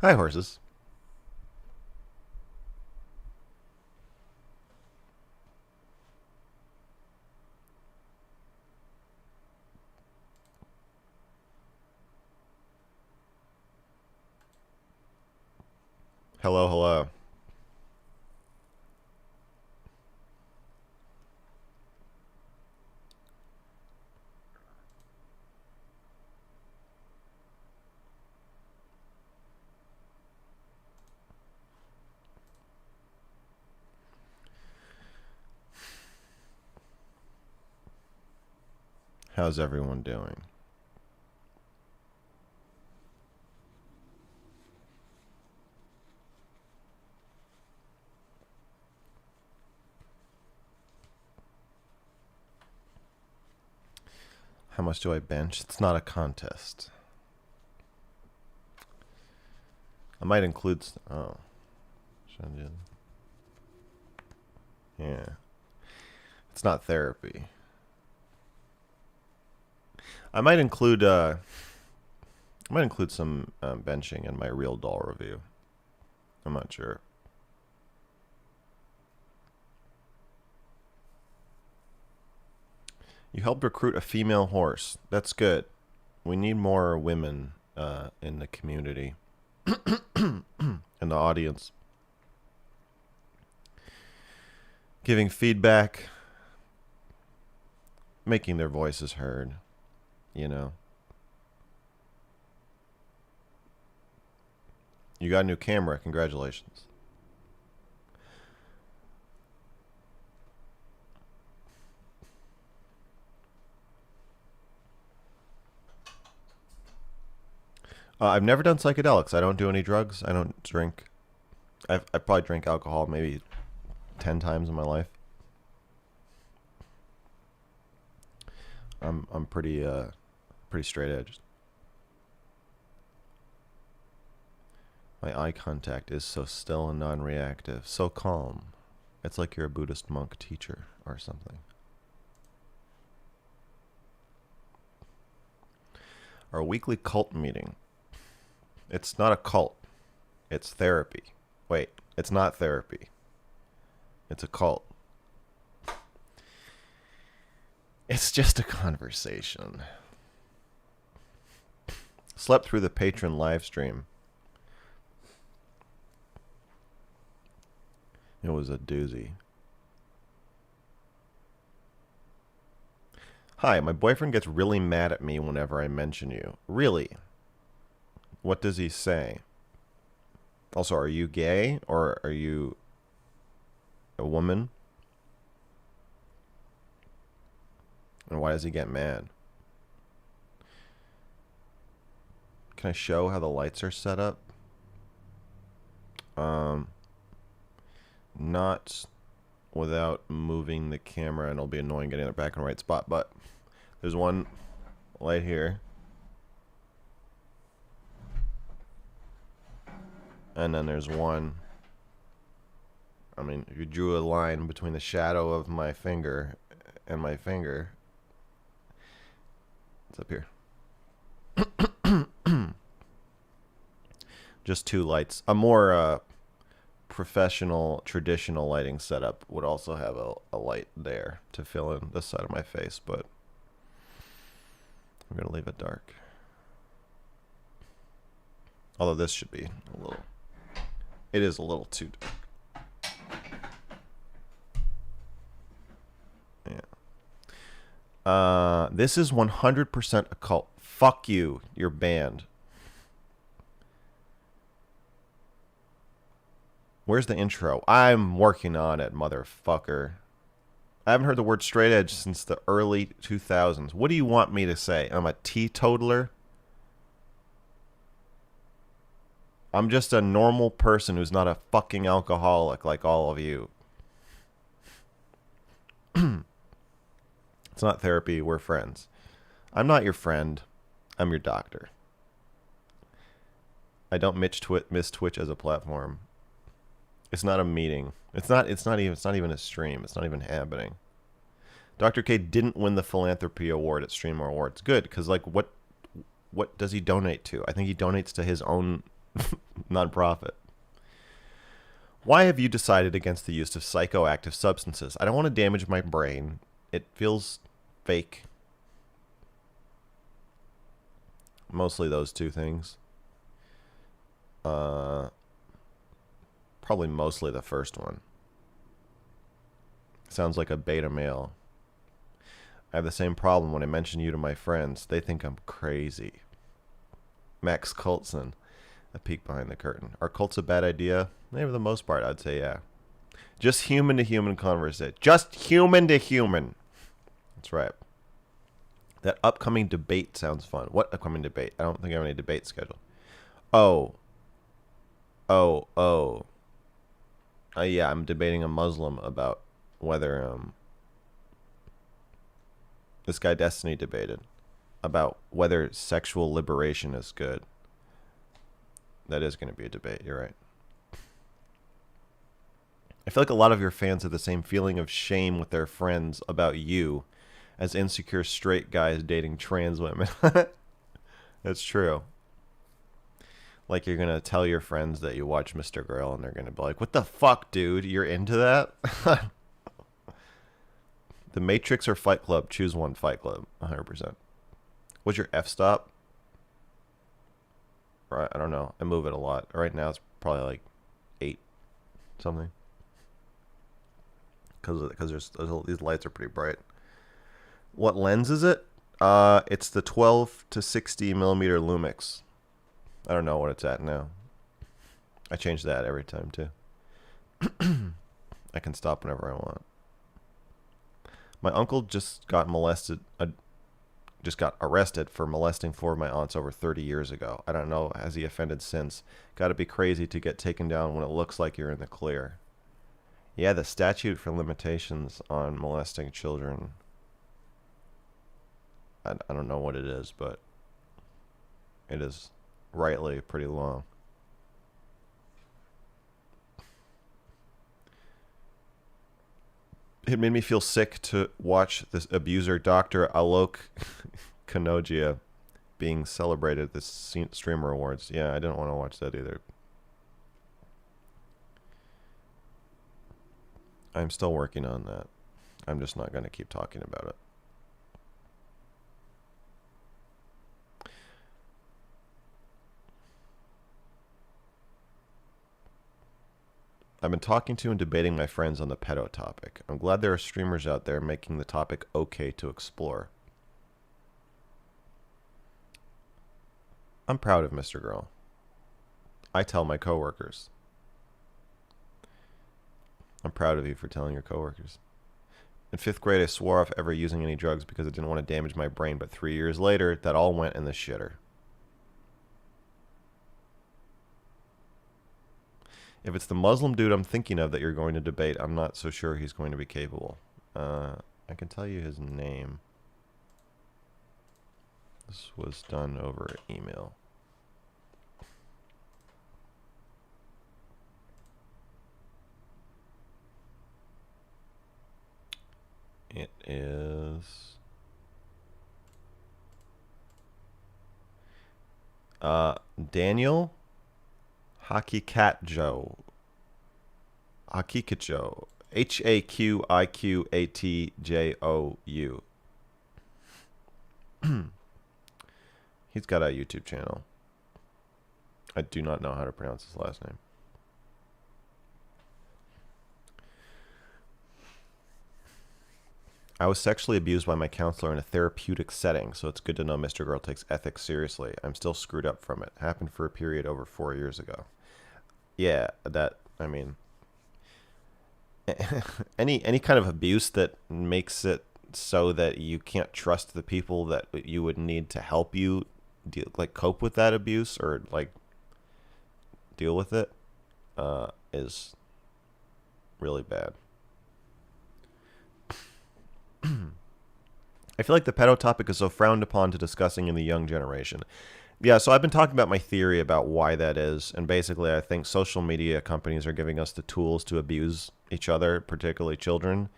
Hi, horses. Hello, hello. How's everyone doing? How much do I bench? It's not a contest. I might include... Oh. Should I do... Yeah. It's not therapy. I might include some benching in my real doll review. I'm not sure. You helped recruit a female horse. That's good. We need more women in the community, in the audience, giving feedback, making their voices heard. You know. You got a new camera. Congratulations. I've never done psychedelics. I don't do any drugs. I don't drink. I probably drank alcohol maybe 10 times in my life. I'm pretty straight edged. My eye contact is so still and non-reactive, so calm. It's like you're a Buddhist monk teacher or something. Our weekly cult meeting. It's not a cult. It's therapy. Wait, it's not therapy. It's a cult. It's just a conversation. Slept through the patron live stream. It was a doozy. Hi, my boyfriend gets really mad at me whenever I mention you. Really? What does he say? Also, are you gay or are you a woman? And why does he get mad? Can I show how the lights are set up? Not without moving the camera, and it'll be annoying getting it back in the right spot, but there's one light here. And then there's one. I mean, if you drew a line between the shadow of my finger and my finger, it's up here. Just two lights. A more professional, traditional lighting setup would also have a light there to fill in this side of my face, but I'm going to leave it dark. Although this should be a little... It is a little too dark. Yeah. This is 100% a cult. Fuck you. You're banned. Where's the intro? I'm working on it, motherfucker. I haven't heard the word straight edge since the early 2000s. What do you want me to say? I'm a teetotaler? I'm just a normal person who's not a fucking alcoholic like all of you. It's not therapy. We're friends. I'm not your friend. I'm your doctor. I don't miss Twitch as a platform. It's not a meeting. It's not even a stream. It's not even happening. Dr. K didn't win the philanthropy award at Streamer Awards. Good, because like what does he donate to? I think he donates to his own Nonprofit. Why have you decided against the use of psychoactive substances? I don't want to damage my brain. It feels fake. Mostly those two things. Probably mostly the first one. Sounds like a beta male. I have the same problem when I mention you to my friends. They think I'm crazy. Max Coltson. A peek behind the curtain. Are cults a bad idea? Maybe for the most part, I'd say yeah. Just human to human conversation. Just human to human. That's right. That upcoming debate sounds fun. What upcoming debate? I don't think I have any debate scheduled. Oh. Yeah, I'm debating a Muslim about whether this guy Destiny debated about whether sexual liberation is good. That is going to be a debate. You're right. I feel like a lot of your fans have the same feeling of shame with their friends about you as insecure straight guys dating trans women. That's true. Like you're going to tell your friends that you watch mrgirl and they're going to be like, what the fuck, dude? You're into that? The Matrix or Fight Club? Choose one. Fight Club. 100%. What's your f-stop? Right, I don't know. I move it a lot. Right now it's probably like 8 something. Because these lights are pretty bright. What lens is it? It's the 12 to 60 millimeter Lumix. I don't know what it's at now. I change that every time too. I can stop whenever I want. My uncle just got arrested for molesting 4 of my aunts over 30 years ago. I don't know, has he offended since? Gotta be crazy to get taken down when it looks like you're in the clear. Yeah, the statute for limitations on molesting children. I don't know what it is, but it is rightly pretty long. It made me feel sick to watch this abuser, Dr. Alok Kanogia, being celebrated at the Streamer Awards. Yeah, I didn't want to watch that either. I'm still working on that. I'm just not going to keep talking about it. I've been talking to and debating my friends on the pedo topic. I'm glad there are streamers out there making the topic okay to explore. I'm proud of mrgirl. I tell my coworkers. I'm proud of you for telling your coworkers. In 5th grade, I swore off ever using any drugs because I didn't want to damage my brain, but 3 years later, that all went in the shitter. If it's the Muslim dude I'm thinking of that you're going to debate, I'm not so sure he's going to be capable. I can tell you his name. This was done over email. It is Daniel Hakikatjo. Hakikatjo. Haqiqatjou. He's got a YouTube channel. I do not know how to pronounce his last name. I was sexually abused by my counselor in a therapeutic setting, so it's good to know mrgirl takes ethics seriously. I'm still screwed up from it. Happened for a period over 4 years ago. Yeah, I mean, any kind of abuse that makes it so that you can't trust the people that you would need to help you cope with that abuse or deal with it is really bad. I feel like the pedo topic is so frowned upon to discussing in the young generation. Yeah, so I've been talking about my theory about why that is, and basically I think social media companies are giving us the tools to abuse each other, particularly children,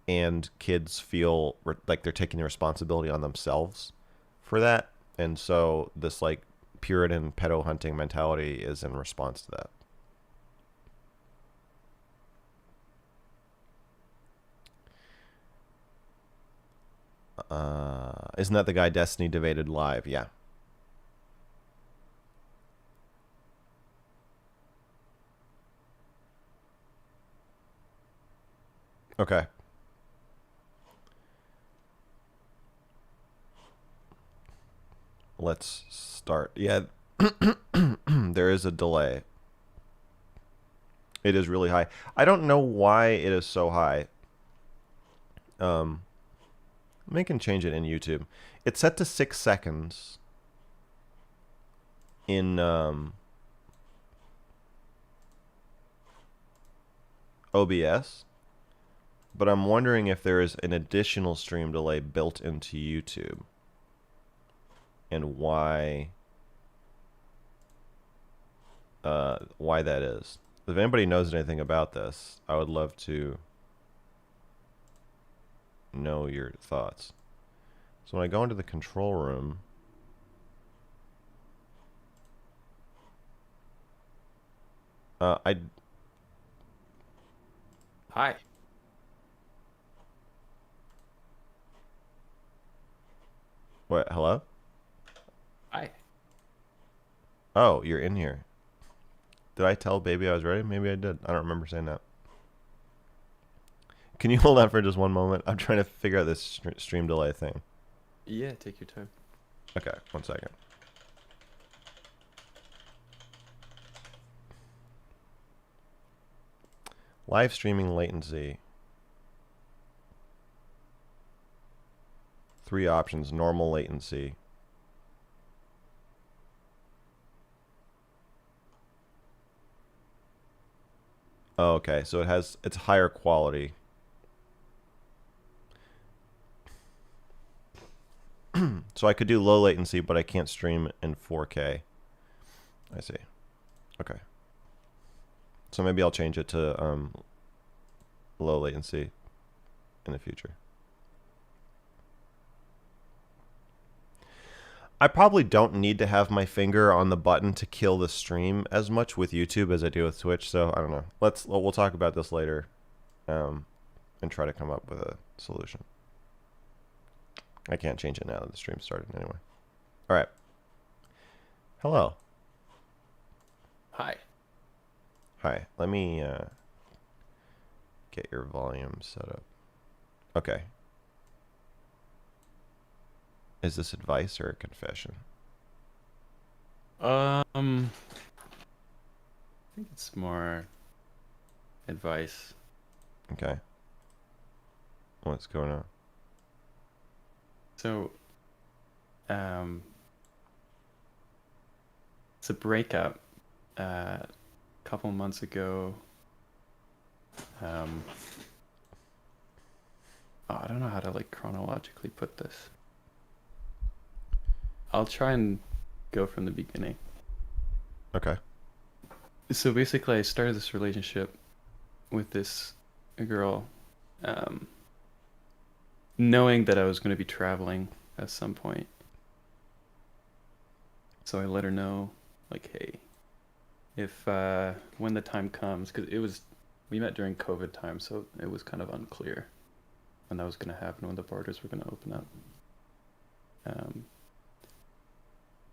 and kids feel like they're taking the responsibility on themselves for that, and so this Puritan pedo hunting mentality is in response to that. Isn't that the guy Destiny debated live? Yeah. Okay. Let's start. Yeah, there is a delay. It is really high. I don't know why it is so high. I can change it in YouTube. It's set to 6 seconds in OBS, but I'm wondering if there is an additional stream delay built into YouTube and why that is. If anybody knows anything about this, I would love to know your thoughts. So when I go into the control room, Hi. What? Hello? Hi. Oh, you're in here. Did I tell baby I was ready? Maybe I did. I don't remember saying that. Can you hold on for just one moment? I'm trying to figure out this stream delay thing. Yeah, take your time. Okay, 1 second. Live streaming latency. 3 options. Normal latency. Oh, okay, so it's higher quality. So I could do low latency, but I can't stream in 4K. I see. Okay. So maybe I'll change it to low latency in the future. I probably don't need to have my finger on the button to kill the stream as much with YouTube as I do with Twitch, so I don't know. We'll talk about this later and try to come up with a solution. I can't change it now that the stream started anyway. All right. Hello. Hi. Hi. Let me get your volume set up. Okay. Is this advice or a confession? I think it's more advice. Okay. What's going on? So, it's a breakup. A couple months ago. Oh, I don't know how to like chronologically put this. I'll try and go from the beginning. Okay. So basically, I started this relationship with this girl, knowing that I was going to be traveling at some point. So I let her know, like, hey, if when the time comes, because we met during COVID time, so it was kind of unclear when that was going to happen, when the borders were going to open up.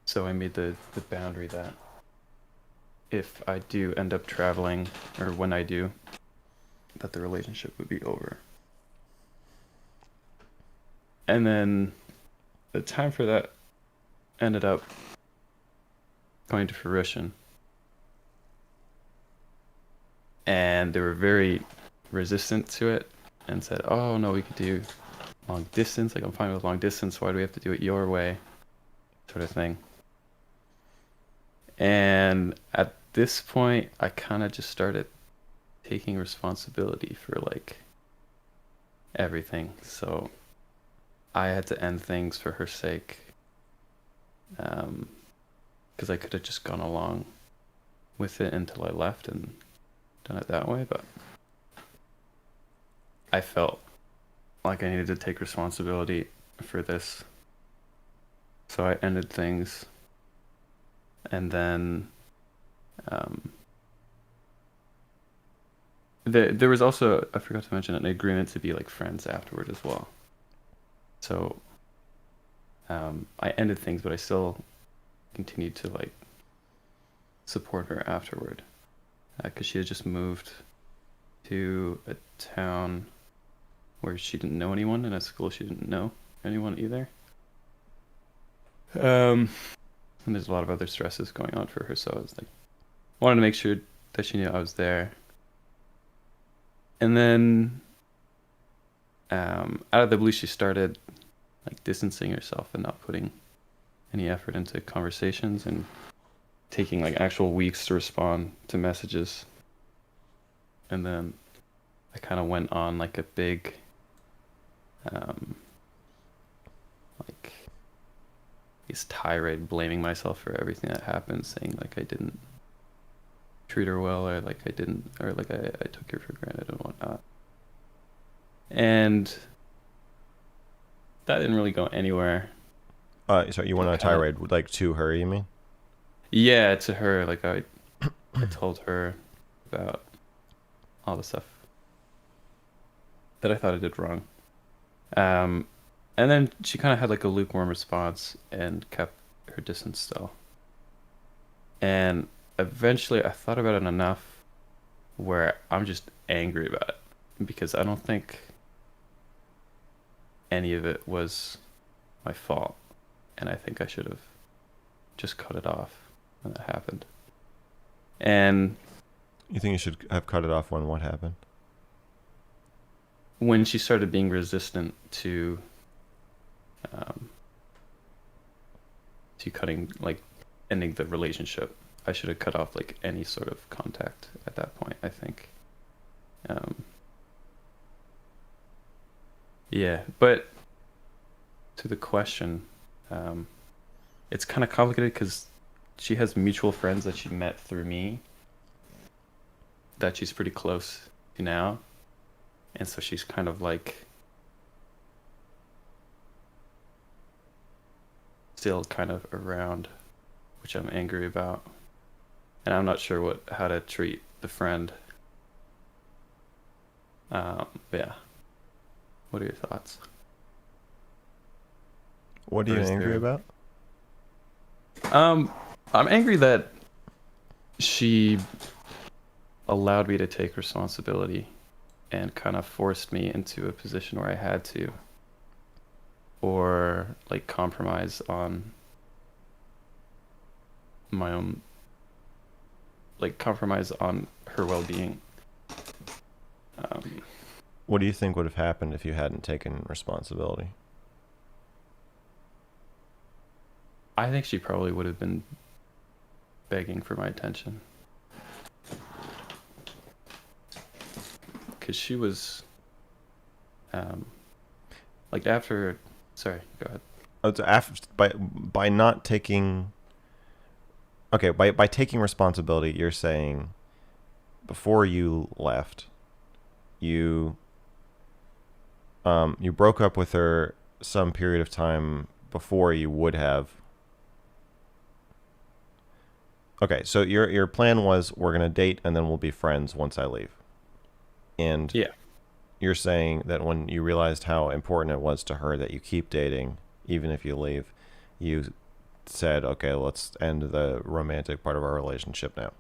So I made the boundary that if I do end up traveling, or when I do, that the relationship would be over. And then the time for that ended up going to fruition. And they were very resistant to it and said, oh no, we could do long distance. Like, I'm fine with long distance. Why do we have to do it your way? Sort of thing. And at this point, I kind of just started taking responsibility for like everything. So I had to end things for her sake. Because I could have just gone along with it until I left and done it that way, but I felt like I needed to take responsibility for this. So I ended things. And then um, there was also, I forgot to mention, an agreement to be like friends afterward as well. So I ended things, but I still continued to like support her afterward because she had just moved to a town where she didn't know anyone, in a school she didn't know anyone either. And there's a lot of other stresses going on for her, so I was like, wanted to make sure that she knew I was there. And then, out of the blue, she started like distancing herself and not putting any effort into conversations and taking like actual weeks to respond to messages. And then I kind of went on like a big, um, like this tirade, blaming myself for everything that happened, saying like I didn't treat her well, or like I didn't, or like I took her for granted and whatnot. And that didn't really go anywhere. So you went It on a kind of, tirade, like to her, you mean? yeah, to her, like I told her about all the stuff that I thought I did wrong. Um, and then she kind of had like a lukewarm response and kept her distance still. And eventually I thought about it enough where I'm just angry about it because I don't think any of it was my fault. And I think I should have just cut it off when that happened. And You think you should have cut it off when what happened? when she started being resistant um, to cutting, like, ending the relationship, I should have cut off like any sort of contact at that point, I think. Um, yeah, but to the question, um, it's kind of complicated because she has mutual friends that she met through me that she's pretty close to now. And so she's kind of like still kind of around, which I'm angry about. And I'm not sure how to treat the friend. Yeah. What are your thoughts? What are Or you is angry there? about? Um, I'm angry that she allowed me to take responsibility and kind of forced me into a position where I had to, or like compromise on my own, like compromise on her well-being. Um, What do you think would have happened if you hadn't taken responsibility? I think she probably would have been begging for my attention because she was, um, like after. Sorry, go ahead. It's after, by not taking, okay, by taking responsibility, you're saying before you left, you you broke up with her some period of time before you would have. Okay, so your plan was we're gonna date and then we'll be friends once I leave. And Yeah, you're saying that when you realized how important it was to her that you keep dating even if you leave, you said, okay, let's end the romantic part of our relationship now.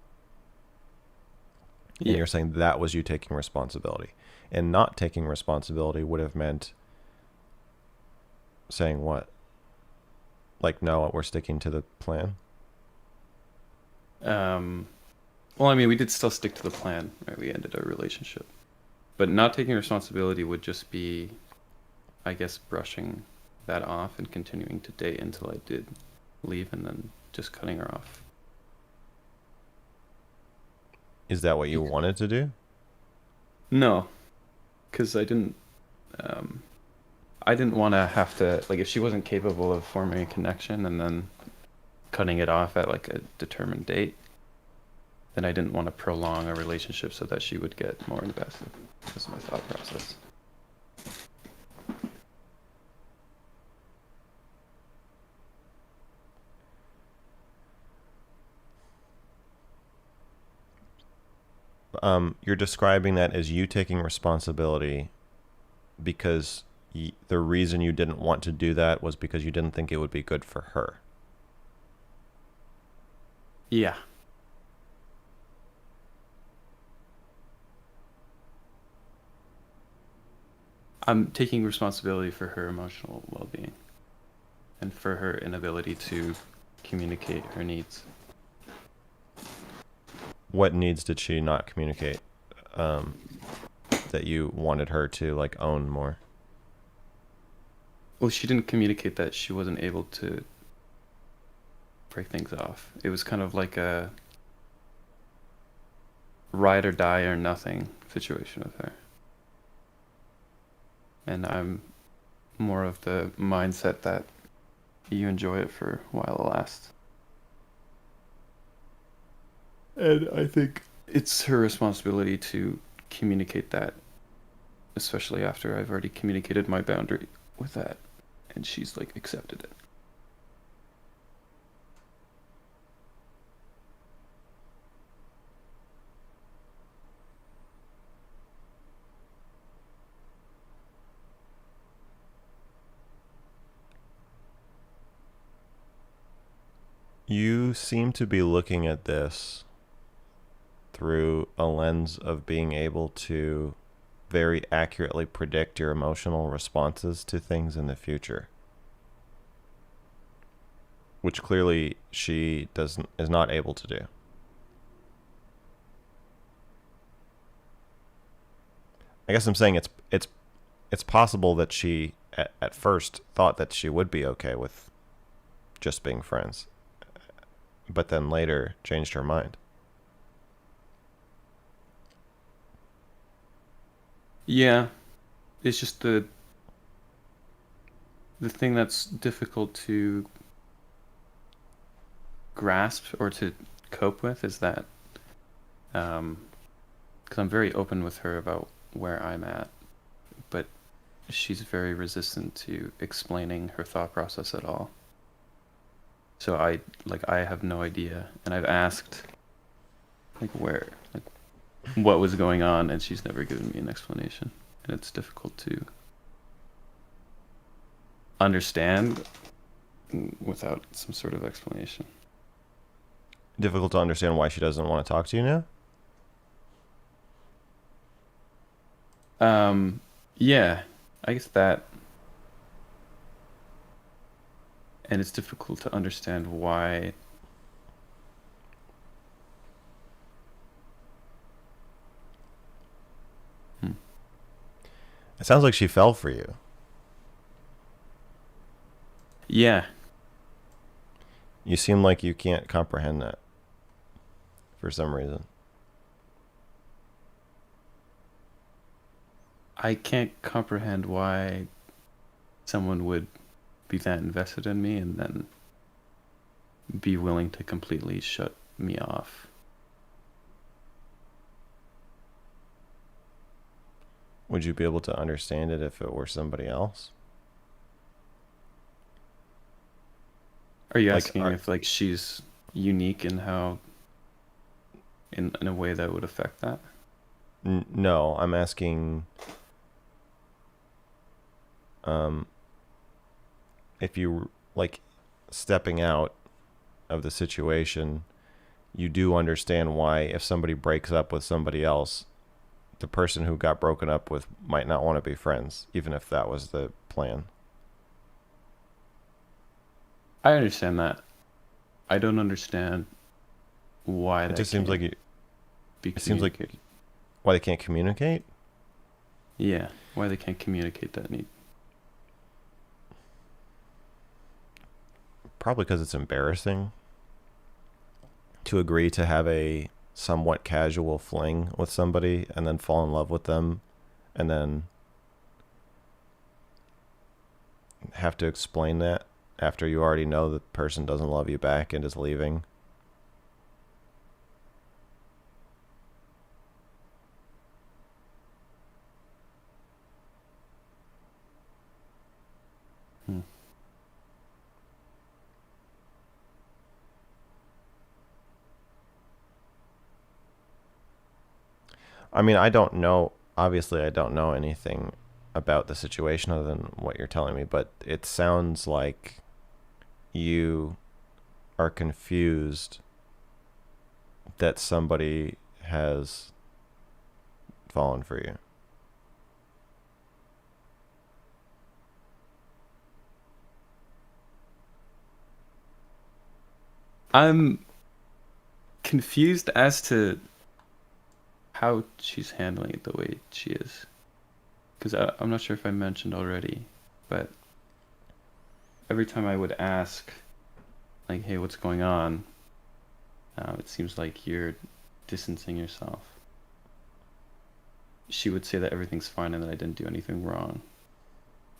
And yeah. you're saying that was you taking responsibility. And not taking responsibility would have meant saying what? Like, no, we're sticking to the plan? Um, well, I mean, we did still stick to the plan, right? We ended our relationship, but not taking responsibility would just be, I guess, brushing that off and continuing to date until I did leave, and then just cutting her off. Is that what you wanted to do? No, because Um, I didn't want to have to like if she wasn't capable of forming a connection and then cutting it off at like a determined date, then I didn't want to prolong a relationship so that she would get more invested. That's my thought process. you're describing that as you taking responsibility because the reason you didn't want to do that was because you didn't think it would be good for her. Yeah. I'm taking responsibility for her emotional well-being and for her inability to communicate her needs. What needs did she not communicate that you wanted her to like own more? Well, she didn't communicate that she wasn't able to break things off. It was kind of like a ride or die or nothing situation with her. And I'm more of the mindset that you enjoy it for a while it lasts. And I think it's her responsibility to communicate that, especially after I've already communicated my boundary with that, and she's like accepted it. You seem to be looking at this through a lens of being able to very accurately predict your emotional responses to things in the future, which clearly she is not able to do. I guess I'm saying it's possible that she at first thought that she would be okay with just being friends, but then later changed her mind. Yeah, it's just the thing that's difficult to grasp or to cope with is that because I'm very open with her about where I'm at, but she's very resistant to explaining her thought process at all. So I have no idea, and I've asked like what was going on, and she's never given me an explanation, and it's difficult to understand without some sort of explanation. Difficult to understand why she doesn't want to talk to you now? Yeah, I guess that, and it's difficult to understand why. Hmm. It sounds like she fell for you. Yeah, You seem like you can't comprehend that for some reason. I can't comprehend why someone would be that invested in me and then be willing to completely shut me off. Would you be able to understand it if it were somebody else? Are you Like, asking if like she's unique in how in a way that would affect that? no, I'm asking um, if you like stepping out of the situation, you do understand why if somebody breaks up with somebody else, the person who got broken up with might not want to be friends, even if that was the plan. I understand that. I don't understand why It that just seems like can't you, be it seems like communicated. why they can't communicate. Yeah, why they can't communicate that need. Probably because it's embarrassing to agree to have a somewhat casual fling with somebody and then fall in love with them and then have to explain that after you already know the person doesn't love you back and is leaving. Hmm. I mean, I don't know. Obviously, I don't know anything about the situation other than what you're telling me, but it sounds like you are confused that somebody has fallen for you. I'm confused as to how she's handling it the way she is. Because I'm not sure if I mentioned already, but every time I would ask, like, hey, what's going on? It seems like you're distancing yourself. She would say that everything's fine and that I didn't do anything wrong.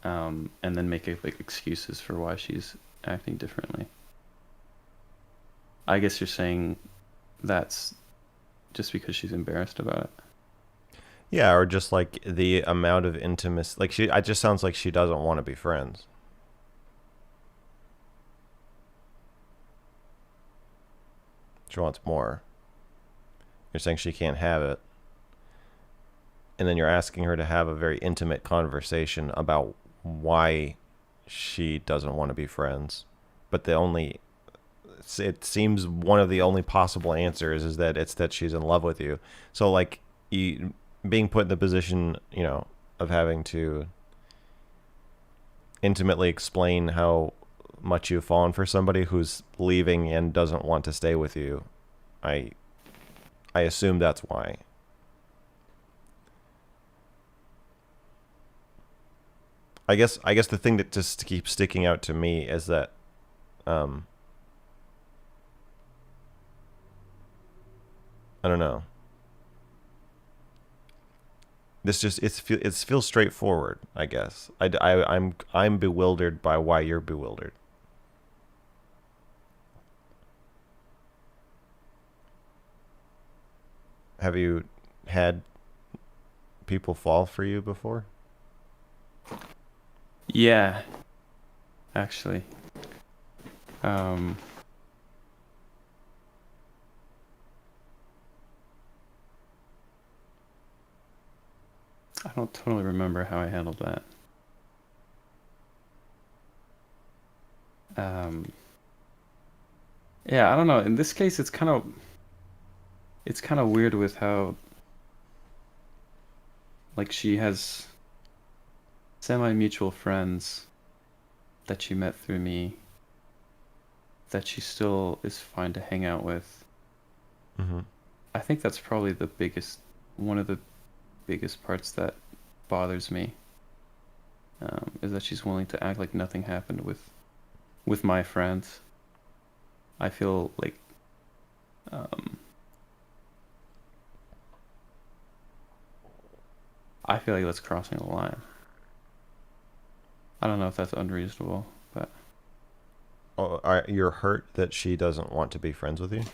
And then make like excuses for why she's acting differently. I guess you're saying that's just because she's embarrassed about it. Yeah, or just like the amount of intimacy. Like it just sounds like she doesn't want to be friends. She wants more. You're saying she can't have it. And then you're asking her to have a very intimate conversation about why she doesn't want to be friends. But it seems one of the only possible answers is that it's that she's in love with you. So like you being put in the position, of having to intimately explain how much you've fallen for somebody who's leaving and doesn't want to stay with you. I I assume that's why. I guess the thing that just keeps sticking out to me is that um I don't know. It feels straightforward, I guess. I'm bewildered by why you're bewildered. Have you had people fall for you before? Yeah, actually. Um, I don't totally remember how I handled that. Um, yeah, I don't know. In this case, it's kind of weird with how like she has semi-mutual friends that she met through me that she still is fine to hang out with. Mm-hmm. I think that's probably one of the biggest parts that bothers me, is that she's willing to act like nothing happened with my friends. I feel like um, I feel like that's crossing the line. I don't know if that's unreasonable, but You're hurt that she doesn't want to be friends with you?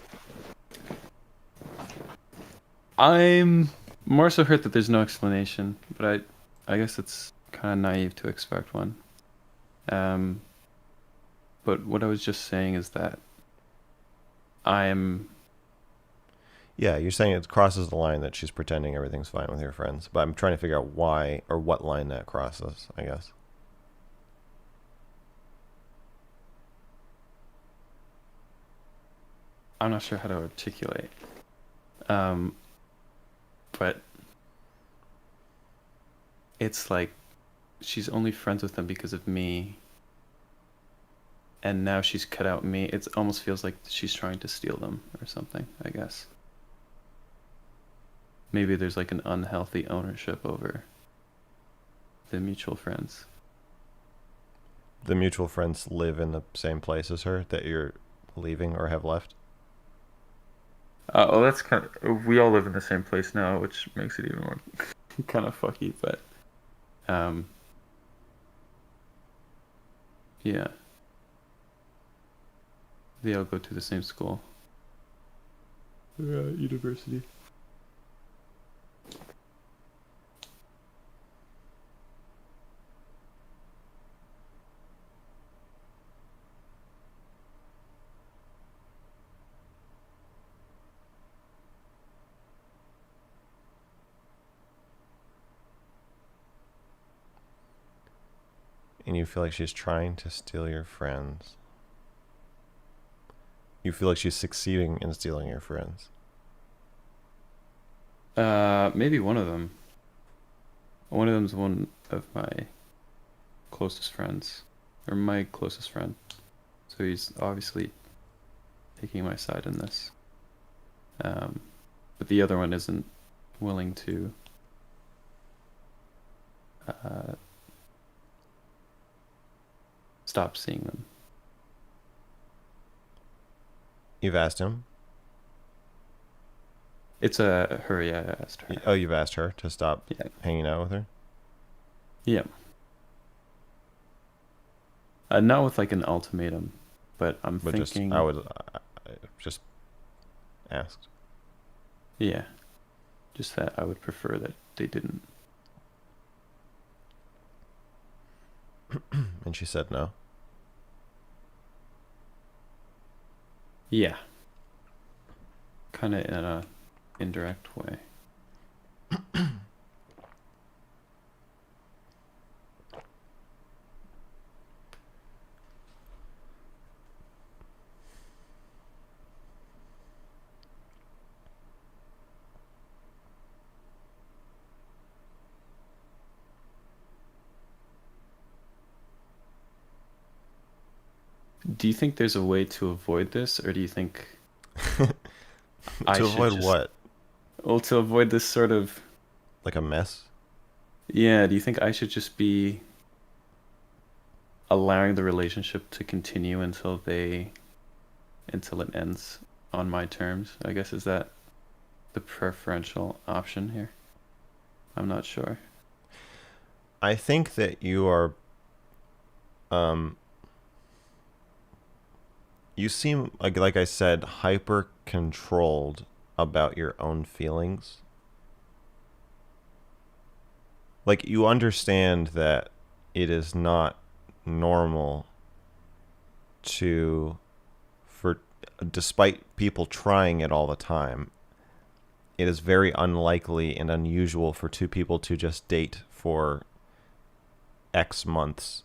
I'm more so hurt that there's no explanation. But I guess it's kind of naive to expect one. Um, but what I was just saying is that I'm Yeah, you're saying it crosses the line that she's pretending everything's fine with her friends, but I'm trying to figure out why or what line that crosses, I guess. I'm not sure how to articulate. Um, but it's like she's only friends with them because of me, and now she's cut out me. It almost feels like she's trying to steal them or something, I guess. Maybe there's like an unhealthy ownership over the mutual friends. The mutual friends live in the same place as her that you're leaving or have left? Well, that's kind of. We all live in the same place now, which makes it even more kind of fucky. But um, yeah, they all go to the same school. University. and you feel like she's trying to steal your friends. You feel like she's succeeding in stealing your friends. Maybe one of them. One of them's one of my closest friends, or my closest friend. So he's obviously taking my side in this. But the other one isn't willing to stop seeing them. You've asked him? It's her, yeah, I asked her. Oh, you've asked her to stop Yeah. hanging out with her? Yeah. Not with like an ultimatum, but I'm But thinking. I just asked. Yeah. Just that I would prefer that they didn't. And she said no. Yeah. Kind of in a indirect way. Do you think there's a way to avoid this, or do you think I To should avoid just, what? well, to avoid this sort of, Like a mess? yeah, do you think I should just be allowing the relationship to continue until it ends on my terms? I guess, is that the preferential option here? I'm not sure. I think that you are um you seem like I said, hyper controlled about your own feelings. Like, you understand that it is not normal to for despite people trying it all the time, it is very unlikely and unusual for two people to just date for X months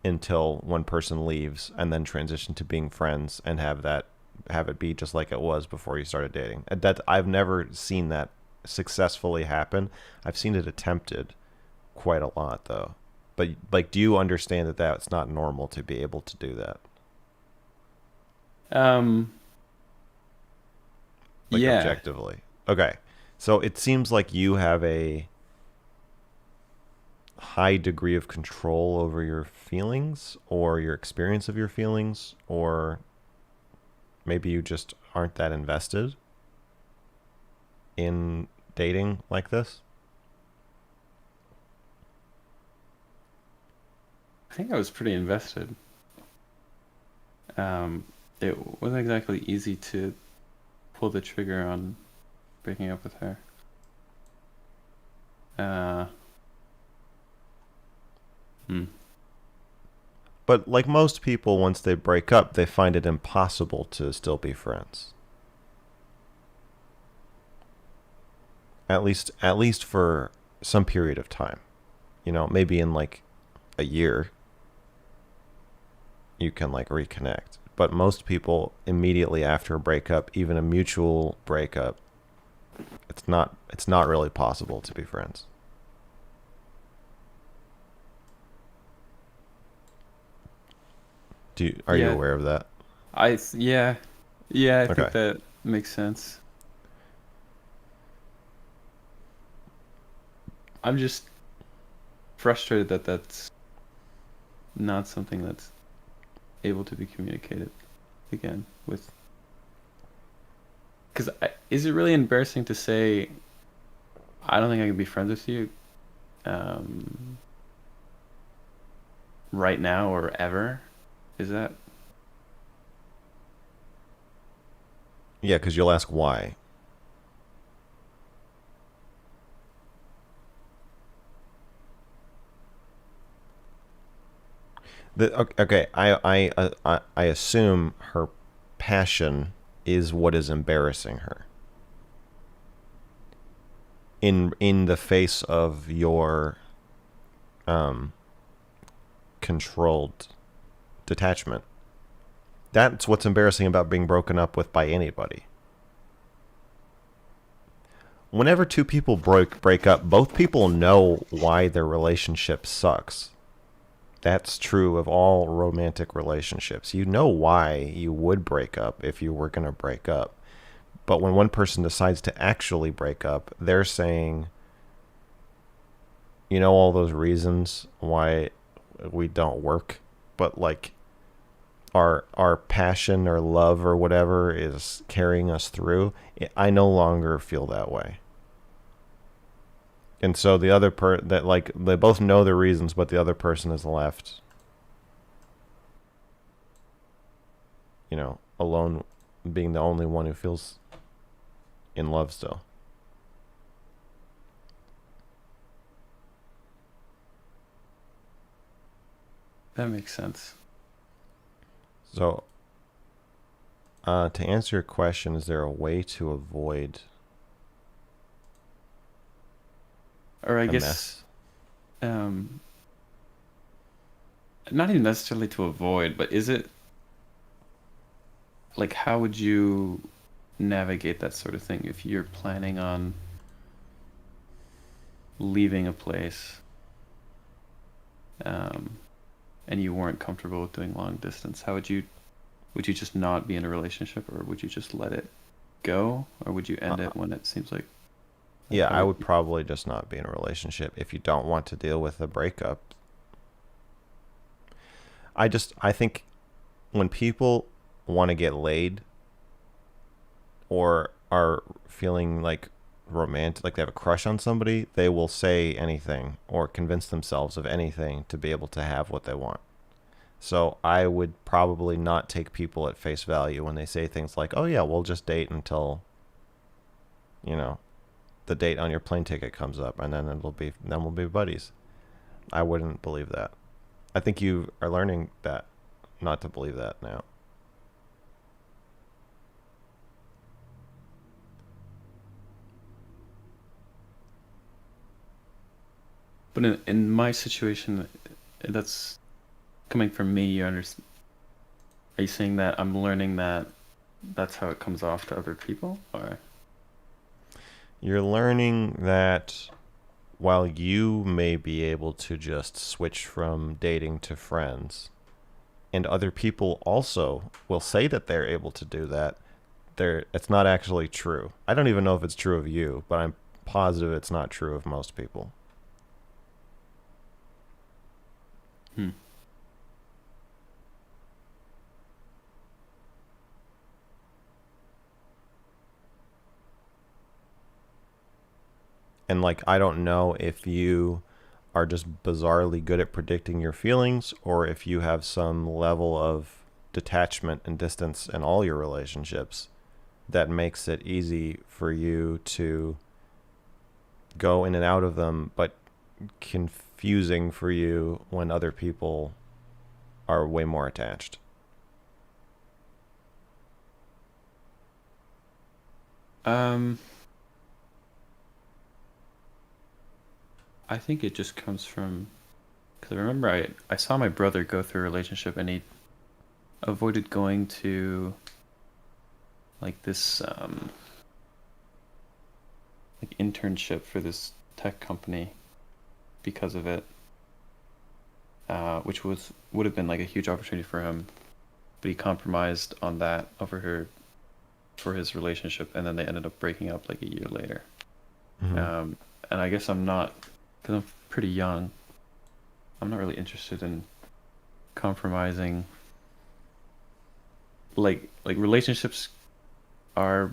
until one person leaves and then transition to being friends and have it be just like it was before you started dating. That I've never seen that successfully happen. I've seen it attempted quite a lot though. But like, do you understand that that's not normal to be able to do that? Um, Like, yeah. objectively. Okay. So it seems like you have a high degree of control over your feelings or your experience of your feelings, or maybe you just aren't that invested in dating like this. I think I was pretty invested. Um, it wasn't exactly easy to pull the trigger on breaking up with her. Uh, hmm. But like most people, once they break up, they find it impossible to still be friends. At least for some period of time. You know, maybe in like a year you can like reconnect. But most people immediately after a breakup, even a mutual breakup, it's not really possible to be friends. Are you Yeah, aware of that? yeah, yeah, I think Okay. that makes sense. I'm just frustrated that that's not something that's able to be communicated again with. Because is it really embarrassing to say, I don't think I can be friends with you um, right now or ever? Is that? Yeah, because you'll ask why. Okay, I assume her passion is what is embarrassing her. In the face of your controlled detachment. That's what's embarrassing about being broken up with by anybody. Whenever two people break up, both people know why their relationship sucks. That's true of all romantic relationships. You know why you would break up if you were going to break up. But when one person decides to actually break up, they're saying, you know, all those reasons why we don't work, but like our passion or love or whatever is carrying us through. I no longer feel that way. And so the other that like they both know the reasons, but the other person is left, you know, alone, being the only one who feels in love still. That makes sense. So, to answer your question, is there a way to avoid Or I a guess mess? um, not even necessarily to avoid, but is it like how would you navigate that sort of thing if you're planning on leaving a place um, and you weren't comfortable with doing long distance? How would you just not be in a relationship, or would you just let it go, or would you end Uh, it when it seems like yeah, how I would would you? probably just not be in a relationship if you don't want to deal with a breakup. I think when people want to get laid or are feeling like romantic, like they have a crush on somebody, they will say anything or convince themselves of anything to be able to have what they want. So I would probably not take people at face value when they say things like, "Oh yeah, we'll just date until, you know, the date on your plane ticket comes up, and then we'll be buddies." I wouldn't believe that. I think you are learning that not to believe that now. But in my situation, that's coming from me. You understand? Are you saying that I'm learning that that's how it comes off to other people, or? You're learning that while you may be able to just switch from dating to friends, and other people also will say that they're able to do that, it's not actually true. I don't even know if it's true of you, but I'm positive it's not true of most people. Hmm. And like, I don't know if you are just bizarrely good at predicting your feelings or if you have some level of detachment and distance in all your relationships that makes it easy for you to go in and out of them, but confusing for you when other people are way more attached. Um, I think it just comes from because I remember I saw my brother go through a relationship, and he avoided going to like this like internship for this tech company because of it, which would have been like a huge opportunity for him, but he compromised on that over her for his relationship, and then they ended up breaking up like a year later. Mm-hmm. Um, and I guess I'm not, because I'm pretty young, I'm not really interested in compromising. Like relationships are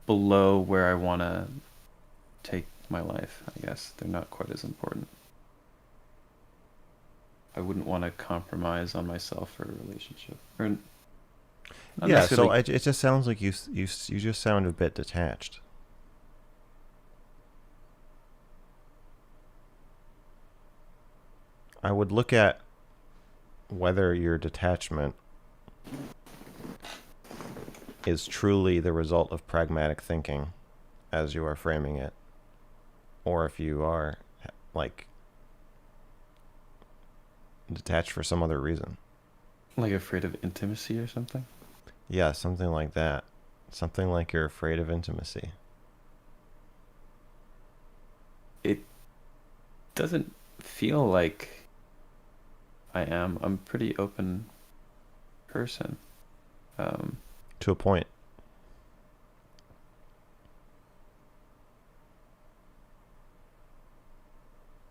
below where I want to take my life. I guess they're not quite as important. I wouldn't want to compromise on myself for a relationship, or not Yeah, so necessarily. it just sounds like you just sound a bit detached. I would look at whether your detachment is truly the result of pragmatic thinking, as you are framing it, or if you are like detached for some other reason. Like afraid of intimacy or something? Yeah, something like that. Something like you're afraid of intimacy. It doesn't feel like I am. I'm a pretty open person. Um, To a point.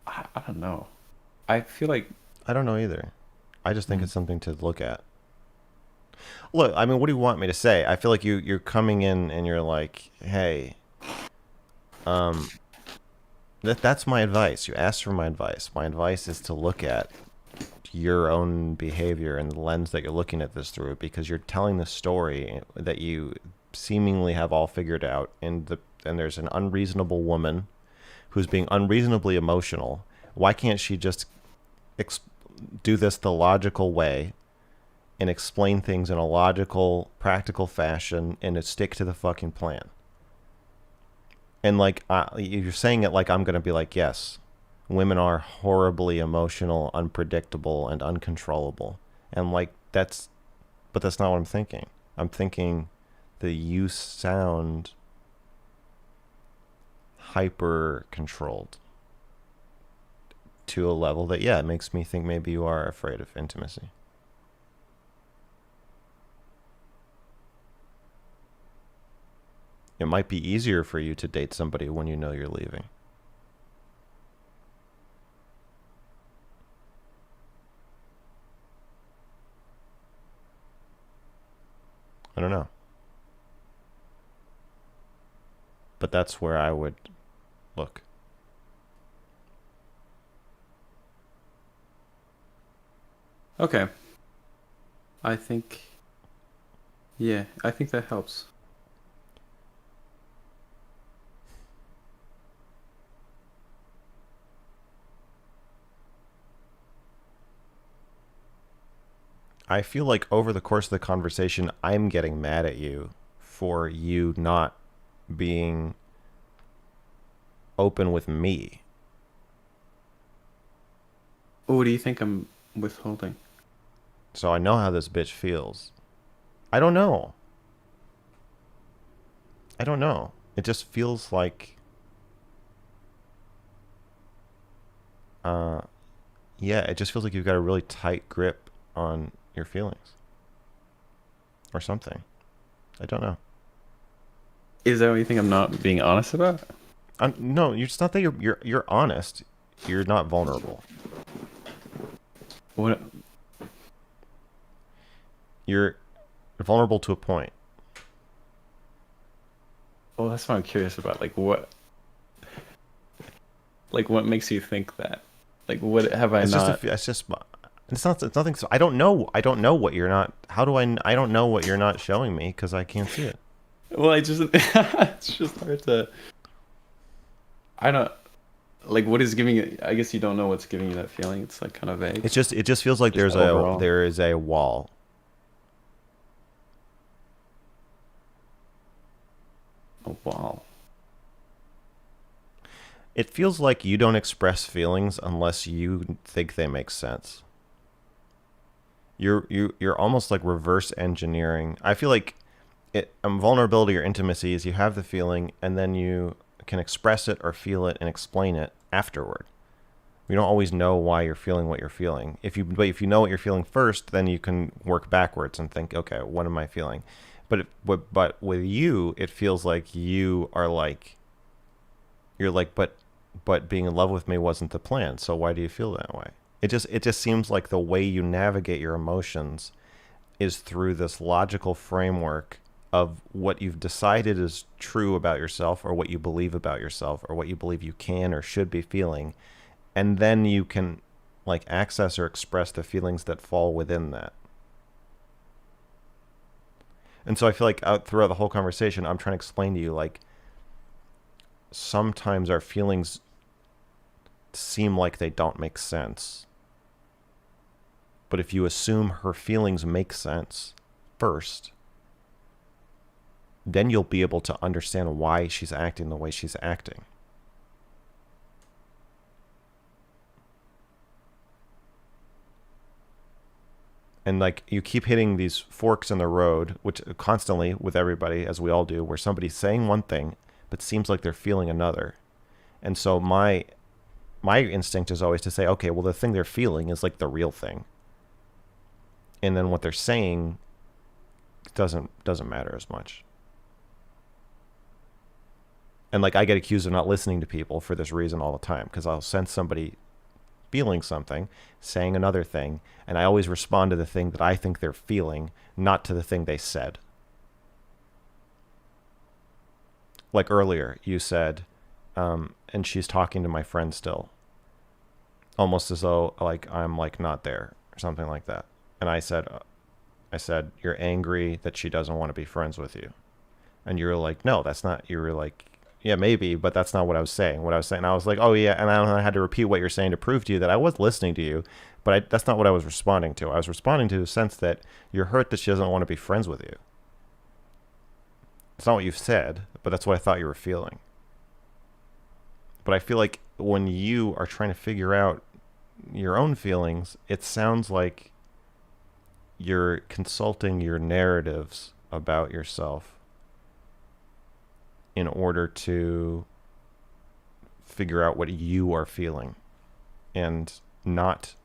I don't know. I feel like I don't know either. I just think mm, it's something to look at. Look, I mean, what do you want me to say? I feel like you're coming in and you're like, hey, um, that's my advice. You asked for my advice. My advice is to look at your own behavior and the lens that you're looking at this through, because you're telling the story that you seemingly have all figured out, and there's an unreasonable woman who's being unreasonably emotional. Why can't she just ex- do this the logical way and explain things in a logical, practical fashion and to stick to the fucking plan? And like you're saying it like I'm gonna be like, yes, women are horribly emotional, unpredictable, and uncontrollable. And like but that's not what I'm thinking. I'm thinking that you sound hyper controlled to a level that, yeah, it makes me think maybe you are afraid of intimacy. It might be easier for you to date somebody when you know you're leaving. I don't know. But that's where I would look. okay. I think yeah, I think that helps. I feel like over the course of the conversation, I'm getting mad at you for you not being open with me. What do you think I'm withholding? So I know how this bitch feels. I don't know. I don't know. It just feels like, uh, yeah, it just feels like you've got a really tight grip on your feelings or something. I don't know. Is there anything I'm not being honest about? No, it's not that you're honest. You're not vulnerable. What You're vulnerable to a point. well that's what I'm curious about. Like what makes you think that? Like what have I It's just not it's just it's not it's nothing. I don't know. I don't know what you're not. How do I? I don't know what you're not showing me because I can't see it. well I just it's just hard to I don't like what is giving you I guess you don't know what's giving you that feeling. It's like kind of vague. It just feels like Just overall. there is a wall. Oh wow. It feels like you don't express feelings unless you think they make sense. You're almost like reverse engineering. I feel like vulnerability or intimacy is you have the feeling and then you can express it or feel it and explain it afterward. You don't always know why you're feeling what you're feeling. But if you know what you're feeling first, then you can work backwards and think, okay, what am I feeling? But with you, it feels like you are like you're like, but being in love with me wasn't the plan. So why do you feel that way? It just seems like the way you navigate your emotions is through this logical framework of what you've decided is true about yourself or what you believe about yourself or what you believe you can or should be feeling, and then you can like access or express the feelings that fall within that. And so I feel like throughout the whole conversation I'm trying to explain to you like sometimes our feelings seem like they don't make sense. But if you assume her feelings make sense first, then you'll be able to understand why she's acting the way she's acting. And like you keep hitting these forks in the road, which constantly with everybody, as we all do, where somebody's saying one thing but seems like they're feeling another. And so my instinct is always to say, okay, well the thing they're feeling is like the real thing, and then what they're saying doesn't matter as much. And like I get accused of not listening to people for this reason all the time, because I'll sense somebody feeling something, saying another thing, and I always respond to the thing that I think they're feeling, not to the thing they said. Like earlier, you said, and she's talking to my friend still, almost as though like I'm like not there or something like that. And I said, you're angry that she doesn't want to be friends with you. And you were like, no, that's not, you were like, yeah, maybe, but that's not what I was saying. What I was saying, I was like, oh yeah, and I had to repeat what you're saying to prove to you that I was listening to you, but that's not what I was responding to. I was responding to the sense that you're hurt that she doesn't want to be friends with you. It's not what you've said, but that's what I thought you were feeling. But I feel like when you are trying to figure out your own feelings, it sounds like you're consulting your narratives about yourself in order to figure out what you are feeling, and not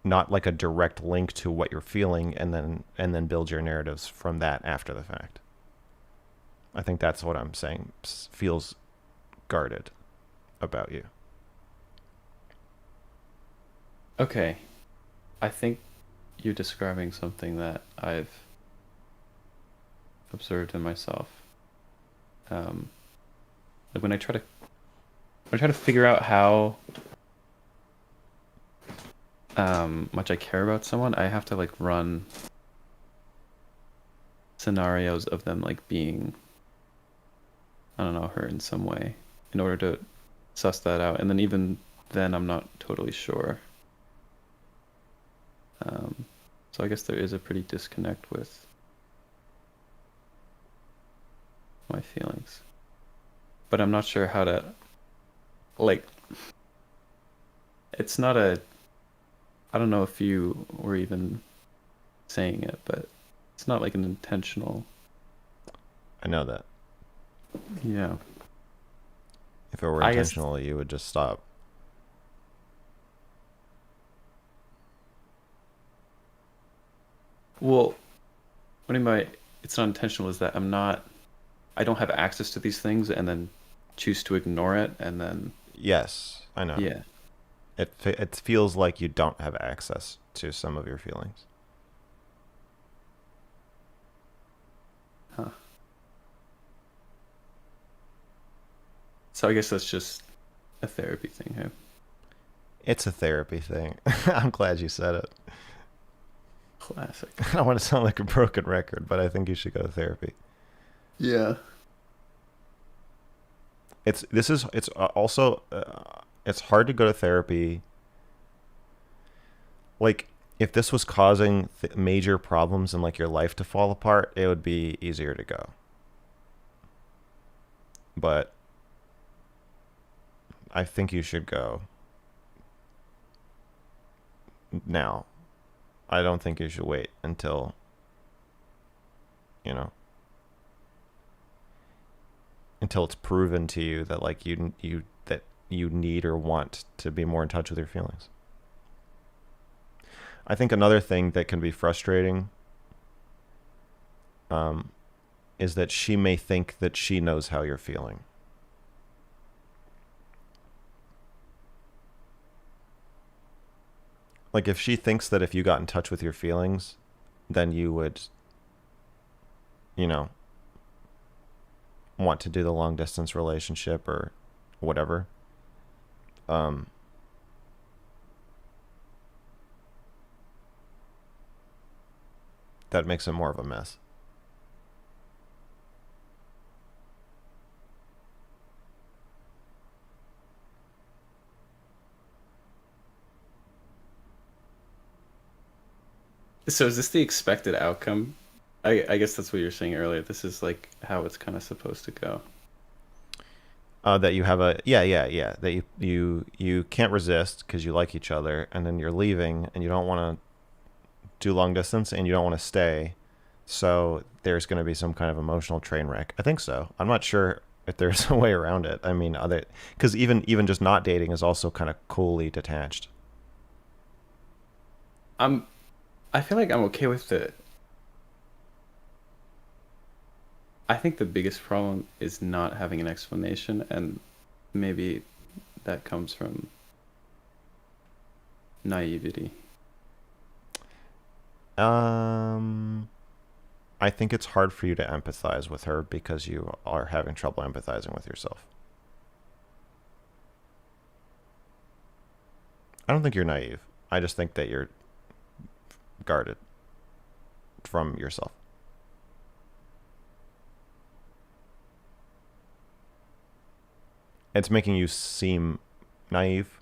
like a direct link to what you're feeling and then build your narratives from that after the fact. I think that's what I'm saying feels guarded about you. Okay. I think you're describing something that I've observed in myself. Like when I try to figure out how much I care about someone, I have to like run scenarios of them like being, I don't know, hurt in some way in order to suss that out. And then even then, I'm not totally sure. So I guess there is a pretty disconnect with my feelings. But I'm not sure how to, like, it's not a, I don't know if you were even saying it, but it's not like an intentional, I know that. yeah. If it were I guess, intentional, you would just stop. well, what I mean by it's not intentional is that I don't have access to these things and then choose to ignore it and then, Yes, I know. yeah. It feels like you don't have access to some of your feelings. Huh. So I guess that's just a therapy thing, hey? It's a therapy thing. I'm glad you said it. Classic. I don't want to sound like a broken record, but I think you should go to therapy. Yeah. It's also it's hard to go to therapy. Like if this was causing major problems in like your life to fall apart, it would be easier to go. But I think you should go now. I don't think you should wait until, you know, until it's proven to you that like you need or want to be more in touch with your feelings. I think another thing that can be frustrating is that she may think that she knows how you're feeling. Like if she thinks that if you got in touch with your feelings, then you would, you know, want to do the long distance relationship or whatever. Um, that makes it more of a mess. So is this the expected outcome? I guess that's what you were saying earlier. This is like how it's kind of supposed to go. That you have a yeah that you can't resist because you like each other, and then you're leaving and you don't want to do long distance and you don't want to stay, so there's going to be some kind of emotional train wreck. I think so. I'm not sure if there's a way around it. I mean, other because even just not dating is also kind of coolly detached. I'm I feel like I'm okay with it. I think the biggest problem is not having an explanation, and maybe that comes from naivety. Um, I think it's hard for you to empathize with her because you are having trouble empathizing with yourself. I don't think you're naive. I just think that you're guarded from yourself. It's making you seem naive,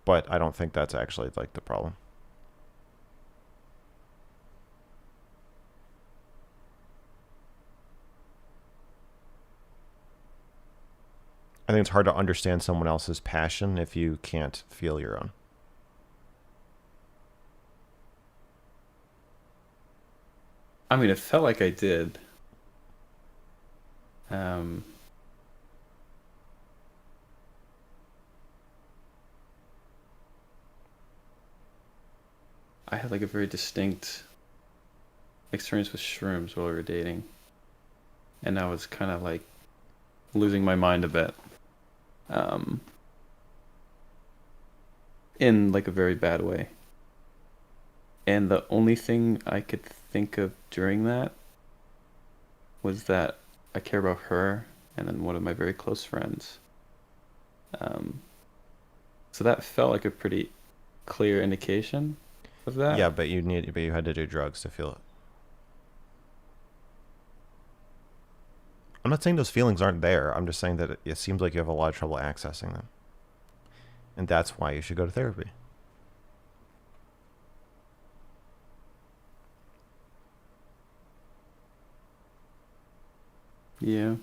but I don't think that's actually like the problem. I think it's hard to understand someone else's passion if you can't feel your own. I mean, it felt like I did. Um, I had like a very distinct experience with shrooms while we were dating, and I was kind of like losing my mind a bit, um, in like a very bad way. And the only thing I could think of during that was that I care about her and then one of my very close friends. Um, so that felt like a pretty clear indication of that. Yeah, but you had to do drugs to feel it. I'm not saying those feelings aren't there. I'm just saying that it seems like you have a lot of trouble accessing them, and that's why you should go to therapy. Yeah.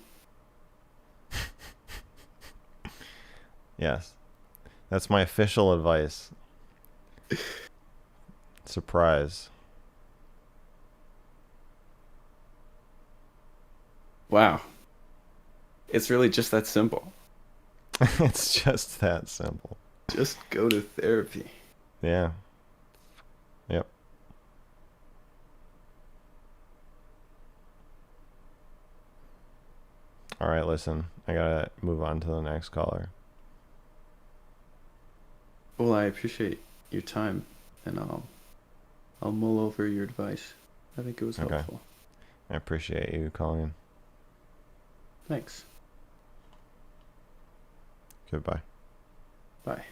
Yes, that's my official advice. Surprise. Wow. It's really just that simple. It's just that simple. Just go to therapy. Yeah. Yep. All right, listen. I gotta move on to the next caller. Well, I appreciate your time, and I'll mull over your advice. I think it was Okay. helpful. I appreciate you calling in. Thanks. Goodbye. Bye.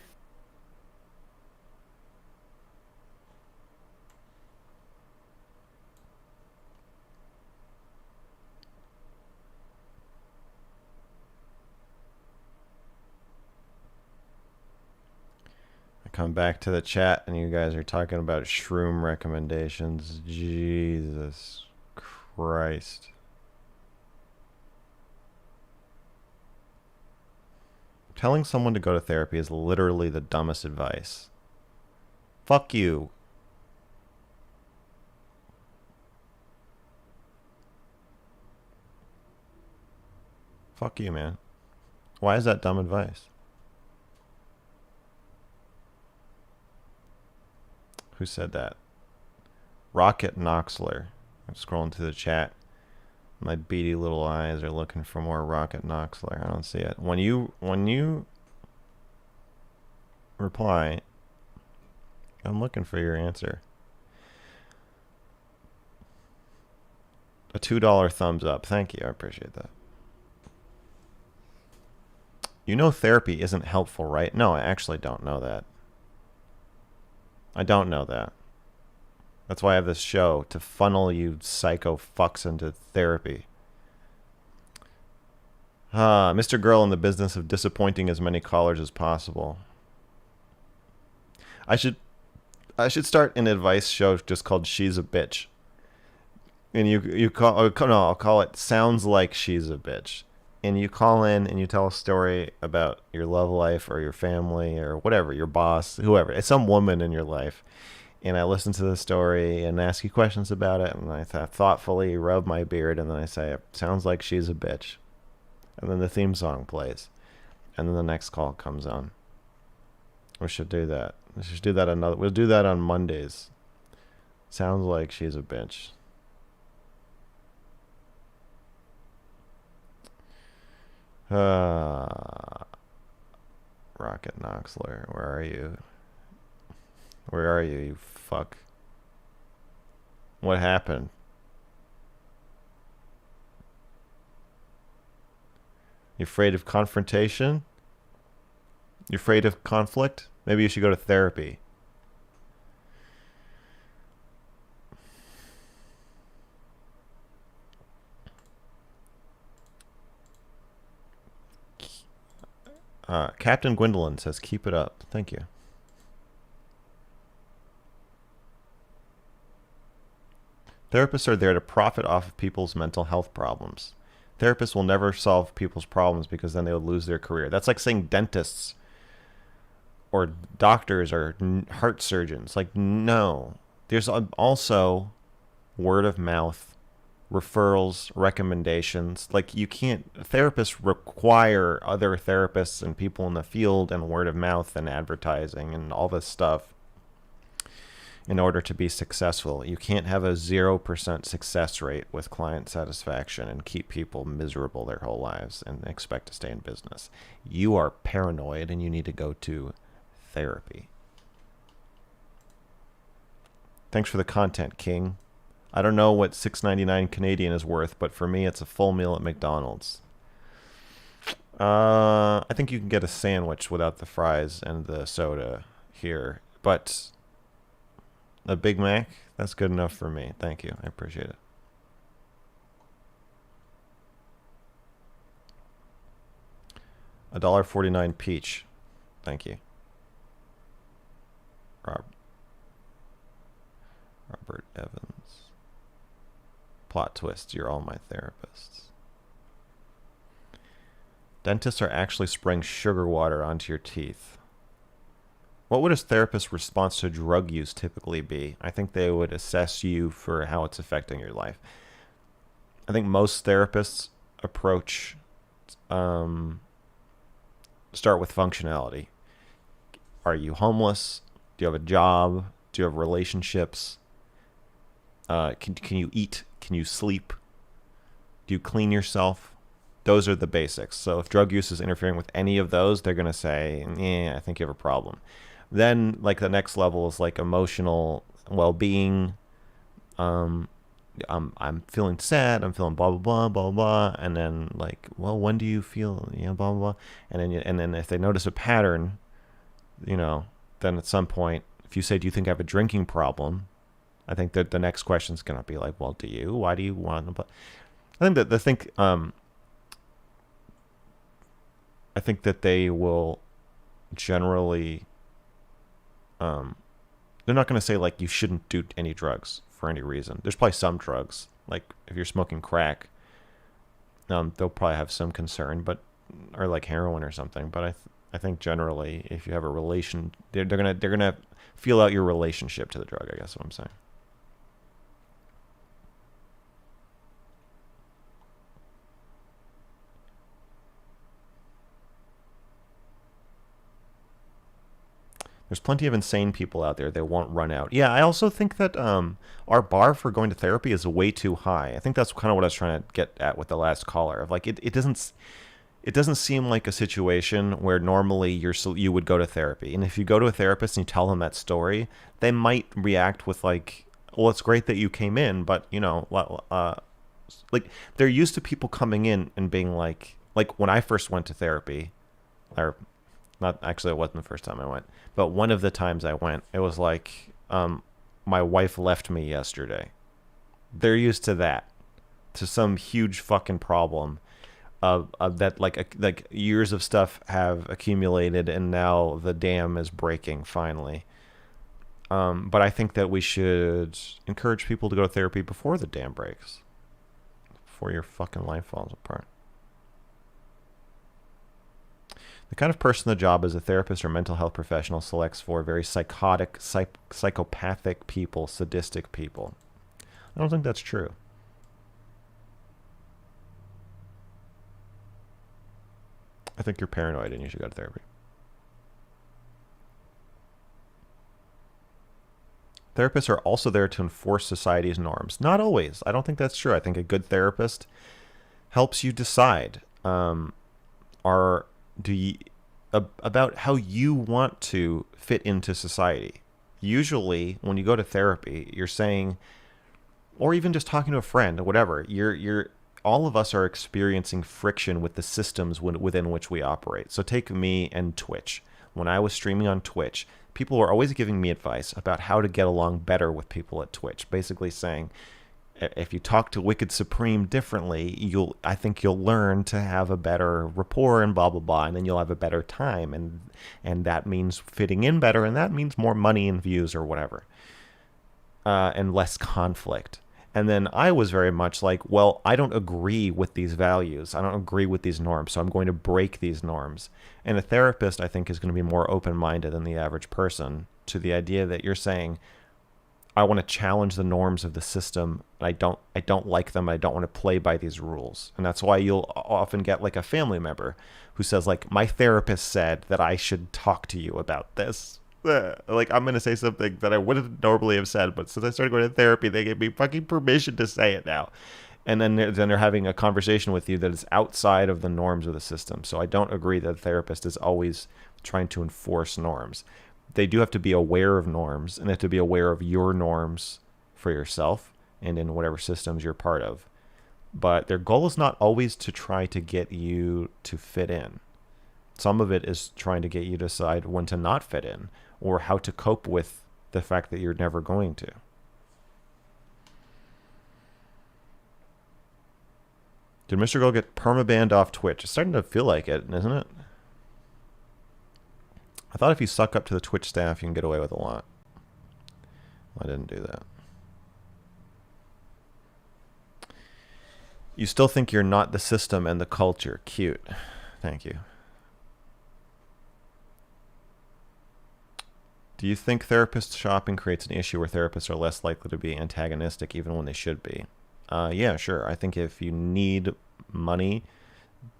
I come back to the chat and you guys are talking about shroom recommendations. Jesus Christ. Telling someone to go to therapy is literally the dumbest advice. Fuck you. Fuck you, man. Why is that dumb advice? Who said that? Rocket Noxler. I'm scrolling through the chat. My beady little eyes are looking for more Rocket Noxler. I don't see it. When you reply, I'm looking for your answer. A $2 thumbs up. Thank you. I appreciate that. You know therapy isn't helpful, right? No, I actually don't know that. I don't know that. That's why I have this show, to funnel you psycho fucks into therapy. Mr. Girl in the business of disappointing as many callers as possible. I should start an advice show just called She's a Bitch. And you call, no, I'll call it Sounds Like She's a Bitch. and you call in and you tell a story about your love life or your family or whatever, your boss, whoever, it's some woman in your life, and I listen to the story and ask you questions about it, and I thoughtfully rub my beard, and then I say, it sounds like she's a bitch. And then the theme song plays, and then the next call comes on. We should do that. We'll do that on Mondays. Sounds like she's a bitch. Rocket Knoxler, where are you? Where are you, you fuck? What happened? You afraid of confrontation? You afraid of conflict? Maybe you should go to therapy. Captain Gwendolyn says, keep it up. Thank you. Therapists are there to profit off of people's mental health problems. Therapists will never solve people's problems because then they would lose their career. That's like saying dentists or doctors or heart surgeons. Like, no. There's also word of mouth, referrals, recommendations. Like, you can't, therapists require other therapists and people in the field and word of mouth and advertising and all this stuff in order to be successful. You can't have a 0% success rate with client satisfaction and keep people miserable their whole lives and expect to stay in business. You are paranoid and you need to go to therapy. Thanks for the content, King. I don't know what $6.99 Canadian is worth, but for me it's a full meal at McDonald's. I think you can get a sandwich without the fries and the soda here, but a Big Mac, that's good enough for me. Thank you. I appreciate it. $1.49 peach. Thank you. Robert Evans. Plot twist. You're all my therapists. Dentists are actually spraying sugar water onto your teeth. What would a therapist's response to drug use typically be? I think they would assess you for how it's affecting your life. I think most therapists approach, start with functionality. Are you homeless? Do you have a job? Do you have relationships? Can you eat? Can you sleep? Do you clean yourself? Those are the basics. So if drug use is interfering with any of those, they're going to say, I think you have a problem. Then, like, the next level is like emotional well-being. I'm feeling sad. I'm feeling blah blah blah blah blah. And then, like, well, when do you feel blah blah blah? And then if they notice a pattern, then at some point, if you say, do you think I have a drinking problem? I think that the next question is going to be like, well, do you? Why do you want to? I think that they will generally, they're not going to say, like, you shouldn't do any drugs for any reason. There's probably some drugs, like if you're smoking crack, they'll probably have some concern, or like heroin or something. But I think generally, if you have a relation, they're gonna feel out your relationship to the drug. I guess what I'm saying. There's plenty of insane people out there that won't run out. Yeah, I also think that our bar for going to therapy is way too high. I think that's kind of what I was trying to get at with the last caller. Of like, it doesn't seem like a situation where normally you would go to therapy. And if you go to a therapist and you tell them that story, they might react with like, well, it's great that you came in, but like they're used to people coming in and being like when I first went to therapy, or not actually, it wasn't the first time I went, but one of the times I went, it was like, my wife left me yesterday. They're used to that, to some huge fucking problem that like years of stuff have accumulated and now the dam is breaking finally. But I think that we should encourage people to go to therapy before the dam breaks, before your fucking life falls apart. The kind of person the job as a therapist or mental health professional selects for very psychotic, psychopathic people, sadistic people. I don't think that's true. I think you're paranoid and you should go to therapy. Therapists are also there to enforce society's norms. Not always. I don't think that's true. I think a good therapist helps you decide are do you about how you want to fit into society. Usually, when you go to therapy, you're saying, or even just talking to a friend or whatever, you're all of us are experiencing friction with the systems within which we operate. So take me and Twitch. When I was streaming on Twitch, people were always giving me advice about how to get along better with people at Twitch, basically saying, if you talk to Wicked Supreme differently, I think you'll learn to have a better rapport and blah blah blah, and then you'll have a better time, and that means fitting in better, and that means more money and views or whatever, and less conflict. And then I was very much like, well, I don't agree with these values. I don't agree with these norms, so I'm going to break these norms. And a therapist, I think, is going to be more open-minded than the average person to the idea that you're saying, I want to challenge the norms of the system. I don't like them. I don't want to play by these rules. And that's why you'll often get like a family member who says like, my therapist said that I should talk to you about this. Like, I'm going to say something that I wouldn't normally have said, but since I started going to therapy, they gave me fucking permission to say it now. And then they're having a conversation with you that is outside of the norms of the system. So I don't agree that a therapist is always trying to enforce norms. They do have to be aware of norms, and they have to be aware of your norms for yourself and in whatever systems you're part of. But their goal is not always to try to get you to fit in. Some of it is trying to get you to decide when to not fit in or how to cope with the fact that you're never going to. Did Mr. Girl get permabanned off Twitch? It's starting to feel like it, isn't it? I thought if you suck up to the Twitch staff, you can get away with a lot. Well, I didn't do that. You still think you're not the system and the culture. Cute. Thank you. Do you think therapist shopping creates an issue where therapists are less likely to be antagonistic even when they should be? Yeah, sure. I think if you need money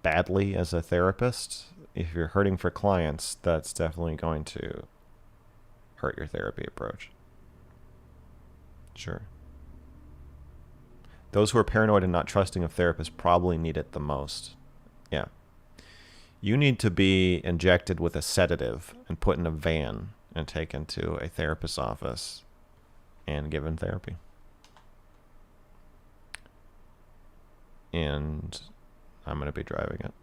badly as a therapist, if you're hurting for clients, that's definitely going to hurt your therapy approach. Sure. Those who are paranoid and not trusting of therapists probably need it the most. Yeah. You need to be injected with a sedative and put in a van and taken to a therapist's office and given therapy. And I'm going to be driving it.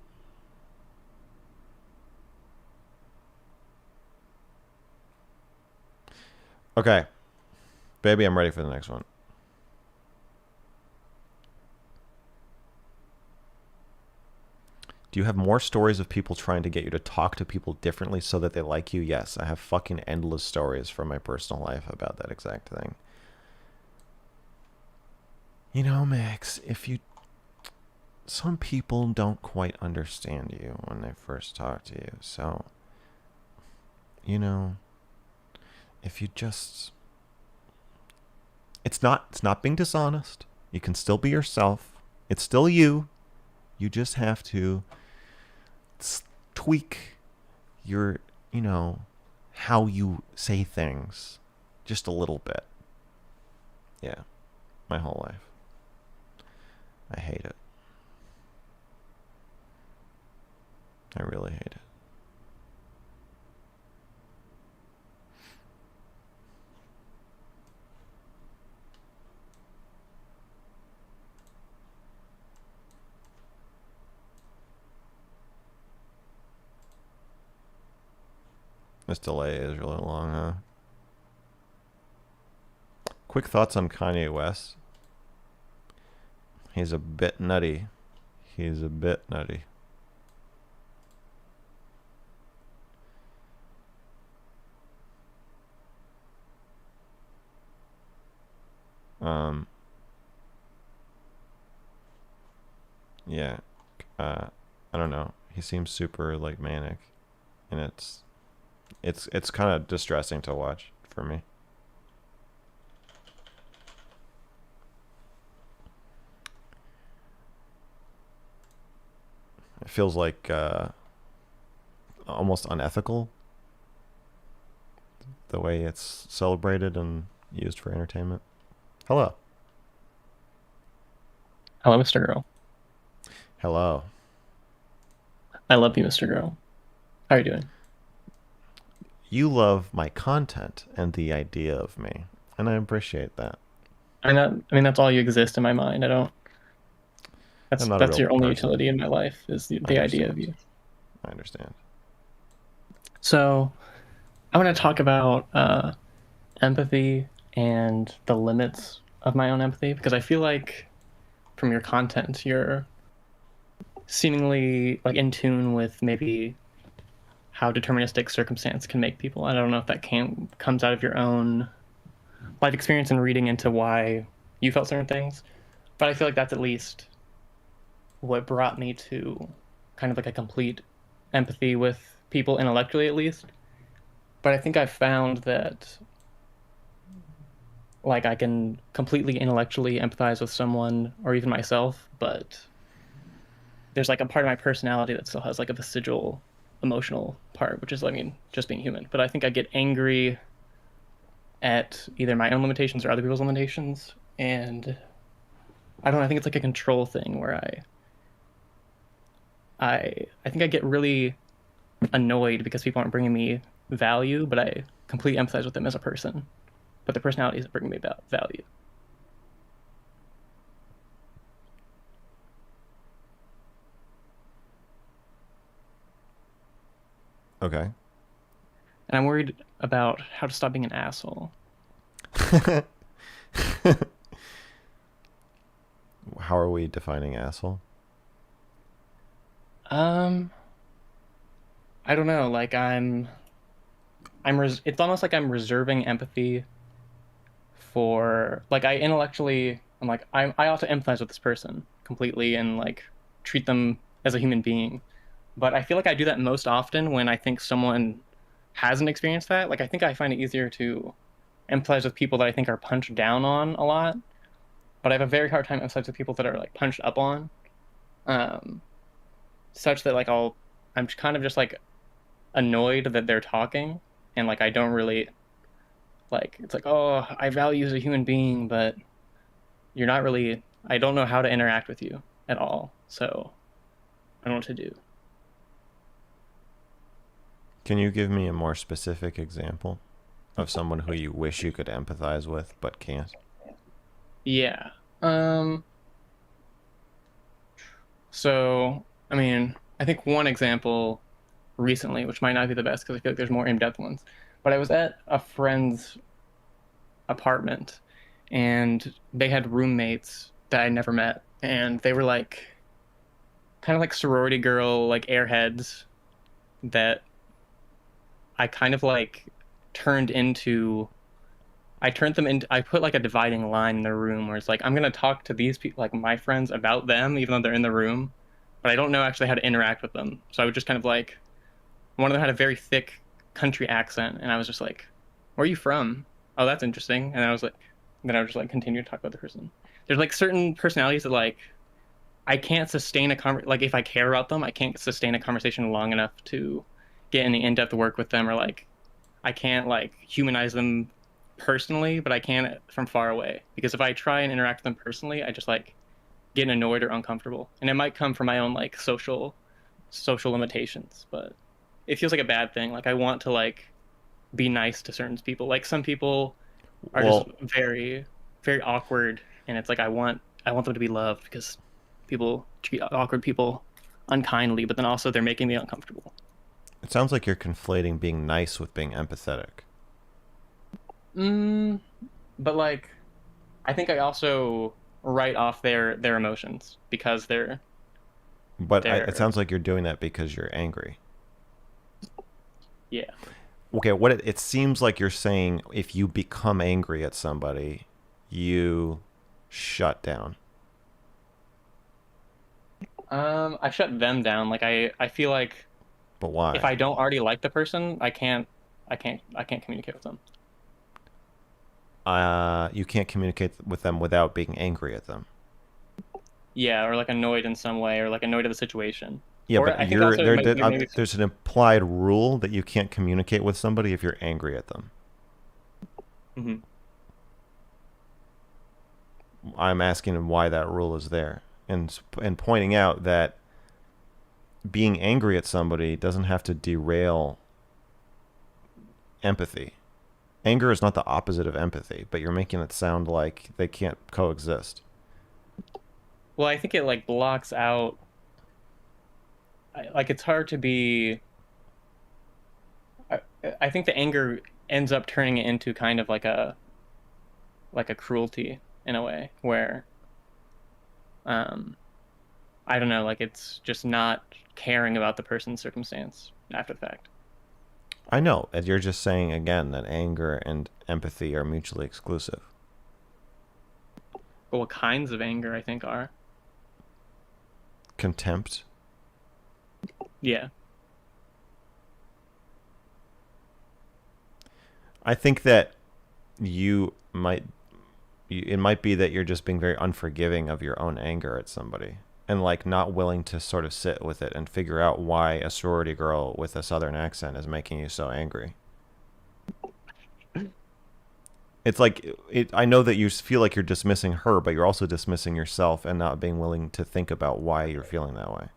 Okay. Baby, I'm ready for the next one. Do you have more stories of people trying to get you to talk to people differently so that they like you? Yes, I have fucking endless stories from my personal life about that exact thing. You know, Max, some people don't quite understand you when they first talk to you. So, you know, if you just, it's not being dishonest. You can still be yourself. It's still you. You just have to tweak your, how you say things just a little bit. Yeah, my whole life. I hate it. I really hate it. This delay is really long, huh? Quick thoughts on Kanye West. He's a bit nutty. He's a bit nutty. Yeah. I don't know. He seems super, manic. and it's kind of distressing to watch for me. It feels like almost unethical the way it's celebrated and used for entertainment. Hello. Hello, Mr. Girl. Hello. I love you, Mr. Girl. How are you doing? You love my content and the idea of me, and I appreciate that. That's all you exist in my mind. I don't. I'm That's not a that's real your only person. utility in my life is I the idea of understand. you. I understand. So I want to talk about empathy and the limits of my own empathy because I feel like from your content you're seemingly like in tune with maybe how deterministic circumstance can make people. I don't know if that comes out of your own life experience and reading into why you felt certain things, but I feel like that's at least what brought me to kind of like a complete empathy with people intellectually at least. But I think I found that like I can completely intellectually empathize with someone or even myself, but there's like a part of my personality that still has like a vestigial emotional part, which is just being human. But I think I get angry at either my own limitations or other people's limitations, and I don't know, I think it's like a control thing where I think I get really annoyed because people aren't bringing me value, but I completely empathize with them as a person. But their personality isn't bringing me value. Okay. And I'm worried about how to stop being an asshole. How are we defining asshole? Um, I don't know. Like it's almost like I'm reserving empathy for like I intellectually I'm like I ought to empathize with this person completely and like treat them as a human being. But I feel like I do that most often when I think someone hasn't experienced that. Like I think I find it easier to empathize with people that I think are punched down on a lot, but I have a very hard time empathizing with people that are like punched up on. Um, Such that like I'm kind of just like annoyed that they're talking and like I don't really like it's like, oh, I value you as a human being, but you're not really I don't know how to interact with you at all. So I don't know what to do. Can you give me a more specific example of someone who you wish you could empathize with but can't? Yeah. Um so I think one example recently, which might not be the best because I feel like there's more in-depth ones. But I was at a friend's apartment and they had roommates that I never met. And they were like kind of like sorority girl, like airheads that I kind of like turned into I turned them into I put like a dividing line in the room where it's like I'm gonna talk to these people like my friends about them even though they're in the room, but I don't know actually how to interact with them. So I would just kind of like one of them had a very thick country accent and I was just like, where are you from? Oh, that's interesting. And then I would just like continue to talk about the person. There's like certain personalities that like I can't sustain like if I care about them, I can't sustain a conversation long enough to get any in-depth work with them or like I can't like humanize them personally, but I can from far away. Because if I try and interact with them personally, I just like get annoyed or uncomfortable. And it might come from my own like social limitations, but it feels like a bad thing. Like I want to like be nice to certain people. Like some people are just Well, very very awkward and it's like I want them to be loved because people treat awkward people unkindly, but then also they're making me uncomfortable. it sounds like you're conflating being nice with being empathetic. Mm, but like I think I also write off their emotions because But it they're sounds like you're doing that because you're angry. yeah. Okay, it seems like you're saying if you become angry at somebody, you shut down. I shut them down. Like I feel like But why? If I don't already like the person, I can't communicate with them. You can't communicate with them without being angry at them. Yeah, or like annoyed in some way, or like annoyed at the situation. Yeah, Or but I think you're also there. maybe There's an implied rule that you can't communicate with somebody if you're angry at them. mhm. I'm asking why that rule is there, and pointing out that being angry at somebody doesn't have to derail empathy. Anger is not the opposite of empathy, but you're making it sound like they can't coexist. Well, I think it like blocks out. Like it's hard to be. I, I think the anger ends up turning it into kind of like a cruelty in a way where um I don't know, like it's just not caring about the person's circumstance after the fact. I know, and you're just saying again that anger and empathy are mutually exclusive. But what kinds of anger I think are. Contempt. Yeah. I think that you might it might be that you're just being very unforgiving of your own anger at somebody and like not willing to sort of sit with it and figure out why a sorority girl with a southern accent is making you so angry. It's like I know that you feel like you're dismissing her, but you're also dismissing yourself and not being willing to think about why you're feeling that way.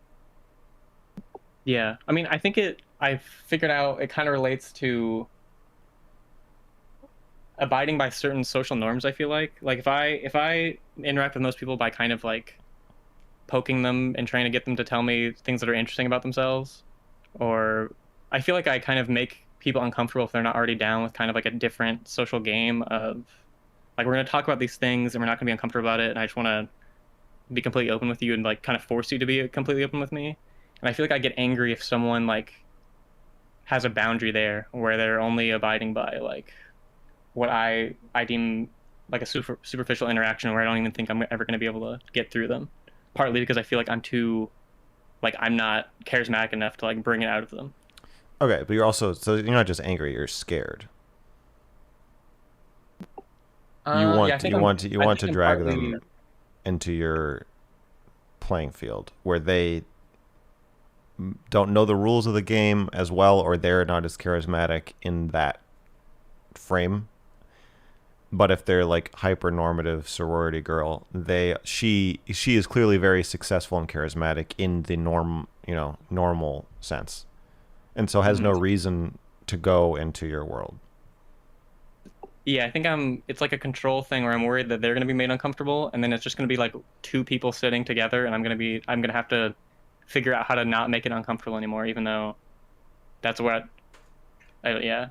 Yeah. I mean, I think I've figured out it kind of relates to abiding by certain social norms, I feel like if I interact with most people by kind of like poking them and trying to get them to tell me things that are interesting about themselves, or I feel like I kind of make people uncomfortable if they're not already down with kind of like a different social game of like we're going to talk about these things and we're not going to be uncomfortable about it, and I just want to be completely open with you and like kind of force you to be completely open with me. And I feel like I get angry if someone like has a boundary there where they're only abiding by like what I deem like a superficial interaction where I don't even think I'm ever going to be able to get through them. Partly because I feel like I'm too like I'm not charismatic enough to like bring it out of them. Okay, but you're also so you're not just angry, you're scared. Yeah, I think You I want think to I'm drag them partly into your playing field where they don't know the rules of the game as well, or they're not as charismatic in that frame. But if they're like hyper normative sorority girl, she is clearly very successful and charismatic in the normal sense, and so has no mhm. reason to go into your world. Yeah, I think it's like a control thing where I'm worried that they're going to be made uncomfortable and then it's just going to be like two people sitting together and I'm going to have to figure out how to not make it uncomfortable anymore even though that's what yeah.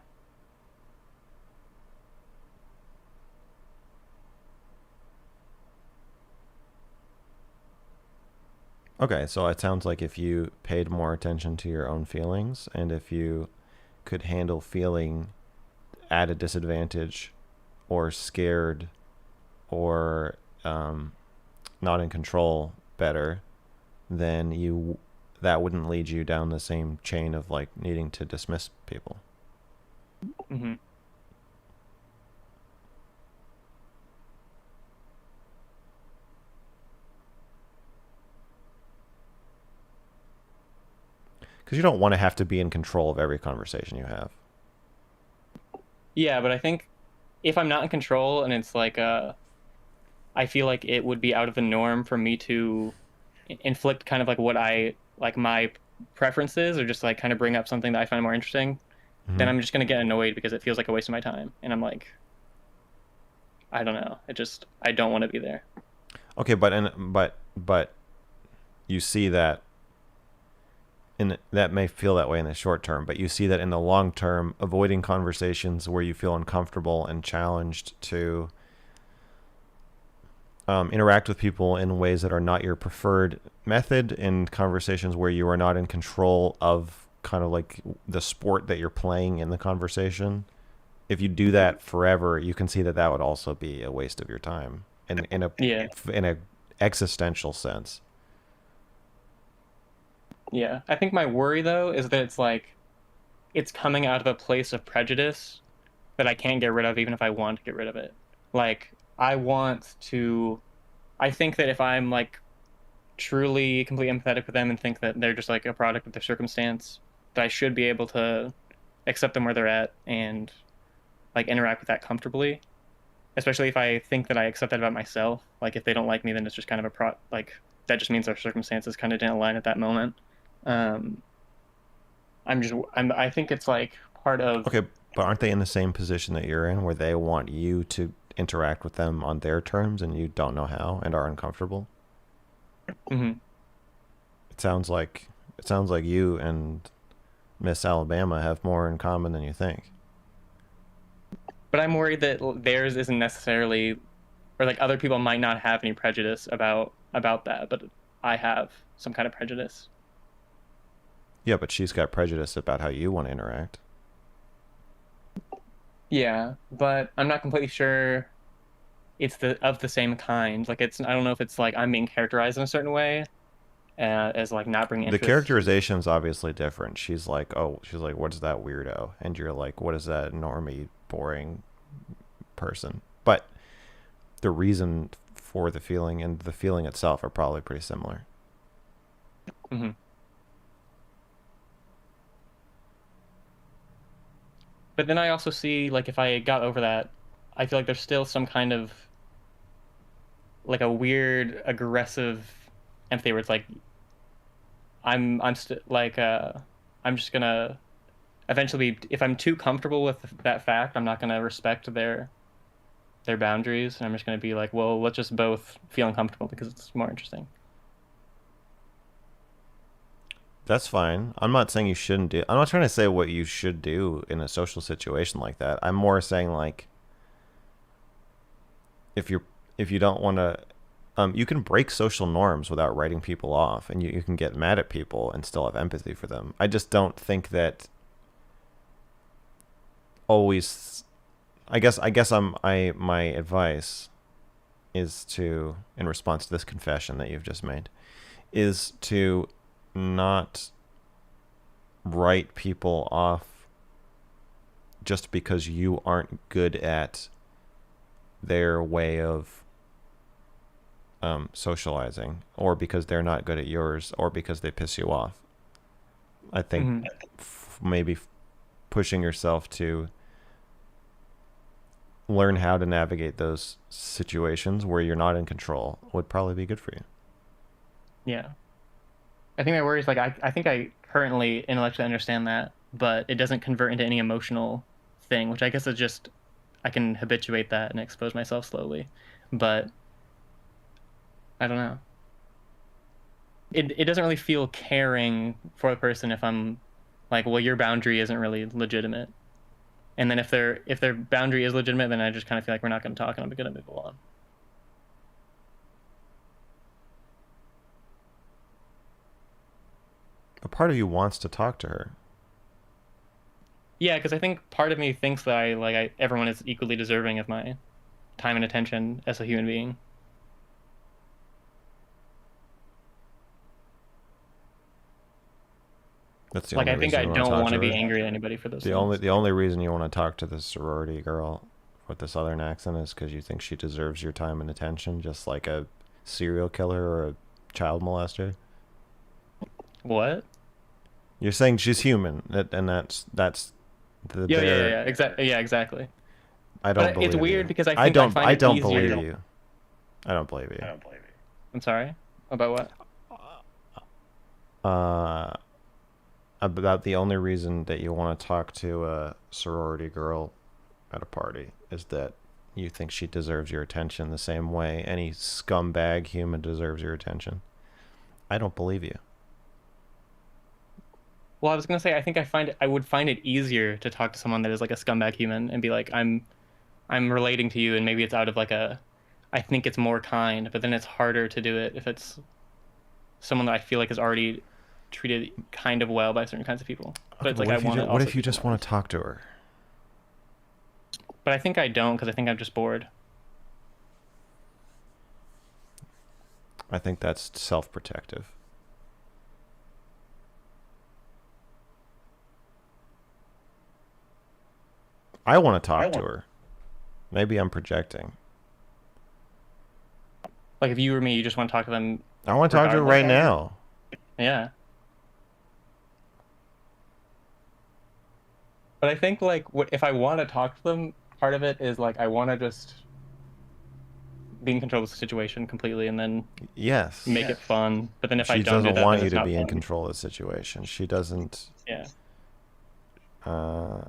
Okay, so it sounds like if you paid more attention to your own feelings and if you could handle feeling at a disadvantage or scared or not in control better, then you that wouldn't lead you down the same chain of like needing to dismiss people. Hmm. Because you don't want to have to be in control of every conversation you have. Yeah, but I think if I'm not in control and it's like I feel like it would be out of the norm for me to inflict kind of like what I like my preferences or just like kind of bring up something that I find more interesting, then Hmm. I'm just gonna get annoyed because it feels like a waste of my time. And I'm like, I don't know. I don't want to be there. Okay, but you see that that may feel that way in the short term, but you see that in the long term, avoiding conversations where you feel uncomfortable and challenged to interact with people in ways that are not your preferred method, in conversations where you are not in control of kind of like the sport that you're playing in the conversation. If you do that forever, you can see that that would also be a waste of your time Yeah. in a existential sense. Yeah, I think my worry though is that it's like it's coming out of a place of prejudice that I can't get rid of even if I want to get rid of it. Like I want to I think that if I'm like truly completely empathetic with them and think that they're just like a product of their circumstance, that I should be able to accept them where they're at and like interact with that comfortably. Especially if I think that I accept that about myself. Like if they don't like me, then it's just kind of like that just means their circumstances kind of didn't align at that moment. Um, I think it's like part of. Okay, but aren't they in the same position that you're in, where they want you to interact with them on their terms and you don't know how and are uncomfortable? Mhm. It sounds like you and Miss Alabama have more in common than you think. But I'm worried that theirs isn't necessarily, or like other people might not have any prejudice about that, but I have some kind of prejudice. Yeah, but she's got prejudice about how you want to interact. Yeah, but I'm not completely sure it's the same kind. Like it's I don't know if it's like I'm being characterized in a certain way as like not bringing The interest. characterization's obviously different. She's like, what is that weirdo? And you're like, what is that normie, boring person? But the reason for the feeling and the feeling itself are probably pretty similar. Hmm. But then I also see like if I got over that, I feel like there's still some kind of like a weird aggressive empathy where it's like I'm just gonna eventually if I'm too comfortable with that fact, I'm not gonna respect their boundaries, and I'm just gonna be like, well, let's just both feel uncomfortable because it's more interesting. That's fine. I'm not saying you shouldn't do. I'm not trying to say what you should do in a social situation like that. I'm more saying like if you don't want to, you can break social norms without writing people off, and you can get mad at people and still have empathy for them. I just don't think that always. I guess my advice is to, in response to this confession that you've just made, is to not write people off just because you aren't good at their way of socializing, or because they're not good at yours, or because they piss you off. I think Hmm. maybe pushing yourself to learn how to navigate those situations where you're not in control would probably be good for you. Yeah, I think my worry is like I think I currently intellectually understand that, but it doesn't convert into any emotional thing, which I guess is just I can habituate that and expose myself slowly, but I don't know. It doesn't really feel caring for the person if I'm like, well, your boundary isn't really legitimate. And then if their boundary is legitimate, then I just kind of feel like we're not going to talk and I'm going to move on. A part of you wants to talk to her. Yeah, because I think part of me thinks that everyone is equally deserving of my time and attention as a human being. That's the Like only I think reason I you want to don't talk want to to be her. angry at anybody for those The only things. the only reason you want to talk to this sorority girl with the southern accent is because you think she deserves your time and attention, just like a serial killer or a child molester. What? You're saying she's human, and that's the Yeah, yeah, yeah, bare. yeah. Exactly. Yeah, exactly. I don't But it's believe weird you. because I I think I don't. find I it don't believe easier. you. I don't believe you. I'm sorry. About what? Uh, about the only reason that you want to talk to a sorority girl at a party is that you think she deserves your attention the same way any scumbag human deserves your attention. I don't believe you. Well, I was gonna say I think I would find it easier to talk to someone that is like a scumbag human and be like, I'm relating to you, and maybe it's out of like a I think it's more kind, but then it's harder to do it if it's someone that I feel like is already treated kind of well by certain kinds of people. But Okay, it's but like what I if you want just to what also if you keep them just want honest. to talk to her? But I think I don't because I think I'm just bored. I think that's self-protective. I want to talk to her. Maybe I'm projecting. Like if you were me, you just want to talk to them. I want to talk to her right now. Yeah. But I think like if I want to talk to them, part of it is like I want to just be in control of the situation completely and then Yes. make it fun. But then if I She don't do doesn't that, want then you it's to not be in fun. control of the situation. She doesn't. Yeah.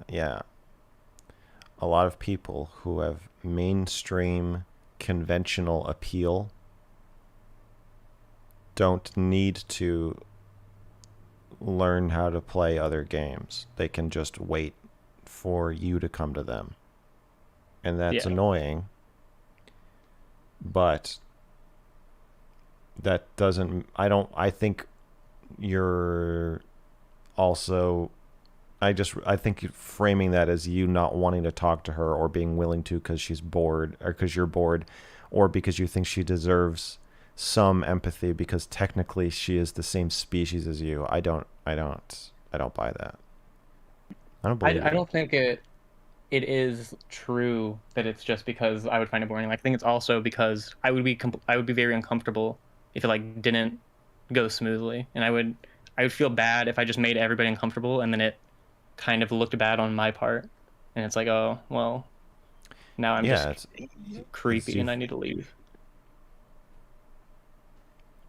Yeah. A lot of people who have mainstream conventional appeal don't need to learn how to play other games. They can just wait for you to come to them. And that's annoying. But that doesn't, I think you're also, I think framing that as you not wanting to talk to her or being willing to because she's bored or because you're bored or because you think she deserves some empathy because technically she is the same species as you. I don't buy that. I don't believe I you. don't think it is true that it's just because I would find it boring. Like, I think it's also because I would be very uncomfortable if it like didn't go smoothly, and I would feel bad if I just made everybody uncomfortable and then it kind of looked bad on my part, and it's like, oh well, now I'm just creepy and I need to leave.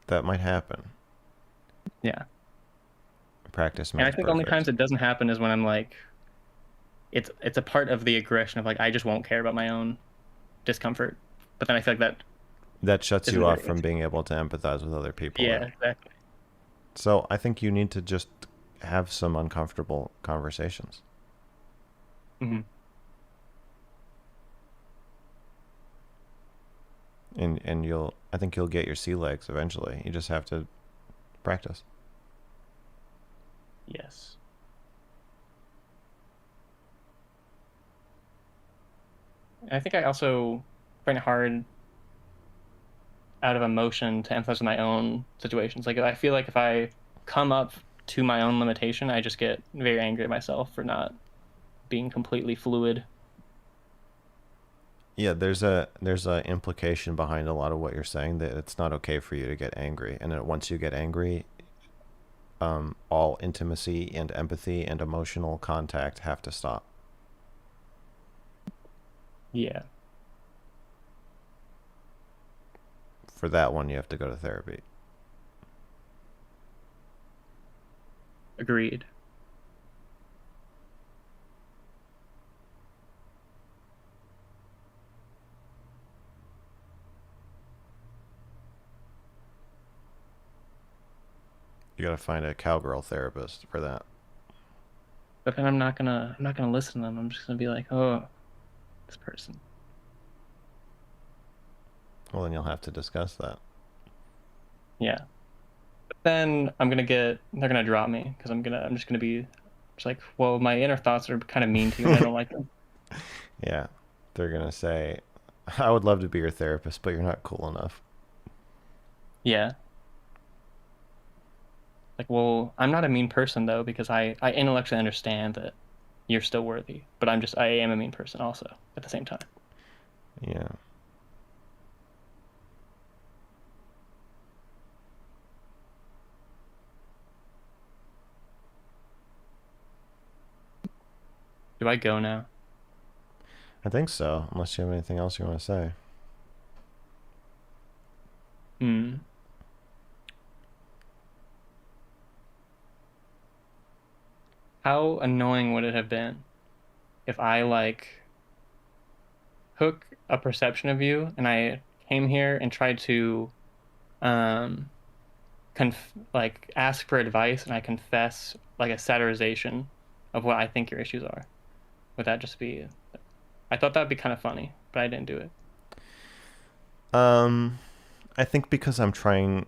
That might happen. Yeah. Practice And I makes think perfect. only times it doesn't happen is when I'm like, it's a part of the aggression of like I just won't care about my own discomfort. But then I feel like that shuts you off from being able to empathize with other people. Yeah, exactly. So I think you need to just have some uncomfortable conversations. Mm-hmm. And I think you'll get your sea legs eventually. You just have to practice. Yes. And I think I also find it hard out of emotion to emphasize my own situations. Like I feel like if I come up to my own limitation, I just get very angry at myself for not being completely fluid. Yeah, there's a implication behind a lot of what you're saying that it's not okay for you to get angry, and that once you get angry, all intimacy and empathy and emotional contact have to stop. Yeah. For that one, you have to go to therapy. Agreed. You gotta find a cowgirl therapist for that. But then I'm not gonna listen to them. I'm just gonna be like, oh, this person. Well, then you'll have to discuss that. Yeah. But then they're gonna drop me because I'm just gonna be just like, well, my inner thoughts are kind of mean to you and I don't like them. Yeah. They're gonna say, I would love to be your therapist, but you're not cool enough. Yeah. Like, well, I'm not a mean person though, because I intellectually understand that you're still worthy, but I am a mean person also at the same time. Yeah. Do I go now? I think so, unless you have anything else you want to say. How annoying would it have been if I like took a perception of you and I came here and tried to um like ask for advice and I confess like a satirization of what I think your issues are? Would that just be I thought that'd be kind of funny, but I didn't do it. I think because I'm trying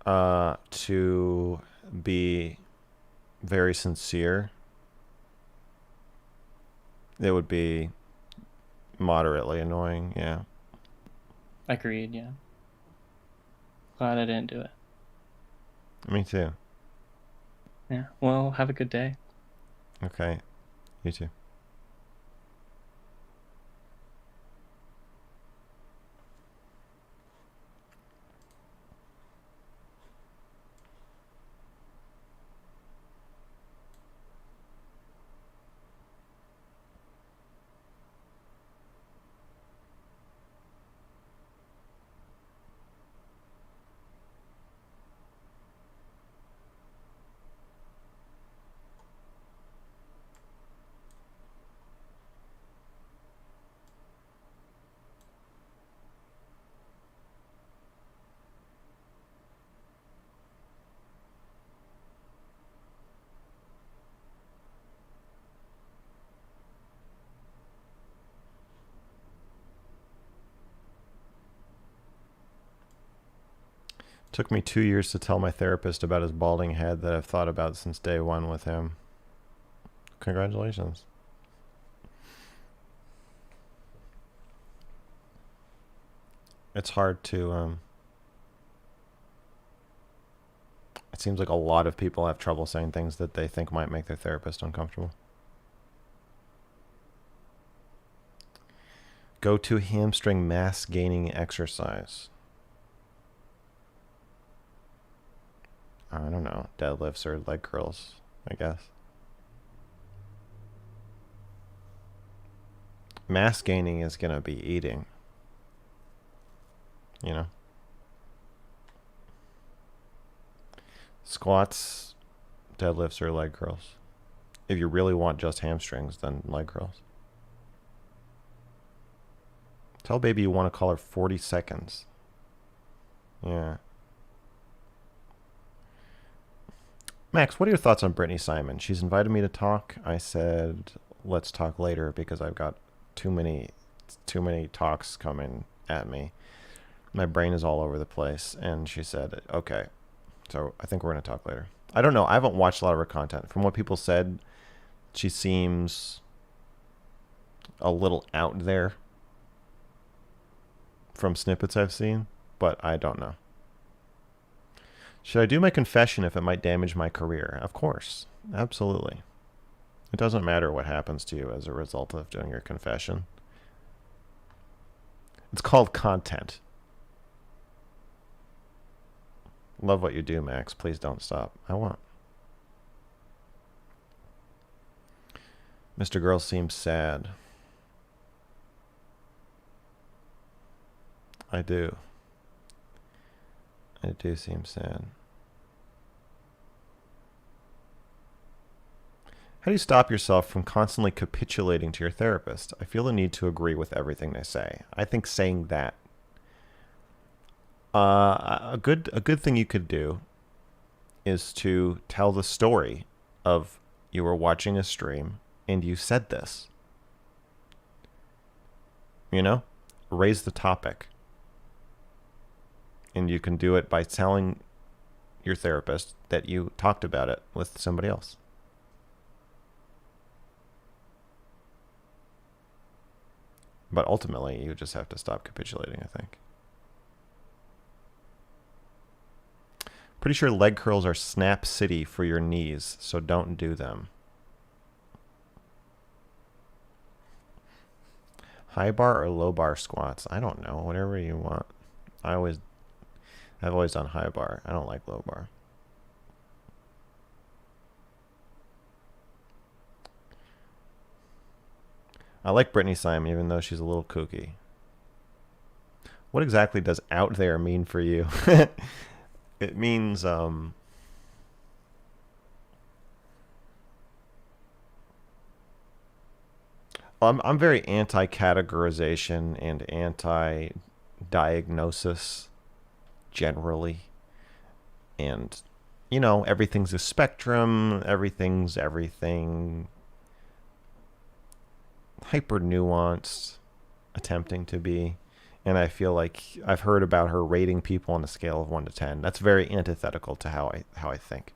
to be very sincere, it would be moderately annoying. Yeah. Agreed. Yeah. Glad I didn't do it. Me too. Yeah. Well, have a good day. Okay. You too. Took me 2 years to tell my therapist about his balding head that I've thought about since day one with him. Congratulations. It's hard to, it seems like a lot of people have trouble saying things that they think might make their therapist uncomfortable. Go to hamstring mass gaining exercise. I don't know. Deadlifts or leg curls, I guess. Mass gaining is going to be eating. You know? Squats, deadlifts, or leg curls. If you really want just hamstrings, then leg curls. Tell baby you want to call her 40 seconds. Yeah. Max, what are your thoughts on Brittany Simon? She's invited me to talk. I said, let's talk later because I've got too many talks coming at me. My brain is all over the place. And she said, okay. So I think we're going to talk later. I don't know. I haven't watched a lot of her content. From what people said, she seems a little out there from snippets I've seen, but I don't know. Should I do my confession if it might damage my career? Of course. Absolutely. It doesn't matter what happens to you as a result of doing your confession. It's called content. Love what you do, Max. Please don't stop. I won't. Mr. Girl seems sad. I do. I do seem sad. How do you stop yourself from constantly capitulating to your therapist? I feel the need to agree with everything they say. I think saying that. A good thing you could do is to tell the story of you were watching a stream and you said this. You know? Raise the topic. And you can do it by telling your therapist that you talked about it with somebody else. But ultimately, you just have to stop capitulating, I think. Pretty sure leg curls are Snap City for your knees, so don't do them. High bar or low bar squats? I don't know. Whatever you want. I've always done high bar. I don't like low bar. I like Brittany Simon, even though she's a little kooky. What exactly does out there mean for you? It means, I'm very anti-categorization and anti-diagnosis generally. And, you know, everything's a spectrum. Everything's everything. Hyper nuanced, attempting to be. And I feel like I've heard about her rating people on a scale of 1 to 10. That's very antithetical to how I think.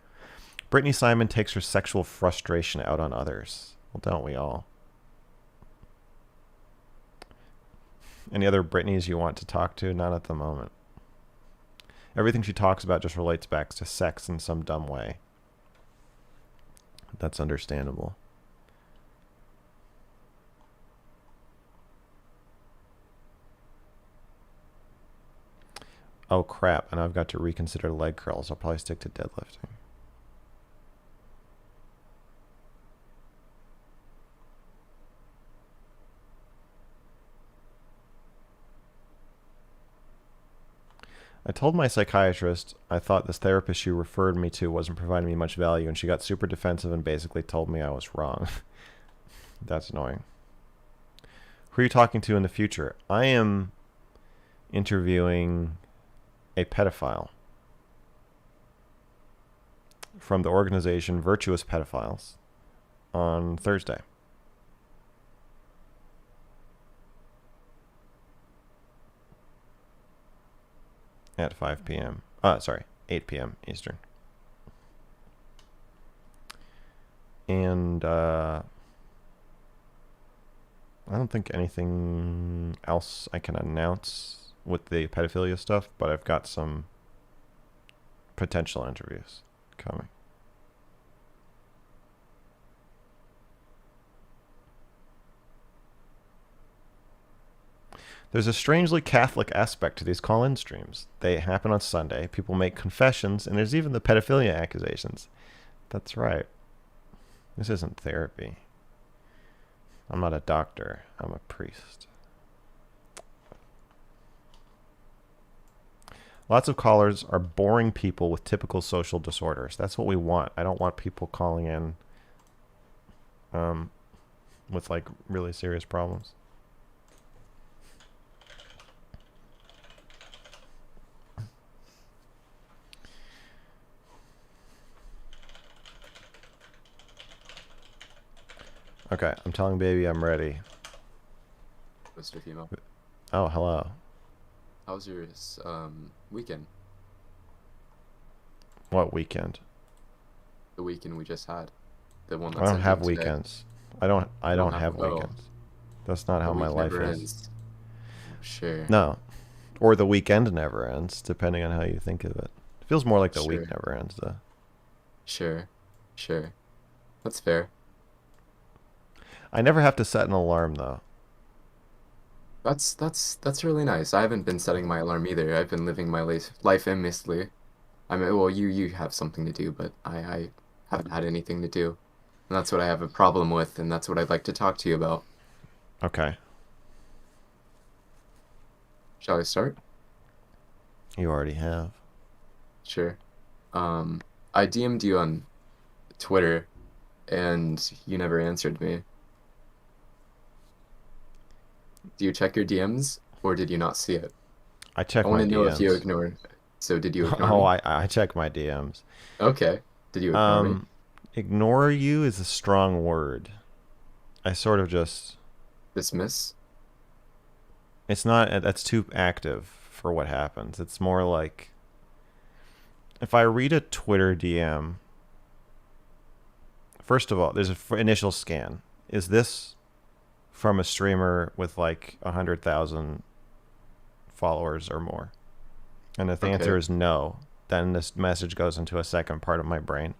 Brittany Simon takes her sexual frustration out on others. Well, don't we all? Any other Britneys you want to talk to? Not at the moment. Everything she talks about just relates back to sex in some dumb way. That's understandable. Oh crap, and I've got to reconsider leg curls. I'll probably stick to deadlifting. I told my psychiatrist I thought this therapist she referred me to wasn't providing me much value, and she got super defensive and basically told me I was wrong. That's annoying. Who are you talking to in the future? I am interviewing a pedophile from the organization Virtuous Pedophiles on Thursday. at 5 p.m. Sorry, 8 p.m. Eastern. And I don't think anything else I can announce with the pedophilia stuff, but I've got some potential interviews coming. There's a strangely Catholic aspect to these call-in streams. They happen on Sunday. People make confessions, and there's even the pedophilia accusations. That's right. This isn't therapy. I'm not a doctor. I'm a priest. Lots of callers are boring people with typical social disorders. That's what we want. I don't want people calling in with like really serious problems. Okay, I'm telling baby I'm ready. Mr. Fimo. Oh, hello. How was your weekend? What weekend? The weekend we just had. The one I that's don't have ending today. weekends. I don't have oh. weekends. That's not The how my week life never is. ends. Sure. No. Or the weekend never ends, depending on how you think of it. It feels more like the week Sure. never ends, though. Sure. That's fair. I never have to set an alarm, though. That's really nice. I haven't been setting my alarm either. I've been living my life aimlessly. I mean, well, you have something to do, but I haven't had anything to do. And that's what I have a problem with, and that's what I'd like to talk to you about. Okay. Shall I start? You already have. Sure. I DM'd you on Twitter, and you never answered me. Do you check your DMs, or did you not see it? I check I my want to know if you DMs. ignored. So did you ignore Oh, me? I check my DMs. Okay. Did you ignore me? Ignore you is a strong word. I sort of just... Dismiss? It's not... That's too active for what happens. It's more like... If I read a Twitter DM... First of all, there's an initial scan. Is this from a streamer with like 100,000 followers or more? And if the answer Okay. is no, then this message goes into a second part of my brain,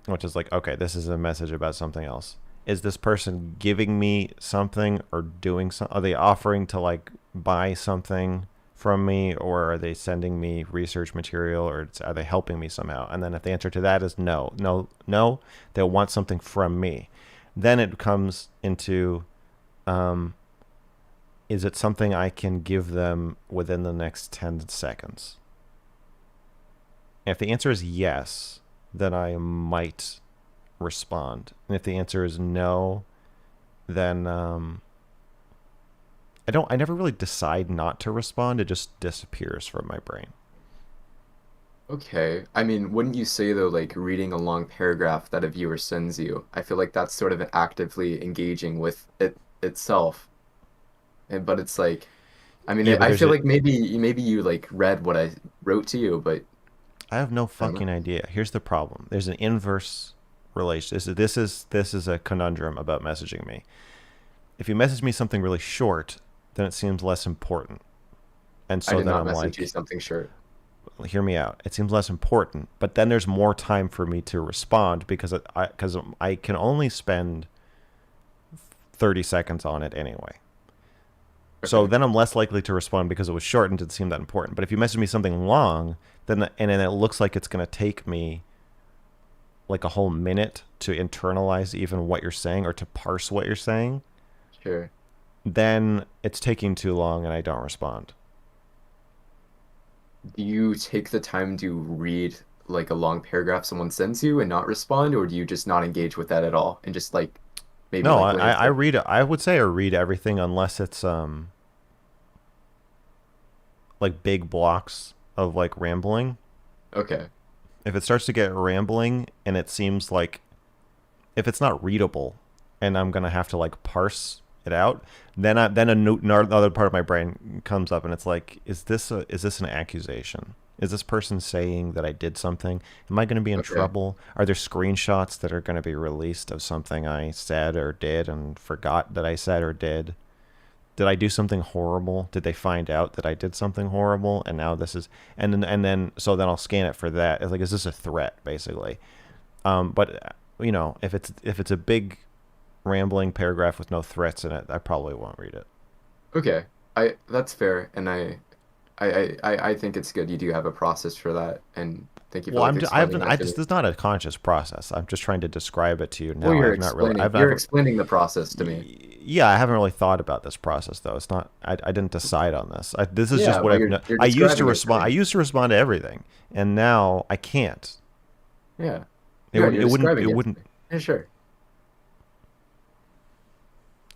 which is like, okay, this is a message about something else. Is this person giving me something or doing something? Are they offering to like buy something from me, or are they sending me research material, or are they helping me somehow? And then if the answer to that is no, they'll want something from me. Then it comes into, is it something I can give them within the next 10 seconds? If the answer is yes, then I might respond. And if the answer is no, then I never really decide not to respond. It just disappears from my brain. Okay. I mean, wouldn't you say though, like reading a long paragraph that a viewer sends you, I feel like that's sort of actively engaging with it itself. But it's like, I mean, Yeah, but I there's feel like maybe you like read what I wrote to you, but I have no I don't know. fucking idea. Here's the problem. There's an inverse relation. This is a conundrum about messaging me. If you message me something really short, then it seems less important. And I so did then not I'm message you like, something short. hear me out. It seems less important, but then there's more time for me to respond because I can only spend 30 seconds on it anyway. So Okay. then I'm less likely to respond because it was short and didn't seem that important. But if you message me something long, then it looks like it's going to take me like a whole minute to internalize even what you're saying or to parse what you're saying, Sure. then it's taking too long and I don't respond. Do you take the time to read like a long paragraph someone sends you and not respond, or do you just not engage with that at all and just like maybe No, like I glance at? read it. I would say I read everything unless it's like big blocks of like rambling. Okay. If it starts to get rambling and it seems like if it's not readable and I'm gonna have to like parse it out, then another part of my brain comes up and it's like, is this an accusation? Is this person saying that I did something? Am I going to be in Okay. trouble? Are there screenshots that are going to be released of something I said or did and forgot that I said or did? Did I do something horrible? Did they find out that I did something horrible? And now this is, so then I'll scan it for that. It's like, is this a threat, basically? But if it's a big rambling paragraph with no threats in it, I probably won't read it. Okay. That's fair, and I think it's good you do have a process for that, and thank you for Well, like explaining that to this me. is not a conscious process. I'm just trying to describe it to you Well, now. I've not really, I've you're never, explaining the process to me. yeah, I haven't really thought about this process though. It's not, I didn't decide on this. This is just Yeah, what well, I've known. you're I used to describing it to respond. me. I used to respond to everything, and now I can't. Yeah. It Yeah, would, you're it wouldn't, describing it it to wouldn't. me. Yeah, sure.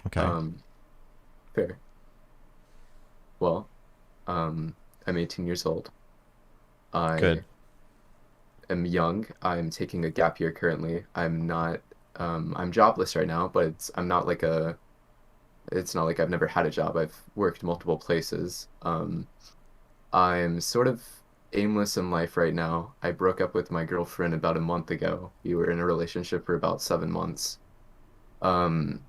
Okay, Um, Fair. Well, I'm 18 years old. good. I am young. I'm taking a gap year currently. I'm jobless right now, but it's not like I've never had a job. I've worked multiple places. I'm sort of aimless in life right now. I broke up with my girlfriend about a month ago. We were in a relationship for about 7 months. Um,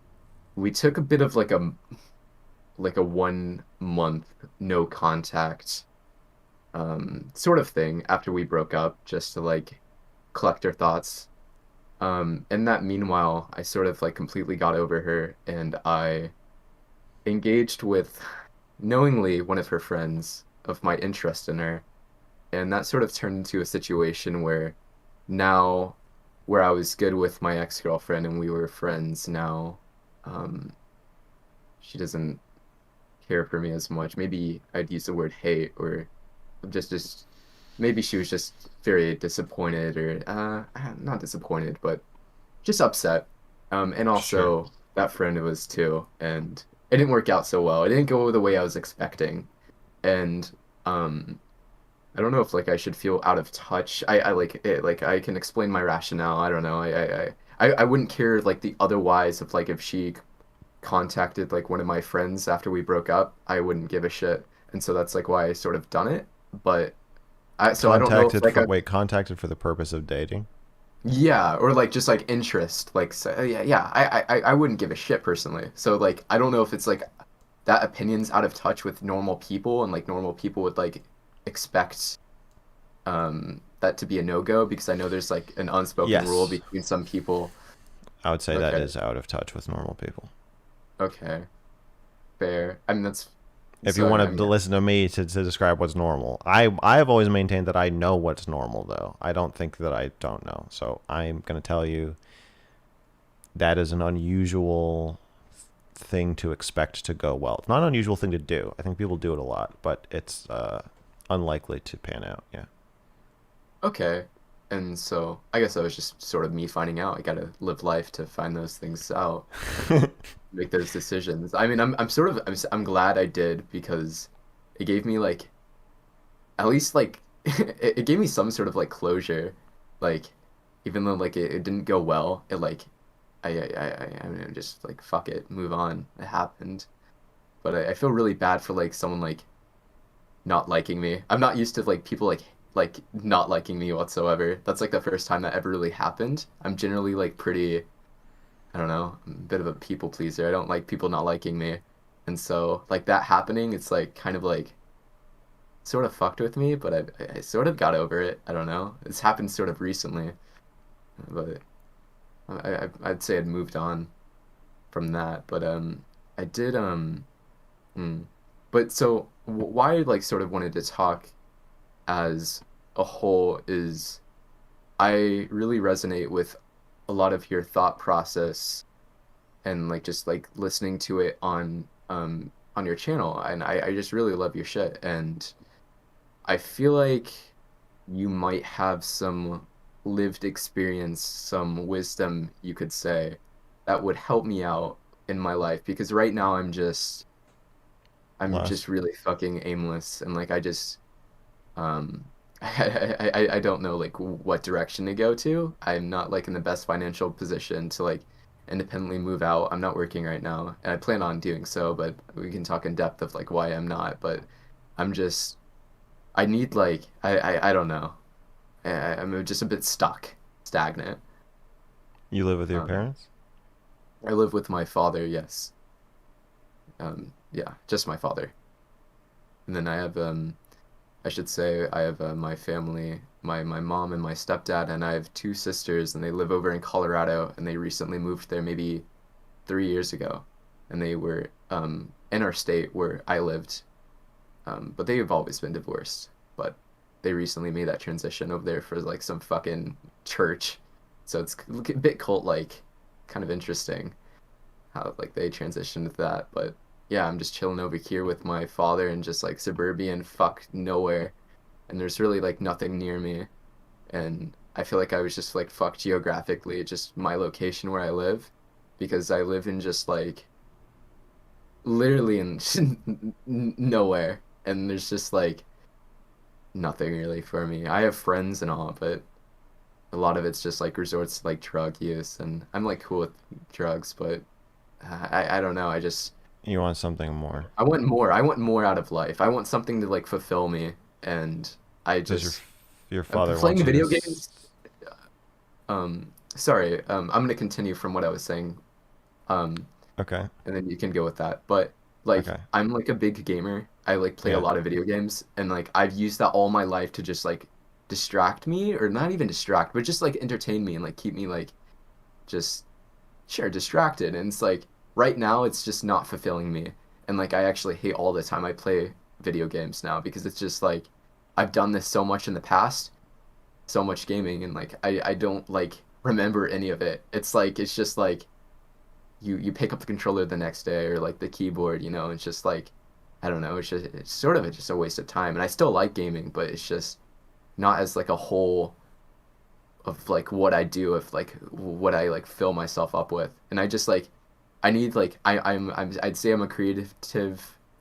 we took a bit of like a 1 month no contact sort of thing after we broke up just to like collect our thoughts. In that meanwhile, I sort of like completely got over her and I engaged with knowingly one of her friends of my interest in her. And that sort of turned into a situation where now, where I was good with my ex-girlfriend and we were friends, now um, she doesn't care for me as much. Maybe I'd use the word hate or just maybe she was just very disappointed or not disappointed, but just upset. And Sure. also that friend was too, and it didn't work out so well. It didn't go the way I was expecting, and um, I don't know if like I should feel out of touch. I like it, like I can explain my rationale. I don't know. I wouldn't care like the otherwise of like if she contacted like one of my friends after we broke up, I wouldn't give a shit. And so that's like why I sort of done it. But I don't know if like I Contacted for the purpose of dating. yeah, or like just like interest, like so, yeah. I wouldn't give a shit personally. So like I don't know if it's like that opinion's out of touch with normal people, and like normal people would like expect that to be a no-go because I know there's like an unspoken rule Yes, between some people. I would say that Okay, is out of touch with normal people. okay, fair. I mean that's If you so I want to mean listen to me to describe what's normal, I have always maintained that I know what's normal, though. I don't think that I don't know. So I'm going to tell you that is an unusual thing to expect to go well. It's not an unusual thing to do. I think people do it a lot, but it's unlikely to pan out. Yeah. okay. And so I guess that was just sort of me finding out. I gotta live life to find those things out, make those decisions. I mean, I'm sort of I'm glad I did because it gave me like at least like it gave me some sort of like closure. Like even though like it didn't go well, it like I mean just like fuck it, move on. It happened. But I feel really bad for like someone like not liking me. I'm not used to like people like not liking me whatsoever. That's like the first time that ever really happened. I'm generally like pretty, I don't know, I'm a bit of a people pleaser. I don't like people not liking me. And so like that happening, it's like kind of like sort of fucked with me, but I sort of got over it. I don't know. It's happened sort of recently, but I'd say I'd moved on from that. But I did hmm. But so why I like sort of wanted to talk as a whole is I really resonate with a lot of your thought process and like just like listening to it on your channel and I just really love your shit and I feel like you might have some lived experience, some wisdom you could say that would help me out in my life because right now I'm Last. just really fucking aimless and like I just um I don't know like what direction to go to. I'm not like in the best financial position to like independently move out. I'm not working right now, and I plan on doing so, but we can talk in depth of like why I'm not. But I'm just I need like I don't know. I'm just a bit stagnant. You live with your Um, parents? I live with my father, yes. Yeah, just my father. And then I should say I have my family, my mom and my stepdad, and I have two sisters, and they live over in Colorado, and they recently moved there maybe 3 years ago, and they were in our state where I lived, but they have always been divorced, but they recently made that transition over there for like some fucking church, so it's a bit cult-like, kind of interesting how like they transitioned to that, but yeah, I'm just chilling over here with my father and just like suburban fuck nowhere, and there's really like nothing near me, and I feel like I was just like fucked geographically, just my location where I live, because I live in just like literally in nowhere, and there's just like nothing really for me. I have friends and all, but a lot of it's just like resorts to like drug use, and I'm like cool with drugs, but I don't know. You want something more. I want more. I want more out of life. I want something to like fulfill me, and I Does just your father want playing you to video games. Sorry. I'm gonna continue from what I was saying. Um, Okay. and then you can go with that. But like, Okay. I'm like a big gamer. I like play a Yeah. lot of video games, and like I've used that all my life to just like distract me, or not even distract, but just like entertain me and like keep me like just sure distracted. And it's like right now it's just not fulfilling me, and like I actually hate all the time I play video games now because it's just like I've done this so much in the past, so much gaming, and like I don't like remember any of it. It's like it's just like you pick up the controller the next day or like the keyboard, it's just like I don't know, it's sort of just a waste of time. And I still like gaming, but it's just not as like a whole of like what I do, of like what I like fill myself up with. And I just like I need like I'd say I'm a creative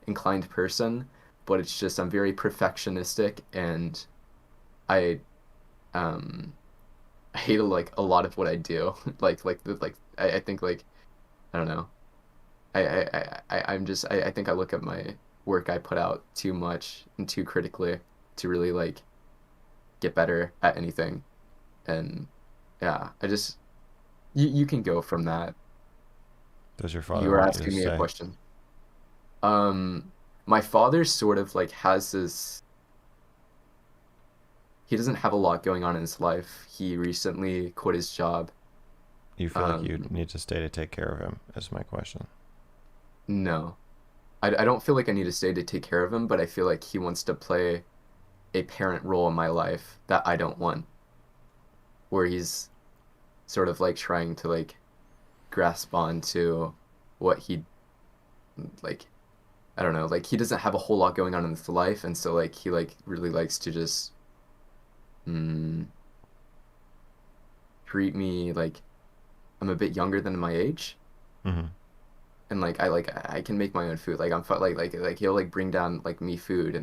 inclined person, but it's just I'm very perfectionistic, and I um I hate like a lot of what I do. I think like I don't know. I'm just, I think I look at my work I put out too much and too critically to really like get better at anything. And yeah, you can go from that. Does your You father were want you to asking me a stay? question. My father sort of like has this, he doesn't have a lot going on in his life. He recently quit his job. You feel like you Um, need to stay to take care of him, is my question. no. I don't feel like I need to stay to take care of him, but I feel like he wants to play a parent role in my life that I don't want, where he's sort of like trying to like grasp on to what he like I don't know, like he doesn't have a whole lot going on in his life, and so like he like really likes to just mm, treat me like I'm a bit younger than my age, Mm-hmm. and like I can make my own food. Like like he'll like bring down like me food,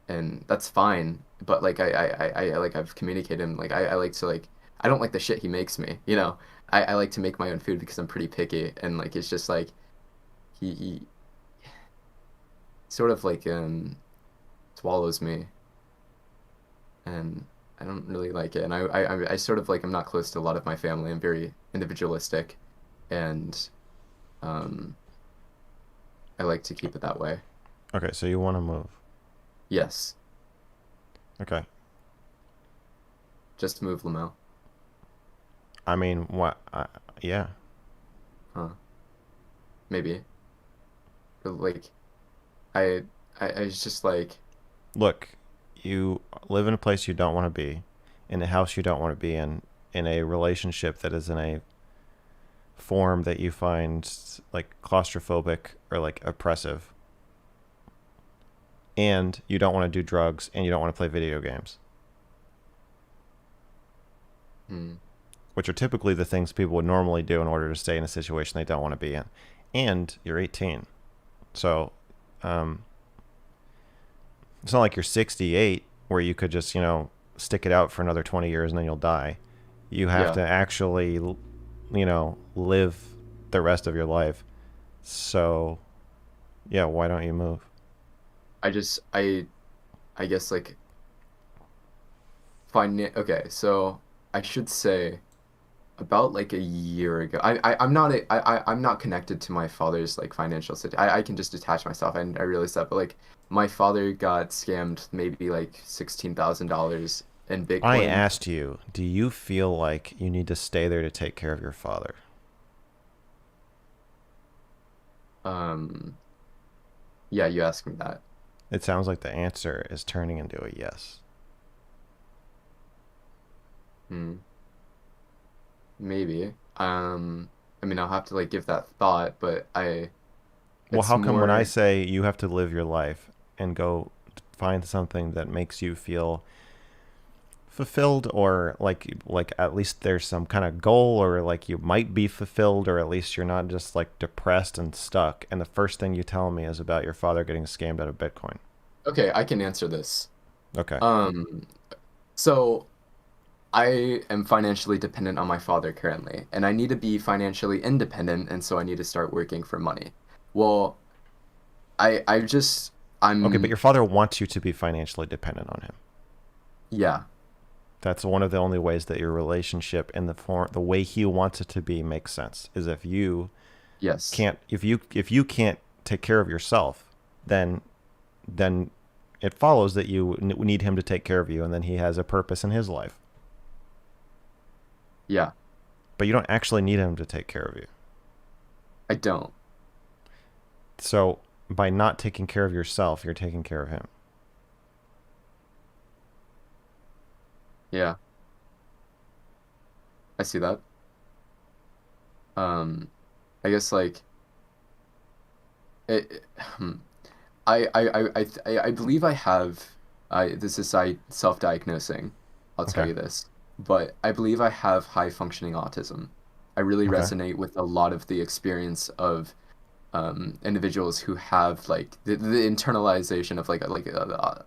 and that's fine. But like I like I've communicated him like I like to like I don't like the shit he makes me. I like to make my own food because I'm pretty picky, and like it's just like he sort of like swallows me, and I don't really like it. And I sort of like I'm not close to a lot of my family. I'm very individualistic, and um I like to keep it that way. Okay, so you want to move. Yes, Okay. just move, Lamel. I mean, what? Yeah. Huh? Maybe. But like I I was just like Look, you live in a place you don't want to be, in a house you don't want to be in a relationship that is in a form that you find like claustrophobic or like oppressive, and you don't want to do drugs and you don't want to play video games, hmm. which are typically the things people would normally do in order to stay in a situation they don't want to be in. And you're 18. So, it's not like you're 68 where you could just, stick it out for another 20 years and then you'll die. You have Yeah. to actually live the rest of your life. So, yeah, why don't you move? I guess like okay, so I should say about like a year ago. I'm not connected to my father's like financial situation. I can just detach myself. I realize that, but like my father got scammed maybe like $16,000 in I Bitcoin. asked you, do you feel like you need to stay there to take care of your father? Um, yeah, you asked me that. It sounds like the answer is turning into a yes. Hmm. Maybe. I mean, I'll have to like give that thought, but Well, it's how come when I more, say you have to live your life and go find something that makes you feel fulfilled, or like at least there's some kind of goal, or like you might be fulfilled, or at least you're not just like depressed and stuck, and the first thing you tell me is about your father getting scammed out of Bitcoin? okay, I can answer this. Okay. Um, so I am financially dependent on my father currently, and I need to be financially independent, and so I need to start working for money. Well, I just Okay, but I'm your father wants you to be financially dependent on him. yeah, That's one of the only ways that your relationship in the way he wants it to be makes sense. Is if you yes. can't if you can't take care of yourself, then then it follows that you need him to take care of you, and then he has a purpose in his life. Yeah, But you don't actually need him to take care of you. I don't. So by not taking care of yourself, you're taking care of him. Yeah, I see that. Um, I guess like it, I believe I have this is I self-diagnosing. I'll tell Okay. you this, but I believe I have high functioning autism. I really Okay. resonate with a lot of the experience of individuals who have like the internalization of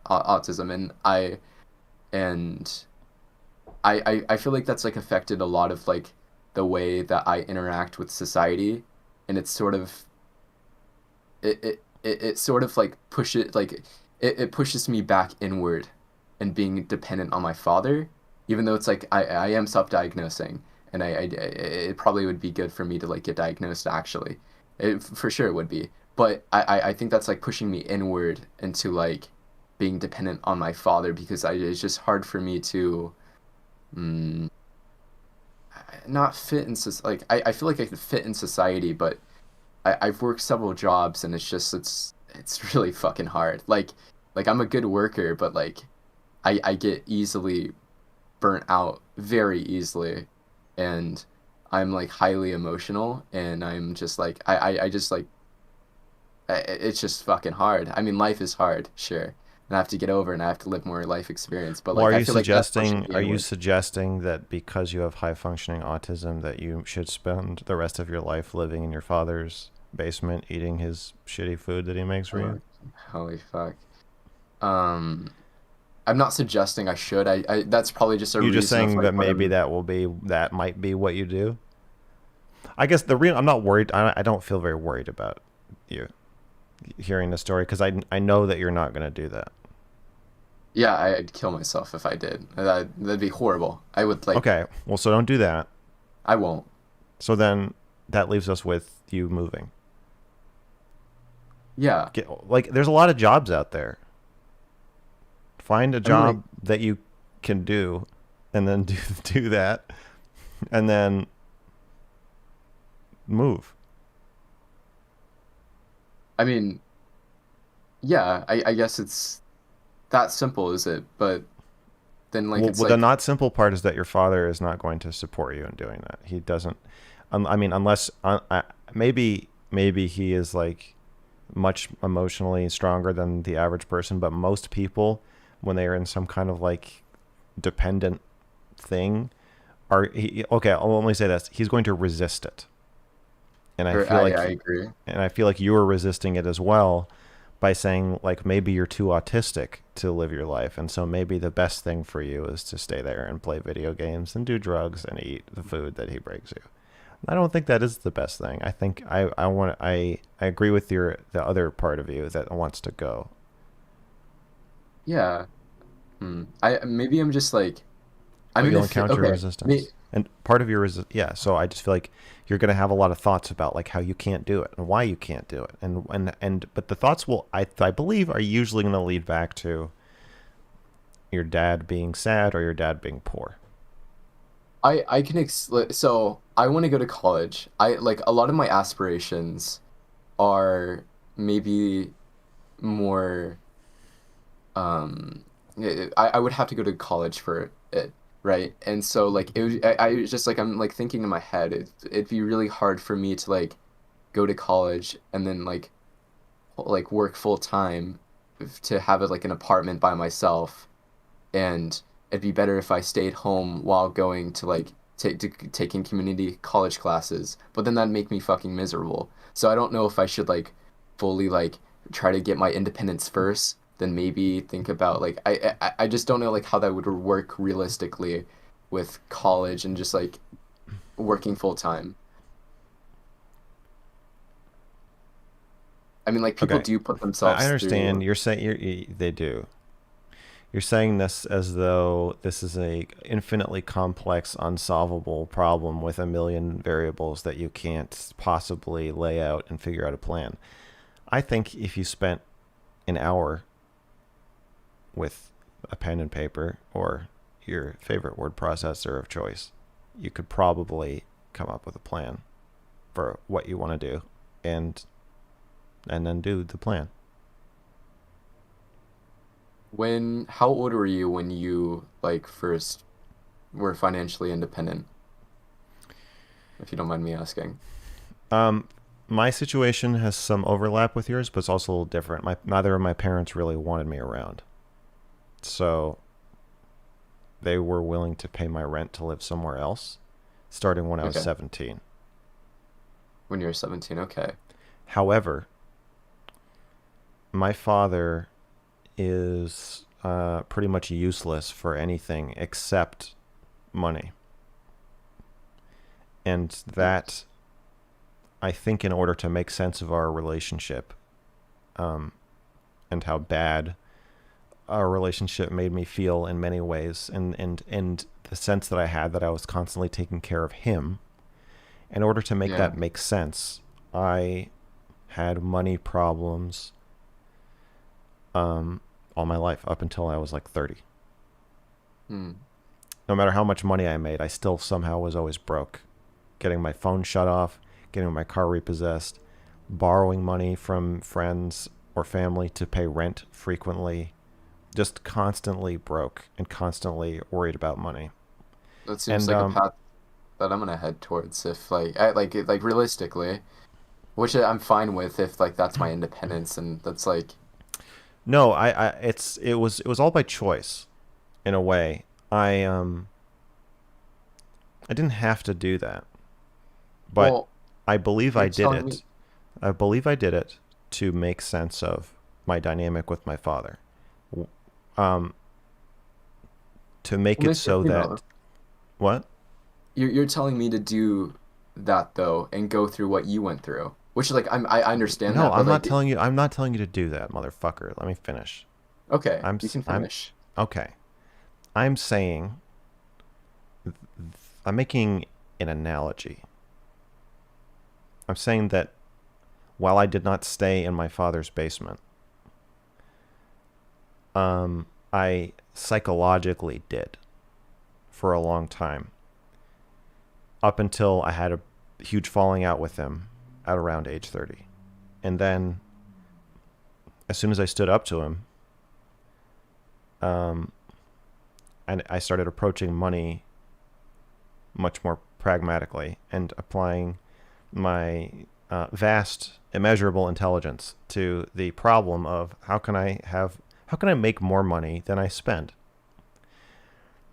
autism, and and I feel like that's like affected a lot of like the way that I interact with society, and it's sort of it sort of like it pushes me back inward and being dependent on my father, even though it's like I am self-diagnosing, and it probably would be good for me to like get diagnosed actually, for sure it would be, but I think that's like pushing me inward into like being dependent on my father, because it's just hard for me to mm, not fit in I feel like I could fit in society, but I've worked several jobs, and it's really fucking hard. Like I'm a good worker, but like I get easily burnt out very easily, and I'm like highly emotional, and I'm just like I just like it's just fucking hard. I mean, life is hard, sure, and I have to get over, and I have to live more life experience. But Well, like I feel like that's pushing me are you inward. suggesting that because you have high functioning autism that you should spend the rest of your life living in your father's basement eating his shitty food that he makes for you? Oh, holy fuck. Um, I'm not suggesting I should. I that's probably just a You're just reason of saying like that what maybe I'm. that might be what you do? I guess the real I'm not worried. I don't feel very worried about you hearing the story because I know that you're not going to do that. Yeah, I'd kill myself if I did. That'd be horrible. I would like. Okay, well, so don't do that. I won't. So then that leaves us with you moving. Yeah. There's a lot of jobs out there. Find a I mean, like, job that you can do, and then do that, and then move. I mean, yeah. I guess it's that simple, is it? But then like it's Well, the like not simple part is that your father is not going to support you in doing that. He doesn't. I mean, unless maybe he is like much emotionally stronger than the average person, but most people, when they are in some kind of like dependent thing, okay. I'll only say this: he's going to resist it, and I feel I like agree. you are resisting it as well by saying like maybe you're too autistic to live your life, and so maybe the best thing for you is to stay there and play video games and do drugs and eat the food that he brings you. I don't think that is the best thing. I think I agree with the other part of you that wants to go. Yeah. I maybe I'm just like I'm But in a you'll encounter okay. resistance. And part of your yeah, so I just feel like you're going to have a lot of thoughts about like how you can't do it and why you can't do it. And but the thoughts will I believe are usually going to lead back to your dad being sad or your dad being poor. I can so I want to go to college. I like a lot of my aspirations are maybe more I would have to go to college for it, right? And so like I was just like I'm like thinking in my head it'd be really hard for me to like go to college and then like work full time to have it like an apartment by myself, and it'd be better if I stayed home while going to like taking community college classes, but then that'd make me fucking miserable. So I don't know if I should like fully like try to get my independence first, then maybe think about like I just don't know like how that would work realistically with college and just like working full time. I mean, like people Okay. do put I themselves understand through. you're saying they do. You're saying this as though this is a infinitely complex, unsolvable problem with a million variables that you can't possibly lay out and figure out a plan. I think if you spent an hour with a pen and paper or your favorite word processor of choice, you could probably come up with a plan for what you want to do and then do the plan. How old were you when you like first were financially independent, if you don't mind me asking? Um, my situation has some overlap with yours, but it's also a little different. Neither of my parents really wanted me around, so they were willing to pay my rent to live somewhere else, starting when I was Okay. 17. When you were 17, okay. However, my father is pretty much useless for anything except money, and that I think in order to make sense of our relationship, um, and how bad our relationship made me feel in many ways, and the sense that I had that I was constantly taking care of him. In order to make Yeah. that make sense, I had money problems all my life up until I was like 30. Hmm. No matter how much money I made, I still somehow was always broke. Getting my phone shut off, getting my car repossessed, borrowing money from friends or family to pay rent frequently, just constantly broke and constantly worried about money. That seems And like a path that I'm gonna head towards if like realistically, which I'm fine with if like that's my independence and that's like no, it was all by choice in a way. I didn't have to do that, but well, I believe I you're did telling it. me I believe I did it to make sense of my dynamic with my father. Um, to make well, it Mr. so Primo, that what? you're telling me to do that though and go through what you went through. Which like I understand No, that, but I'm not like telling you. I'm not telling you to do that, motherfucker. Let me finish. okay, I'm you s- can I'm finish. okay. I'm saying I'm making an analogy. I'm saying that while I did not stay in my father's basement, I psychologically did for a long time, up until I had a huge falling out with him at around age 30. And then, as soon as I stood up to him, um, and I started approaching money much more pragmatically and applying my vast, immeasurable intelligence to the problem of how can I make more money than I spend?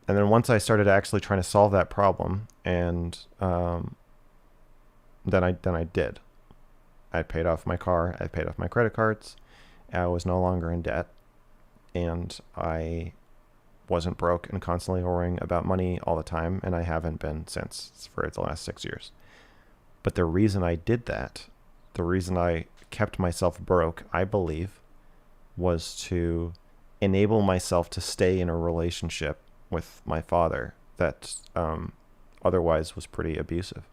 And then once I started actually trying to solve that problem, and then I did. I paid off my car. I paid off my credit cards. I was no longer in debt, and I wasn't broke and constantly worrying about money all the time. And I haven't been since for the last 6 years. But the reason I did that, the reason I kept myself broke, I believe, was to enable myself to stay in a relationship with my father that otherwise was pretty abusive.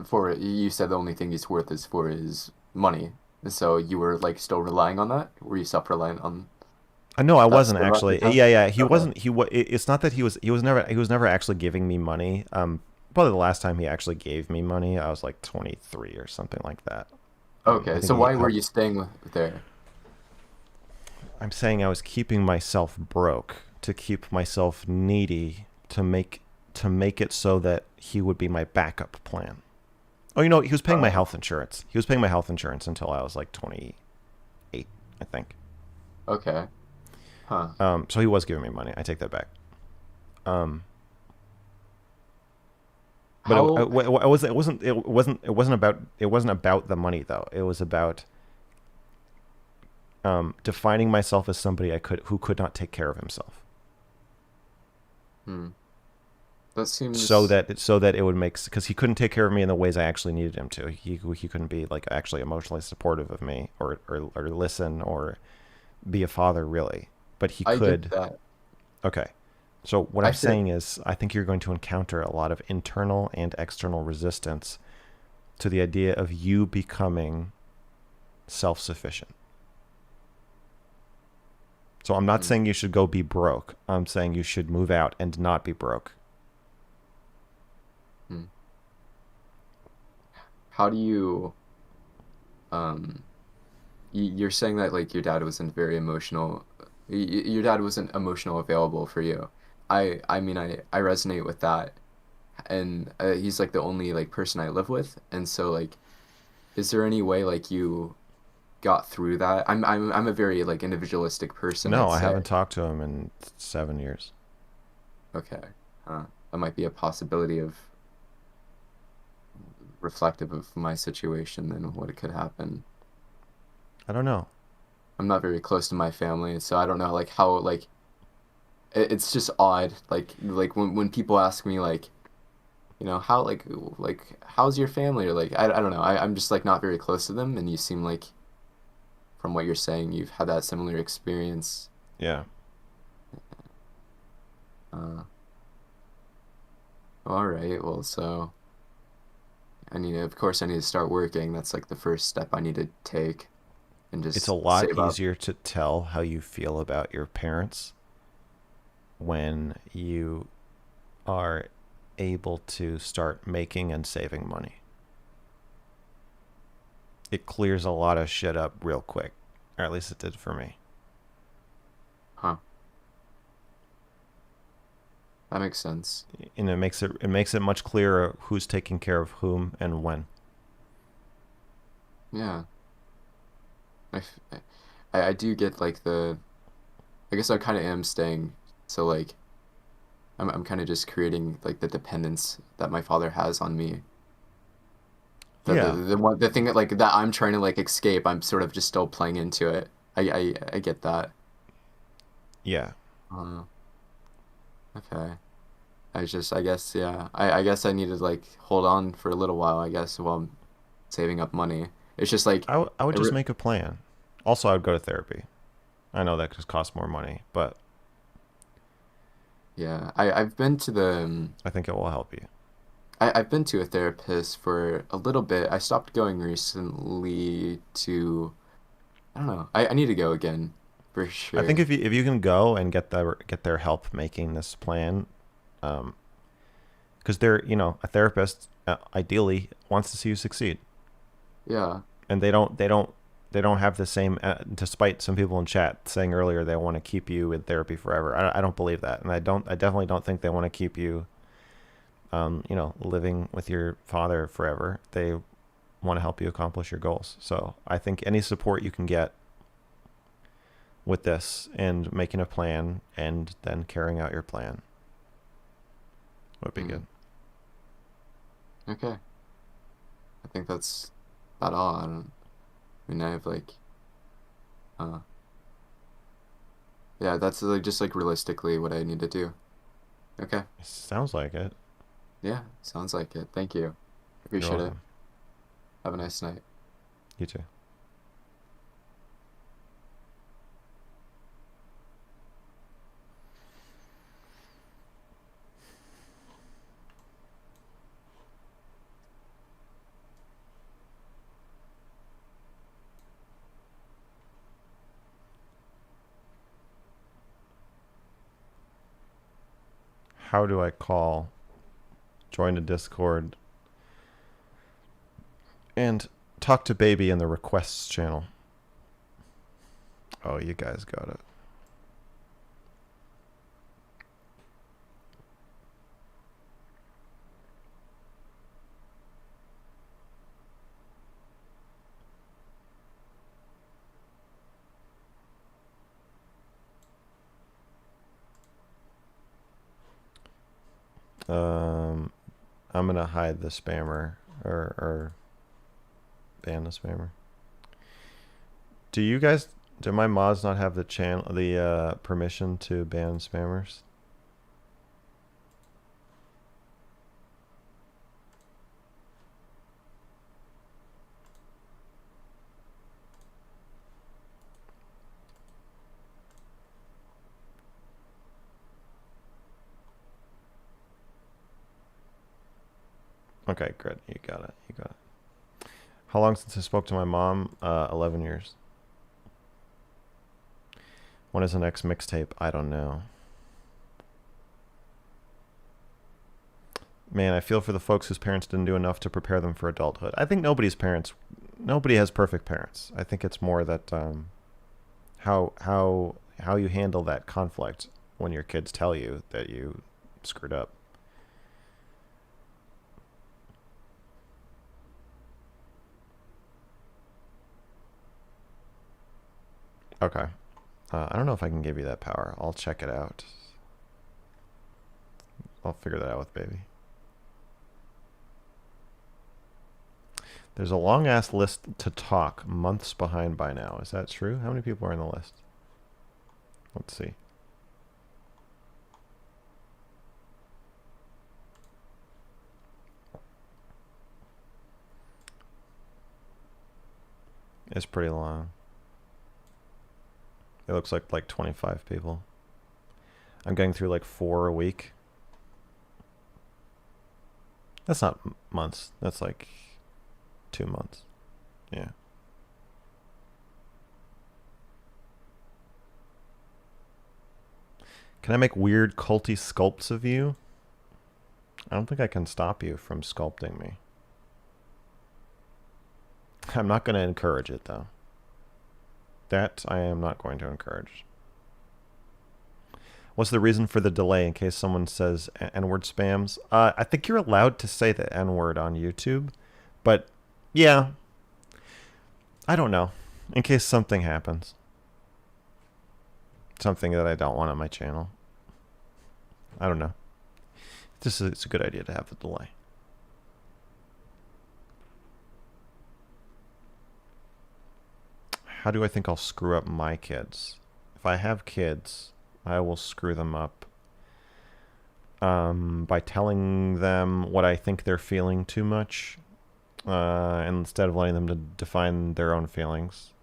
For you said the only thing he's worth is for his money. So you were like still relying on that? Were you self-reliant on No, I that wasn't still at the actually. time? Yeah. He Okay. wasn't. It's not that he was never actually giving me money. Probably the last time he actually gave me money, I was like 23 or something like that. I Okay. think So he why were helped. you staying there? I'm saying I was keeping myself broke to keep myself needy to make it so that he would be my backup plan. Oh, he was paying my Oh, health insurance. He was paying my health insurance until I was like 28, I think. okay. Huh. So he was giving me money. I take that back. Um, but How it wasn't about the money though. It was about defining myself as somebody who could not take care of himself. hmm. That So seems that it would make, because he couldn't take care of me in the ways I actually needed him to. He couldn't be like actually emotionally supportive of me or listen or be a father really, but he I get could. that. Okay. So what I I'm feel saying is I think you're going to encounter a lot of internal and external resistance to the idea of you becoming self-sufficient. So I'm not hmm. saying you should go be broke. I'm saying you should move out and not be broke. Hmm. How do you um you're saying that like your dad wasn't very emotional. Your dad wasn't emotional available for you. I mean I resonate with that, and he's like the only like person I live with, and so like, is there any way like you got through that? I'm a very like individualistic person, No, I'd I say. haven't talked to him in 7 years. Okay, that might be a possibility of reflective of my situation and what could happen. I don't know. I'm not very close to my family, so I don't know like how like it's just odd like when people ask me like how like how's your family, or like I don't know, I'm just like not very close to them, and you seem like from what you're saying you've had that similar experience. Yeah. uh all right, well, so of course I need to start working. That's like the first step I need to take, and It's a just lot save up. easier to tell how you feel about your parents when you are able to start making and saving money. It clears a lot of shit up real quick, or at least it did for me. Huh, that makes sense. And it makes it much clearer who's taking care of whom and when. Yeah, I, f- I do get like I guess I kind of am staying, so like I'm kind of just creating like the dependence that my father has on me. Yeah. The thing that like that I'm trying to like escape, I'm sort of just still playing into it. I get that. Yeah. Uh, okay. I guess, yeah. I guess I need to like hold on for a little while, I guess, while I'm saving up money. It's just like I would I just re make a plan. Also, I would go to therapy. I know that just costs more money, but yeah. I've been to I think it will help you. I've been to a therapist for a little bit. I stopped going recently to I don't know. I need to go again for I think sure. if you can go and get their help making this plan, um, because a therapist ideally wants to see you succeed, Yeah. and they don't have the same. Despite some people in chat saying earlier they want to keep you in therapy forever, I don't believe that, and I definitely don't think they want to keep you, living with your father forever. They want to help you accomplish your goals. So I think any support you can get with this and making a plan and then carrying out your plan would be Mm, good. okay. I think that's about all. I mean, I have like uh yeah, that's like just like realistically what I need to do. Okay. Sounds like it. Yeah, sounds like it. Thank you. Appreciate it. welcome. Have a nice night. You too. How do I call? Join the Discord and talk to baby in the requests channel. Oh, you guys got it. I'm gonna hide the spammer or ban the spammer. Do my mods not have the permission to ban spammers? Okay, good. You got it. You got it. How long since I spoke to my mom? 11 years. When is the next mixtape? I don't know. Man, I feel for the folks whose parents didn't do enough to prepare them for adulthood. I think nobody has perfect parents. I think it's more that how you handle that conflict when your kids tell you that you screwed up. Okay. I don't know if I can give you that power. I'll check it out. I'll figure that out with baby. There's a long ass list to talk, months behind by now. Is that true? How many people are in the list? Let's see. It's pretty long. It looks like 25 people. I'm getting through like 4 a week. That's not months. That's like 2 months. Yeah. Can I make weird culty sculpts of you? I don't think I can stop you from sculpting me. I'm not going to encourage it though. That I am not going to encourage. What's the reason for the delay in case someone says N-word spams? I think you're allowed to say the N-word on YouTube, but yeah, I don't know. In case something happens. Something that I don't want on my channel. I don't know. It's a good idea to have the delay. How do I think I'll screw up my kids? If I have kids, I will screw them up by telling them what I think they're feeling too much, instead of letting them to define their own feelings,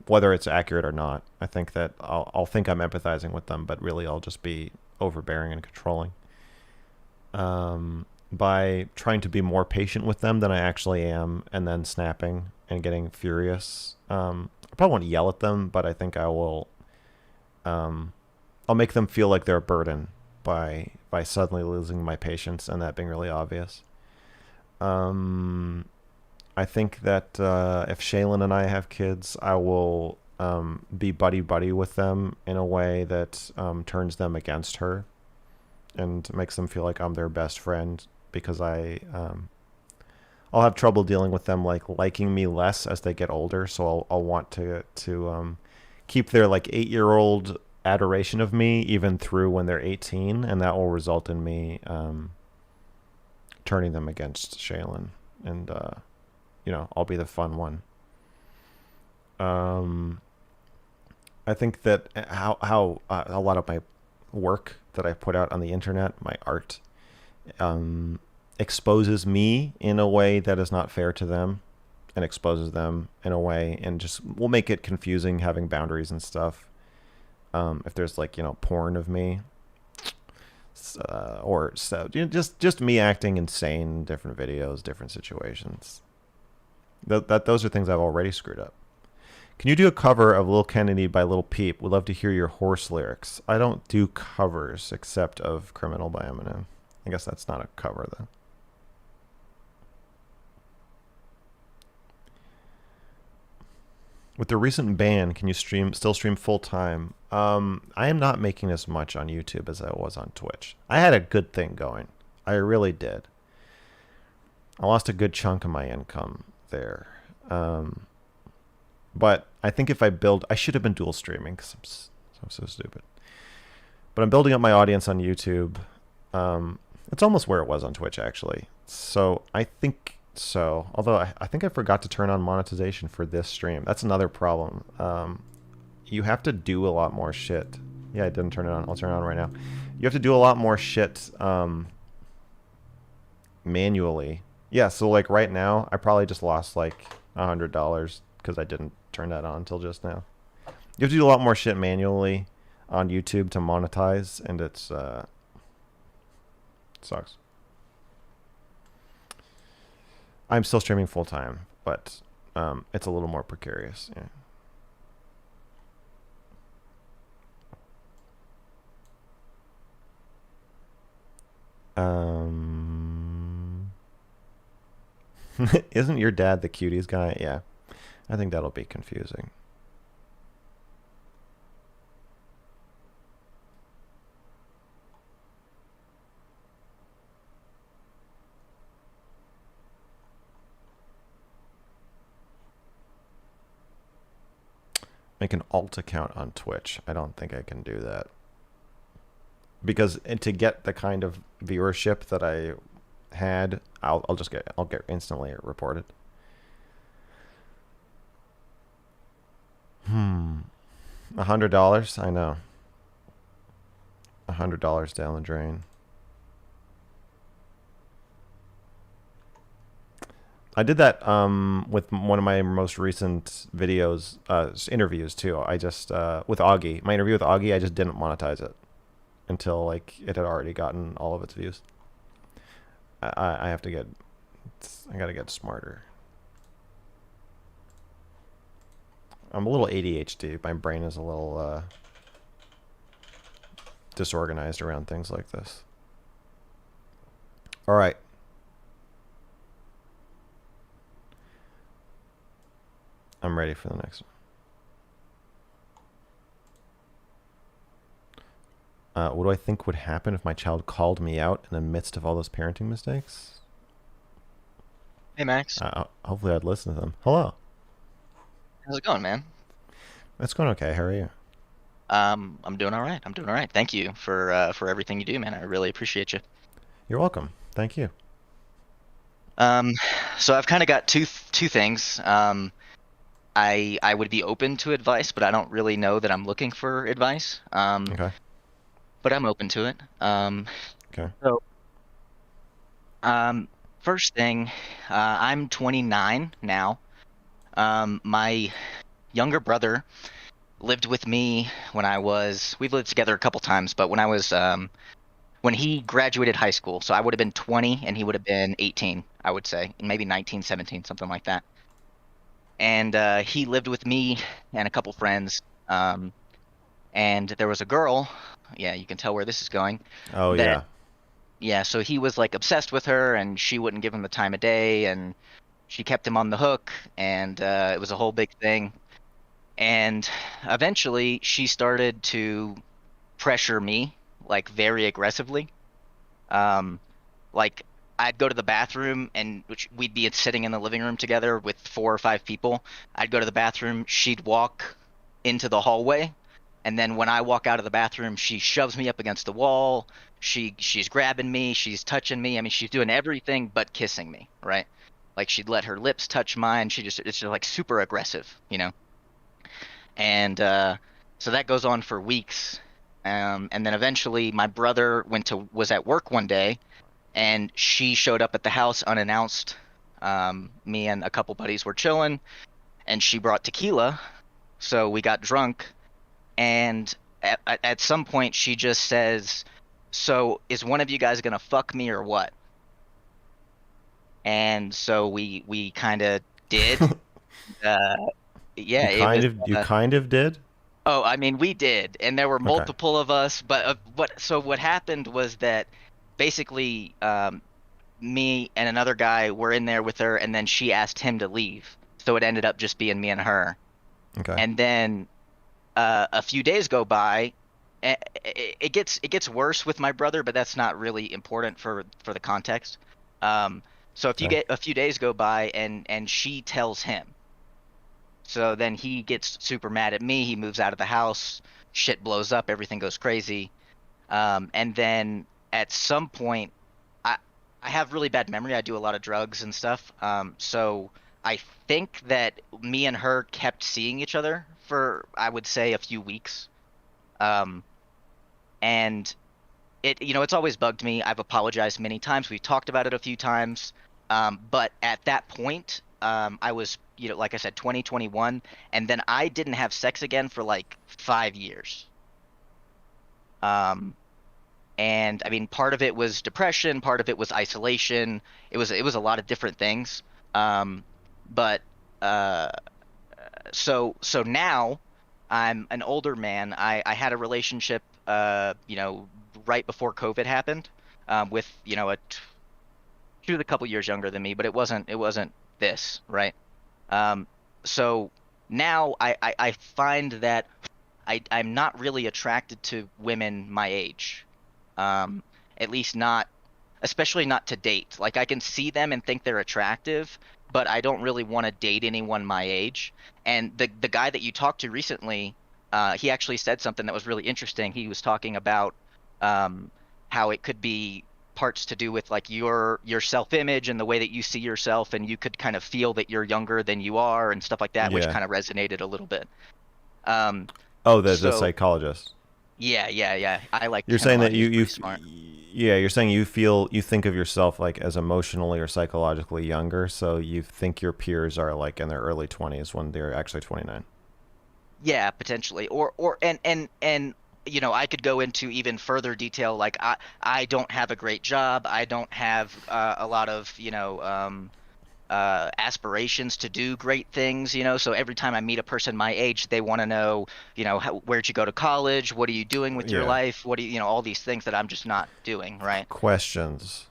whether it's accurate or not. I think that I'll think I'm empathizing with them, but really I'll just be overbearing and controlling. By trying to be more patient with them than I actually am, and then snapping and getting furious. I probably won't yell at them, but I think I will. I'll make them feel like they're a burden by suddenly losing my patience and that being really obvious. I think that if Shaylin and I have kids, I will be buddy with them in a way that turns them against her and makes them feel like I'm their best friend, because I'll have trouble dealing with them liking me less as they get older. So I'll want to keep their 8-year-old adoration of me even through when they're 18, and that will result in me turning them against Shaylin, and I'll be the fun one. I think that how a lot of my work that I put out on the internet, my art, exposes me in a way that is not fair to them, and exposes them in a way, and just will make it confusing having boundaries and stuff. If there's like, porn of me, or so, just me acting insane in different videos, different situations. Those are things I've already screwed up. Can you do a cover of Lil Kennedy by Lil Peep? Would love to hear your horse lyrics. I don't do covers except of Criminal by Eminem. I guess that's not a cover though. With the recent ban, can you still stream full time? I am not making as much on YouTube as I was on Twitch. I had a good thing going. I really did. I lost a good chunk of my income there. But I think if I should have been dual streaming because I'm so stupid. But I'm building up my audience on YouTube. It's almost where it was on Twitch, actually. So I think so. Although I think I forgot to turn on monetization for this stream. That's another problem. You have to do a lot more shit. Yeah, I didn't turn it on. I'll turn it on right now. You have to do a lot more shit manually. Yeah, so like right now, I probably just lost like $100 because I didn't turn that on until just now. You have to do a lot more shit manually on YouTube to monetize, and it's sucks. I'm still streaming full time, but it's a little more precarious. Yeah. Isn't your dad the cuties guy? Yeah. I think that'll be confusing. Make an alt account on Twitch. I don't think I can do that. Because to get the kind of viewership that I had, I'll get instantly reported. $100? I know. $100 down the drain. I did that with one of my most recent videos, interviews too. I just with Augie, my interview with Augie, I just didn't monetize it until like it had already gotten all of its views. I have to get, I gotta get smarter. I'm a little ADHD. My brain is a little disorganized around things like this. All right. I'm ready for the next one. What do I think would happen if my child called me out in the midst of all those parenting mistakes? Hey, Max. Hopefully I'd listen to them. Hello. How's it going, man? It's going okay. How are you? I'm doing all right. I'm doing all right. Thank you for everything you do, man. I really appreciate you. You're welcome. Thank you. So I've kind of got two things. I would be open to advice, but I don't really know that I'm looking for advice. Okay. But I'm open to it. Okay. So, first thing, I'm 29 now. My younger brother lived with me when we've lived together a couple times, but when he graduated high school, so I would have been 20 and he would have been 18, I would say, maybe 19, 17, something like that. And he lived with me and a couple friends. And there was a girl. Yeah, you can tell where this is going. Oh, yeah. Yeah, so he was like obsessed with her, and she wouldn't give him the time of day, and she kept him on the hook, and it was a whole big thing. And eventually, she started to pressure me, like very aggressively. Like I'd go to the bathroom, and we'd be sitting in the living room together with 4 or 5 people. I'd go to the bathroom, she'd walk into the hallway, and then when I walk out of the bathroom, she shoves me up against the wall. She's grabbing me, she's touching me. I mean, she's doing everything but kissing me, right? Like she'd let her lips touch mine. It's just like super aggressive, you know? And so that goes on for weeks. And then eventually my brother was at work one day, and she showed up at the house unannounced. Me and a couple buddies were chilling, and she brought tequila, so we got drunk. And at some point, she just says, "So is one of you guys gonna fuck me or what?" And so we kind of did. Uh, yeah, You it was. you kind of did. Oh, I mean, we did, and there were Okay. multiple of us. But what happened was that basically, me and another guy were in there with her, and then she asked him to leave. So it ended up just being me and her. Okay. And then a few days go by. It gets worse with my brother, but that's not really important for the context. So if you Okay. get a few days go by, and she tells him. So then he gets super mad at me. He moves out of the house. Shit blows up. Everything goes crazy. And then at some point, I I have really bad memory. I do a lot of drugs and stuff. So I think that me and her kept seeing each other for, I would say, a few weeks. Um, and it's always bugged me. I've apologized many times. We've talked about it a few times. But at that point, I was, like I said, 2021, and then I didn't have sex again for like 5 years. Um, and I mean, part of it was depression, part of it was isolation. It was a lot of different things. But uh, so now I'm an older man. I had a relationship, right before COVID happened, with she was a couple years younger than me, but it wasn't this, right? Um, so now I find that I'm not really attracted to women my age. Um, at least not, especially not to date. Like I can see them and think they're attractive, but I don't really want to date anyone my age. And the guy that you talked to recently, he actually said something that was really interesting. He was talking about how it could be parts to do with like your self-image and the way that you see yourself, and you could kind of feel that you're younger than you are and stuff like that, which Yeah. kind of resonated a little bit. Um, Oh, the so psychologist. yeah. I like You're him a saying lot. that He's you pretty smart. yeah, you're saying you think of yourself like as emotionally or psychologically younger, so you think your peers are like in their early 20s when they're actually 29. Yeah, potentially. Or I could go into even further detail. Like I don't have a great job. I don't have a lot of aspirations to do great things. So every time I meet a person my age, they want to know, where'd you go to college? What are you doing with your Yeah. life? What do all these things that I'm just not doing, right? Questions.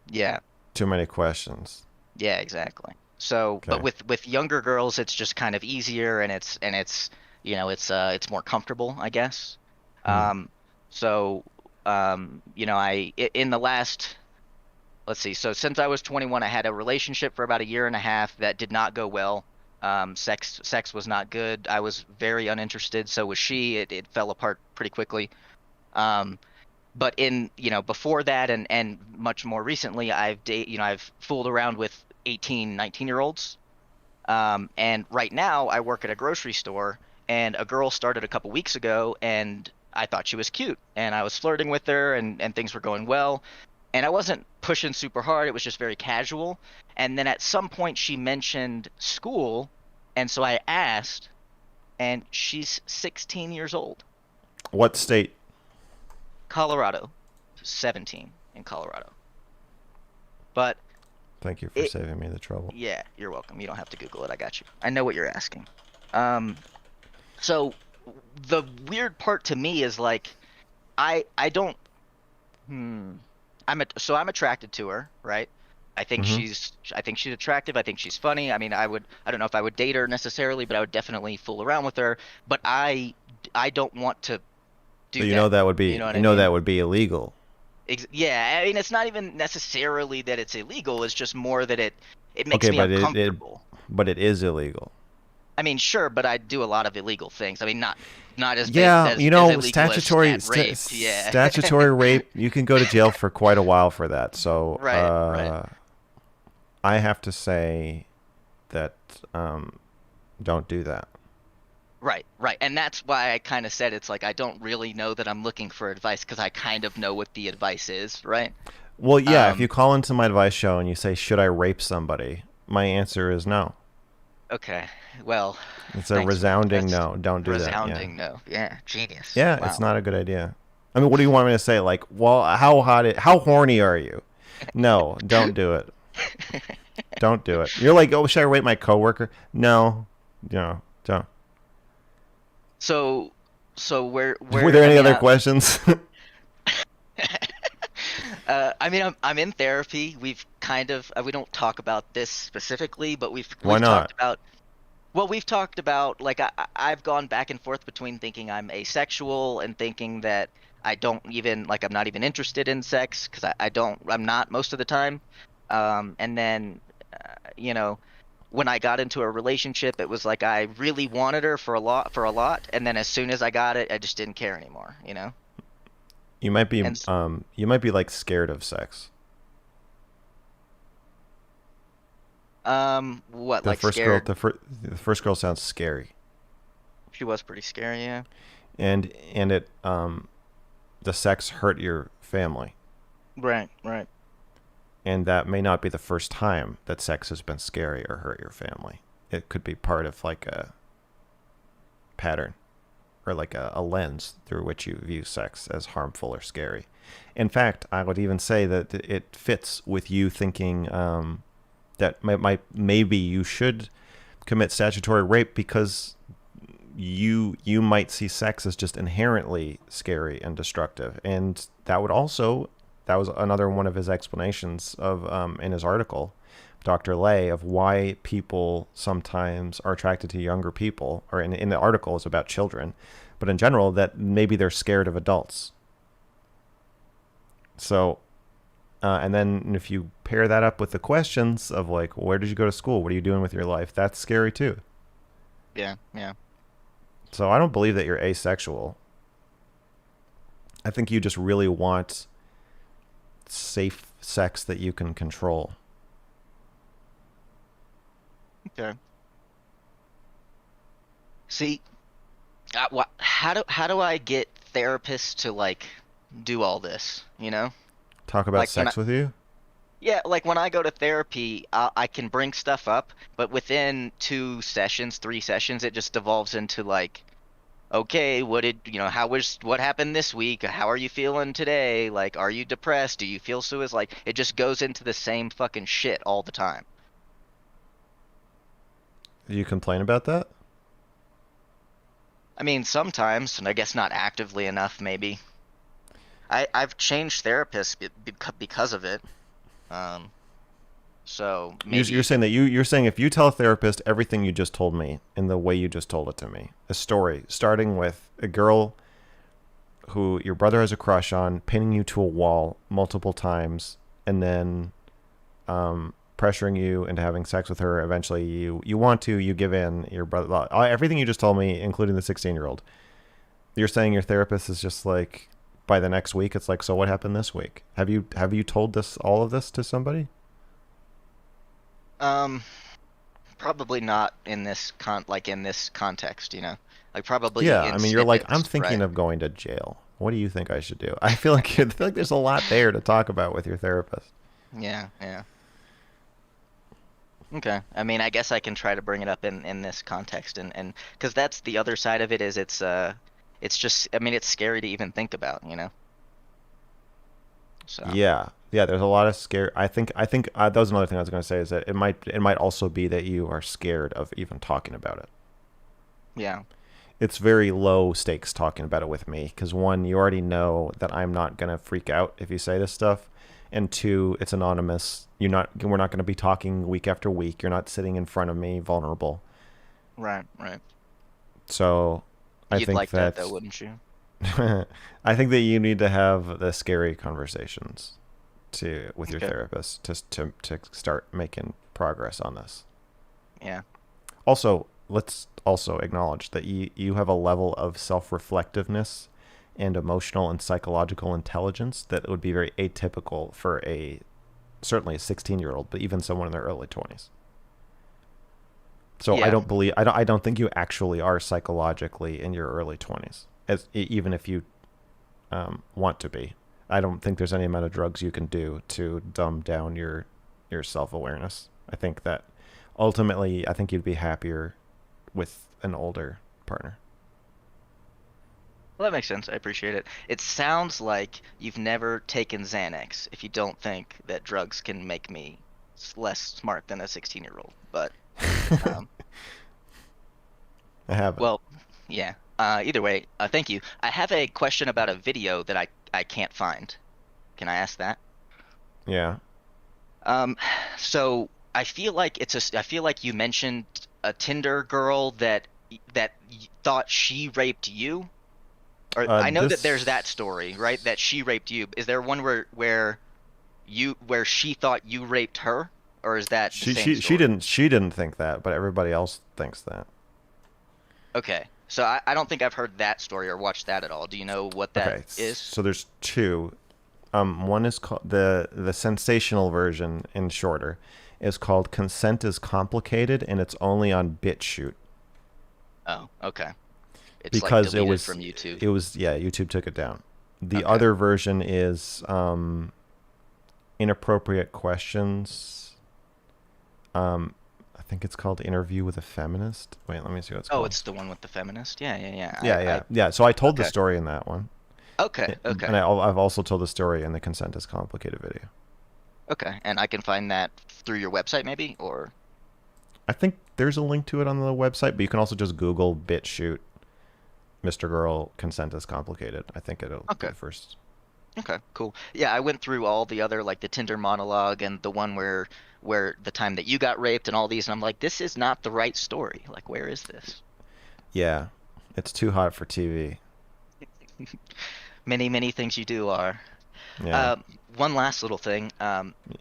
Yeah. Too many questions. Yeah, exactly. So, but Okay. with younger girls, it's just kind of easier, and it's more comfortable, I guess. Hmm. Um, so, in the last, let's see, so since I was 21, I had a relationship for about a year and a half that did not go well. Sex was not good. I was very uninterested. So was she. It fell apart pretty quickly. Um, but before that, and much more recently, I've fooled around with 18, 19 year olds. And right now I work at a grocery store, and a girl started a couple weeks ago, and I thought she was cute, and I was flirting with her, and things were going well, and I wasn't pushing super hard. It was just very casual. And then at some point she mentioned school, and so I asked, and she's 16 years old. What state? Colorado. 17 in Colorado. But Thank you for it, saving me the trouble. yeah, you're welcome. You don't have to Google it. I got you. I know what you're asking. Um, so the weird part to me is like I don't hmm I'm attracted to her, right? Hmm. I think she's attractive. I think she's funny. I mean, I don't know if I would date her necessarily, but I would definitely fool around with her. But I don't want to So do that. You know what I mean? that would be illegal. Yeah, I mean, it's not even necessarily that it's illegal. It's just more that it makes Okay, me but uncomfortable. it is illegal. I mean, sure, but I do a lot of illegal things. I mean, not as big Yeah, as illegal as rape. Yeah. statutory rape. You can go to jail for quite a while for that. So Right. I have to say that don't do that. Right. And that's why I kind of said it's like I don't really know that I'm looking for advice because I kind of know what the advice is, right? Well, yeah, if you Um, call into my advice show and you say, should I rape somebody? My answer is no. okay. Well, It's a thanks, man. resounding That's no. Don't do that. Yeah. resounding no. Yeah, genius. Yeah, it's Wow. not a good idea. I mean, what do you want me to say? Like, well, how horny are you? No, don't do it. Don't do it. You're like, oh, should I rate my coworker? No, no, don't. So, Were where there I any mean, other questions? I mean, I'm in therapy. We've kind of we don't talk about this specifically, but Why we've not? talked about well, we've talked about like I've gone back and forth between thinking I'm asexual and thinking that I don't even like I'm not even interested in sex because I'm not most of the time. And then you know, when I got into a relationship, it was like I really wanted her for a lot, and then as soon as I got it, I just didn't care anymore, you know? And You might be like scared of sex. what The like first girl, scared? the first girl sounds scary, She was pretty scary, yeah. and the sex hurt your family, Right, right. and that may not be the first time that sex has been scary or hurt your family. It could be part of like a pattern or like a lens through which you view sex as harmful or scary. In fact, I would even say that it fits with you thinking that maybe you should commit statutory rape because you might see sex as just inherently scary and destructive, and that was another one of his explanations of in his article, Dr. Lay, of why people sometimes are attracted to younger people, or in the article is about children, but in general that maybe they're scared of adults. So and then if you pair that up with the questions of like, where did you go to school? What are you doing with your life? That's scary too. Yeah, yeah. So I don't believe that you're asexual. I think you just really want safe sex that you can control. Okay. See, how do I get therapists to like do all this, you know? Talk about Like when I, sex with you? yeah, like when I go to therapy, I can bring stuff up, but within 2 sessions, 3 sessions, it just devolves into like, okay, what happened this week? How are you feeling today? Like, are you depressed? Do you feel suicide? Like, it just goes into the same fucking shit all the time. Do you complain about that? I mean, sometimes, and I guess not actively enough, maybe. I've changed therapists because of it. Um, so You're maybe, saying that you're saying if you tell a therapist everything you just told me in the way you just told it to me, a story starting with a girl who your brother has a crush on, pinning you to a wall multiple times, and then pressuring you into having sex with her. Eventually, you want to, you give in. Your brother, everything you just told me, including the 16-year-old. You're saying your therapist is just like, by the next week, it's like, so what happened this week? Have you told all of this to somebody? um, probably not in this in this context, you know, like probably Yeah, I in mean, you're like, I'm snippets, thinking right? of going to jail. What do you think I should do? I feel like there's a lot there to talk about with your therapist. Yeah, yeah. Okay. I mean, I guess I can try to bring it up in this context and because that's the other side of it is it's just I mean it's scary to even think about, you know. So Yeah, yeah. There's a lot of scare. I think that was another thing I was going to say is that it might also be that you are scared of even talking about it. yeah, It's very low stakes talking about it with me because one, you already know that I'm not going to freak out if you say this stuff, and two, it's anonymous. We're not going to be talking week after week. You're not sitting in front of me vulnerable. right, right. So I You'd think like that that though, wouldn't you? I think that you need to have the scary conversations with your Okay. therapist to start making progress on this. Yeah. Also, let's also acknowledge that you have a level of self-reflectiveness and emotional and psychological intelligence that would be very atypical for certainly a 16-year-old, but even someone in their early 20s. So Yeah. I don't think you actually are psychologically in your early 20s, even if you want to be. I don't think there's any amount of drugs you can do to dumb down your self-awareness. I think that ultimately, I think you'd be happier with an older partner. Well, that makes sense. I appreciate it. It sounds like you've never taken Xanax if you don't think that drugs can make me less smart than a 16-year-old. But, um, I haven't. well, yeah. Either way, thank you. I have a question about a video that I can't find. Can I ask that? Yeah. Um, so I feel like you mentioned a Tinder girl that thought she raped you. Or I know that there's that This story, right? That she raped you. Is there one where she thought you raped her, or is that the she same she she story? didn't think that, but everybody else thinks that. Okay, so I don't think I've heard that story or watched that at all. Do you know what that Okay, is? so there's two. One is called the sensational version in shorter is called "Consent is Complicated" and it's only on BitChute Oh, okay. It's like because deleted from YouTube. yeah, YouTube took it down. The Okay. other version is inappropriate questions. I think it's called "Interview with a Feminist." Wait, let me see what it's Oh, called. it's the one with the feminist. Yeah, yeah, yeah. Yeah. So I told the Okay. story in that one. Okay, And okay, I've also told the story in the Consent is Complicated video. okay. And I can find that through your website, maybe, or I think there's a link to it on the website, but you can also just Google BitChute, Mr. Girl, Consent is Complicated. I think it'll be okay. the first. Okay, cool. Yeah, I went through all the other like the Tinder monologue and the one where the time that you got raped and all these, and I'm like, this is not the right story. Like, where is this? Yeah, it's too hot for TV. Many, many things you do are. Yeah, One last little thing.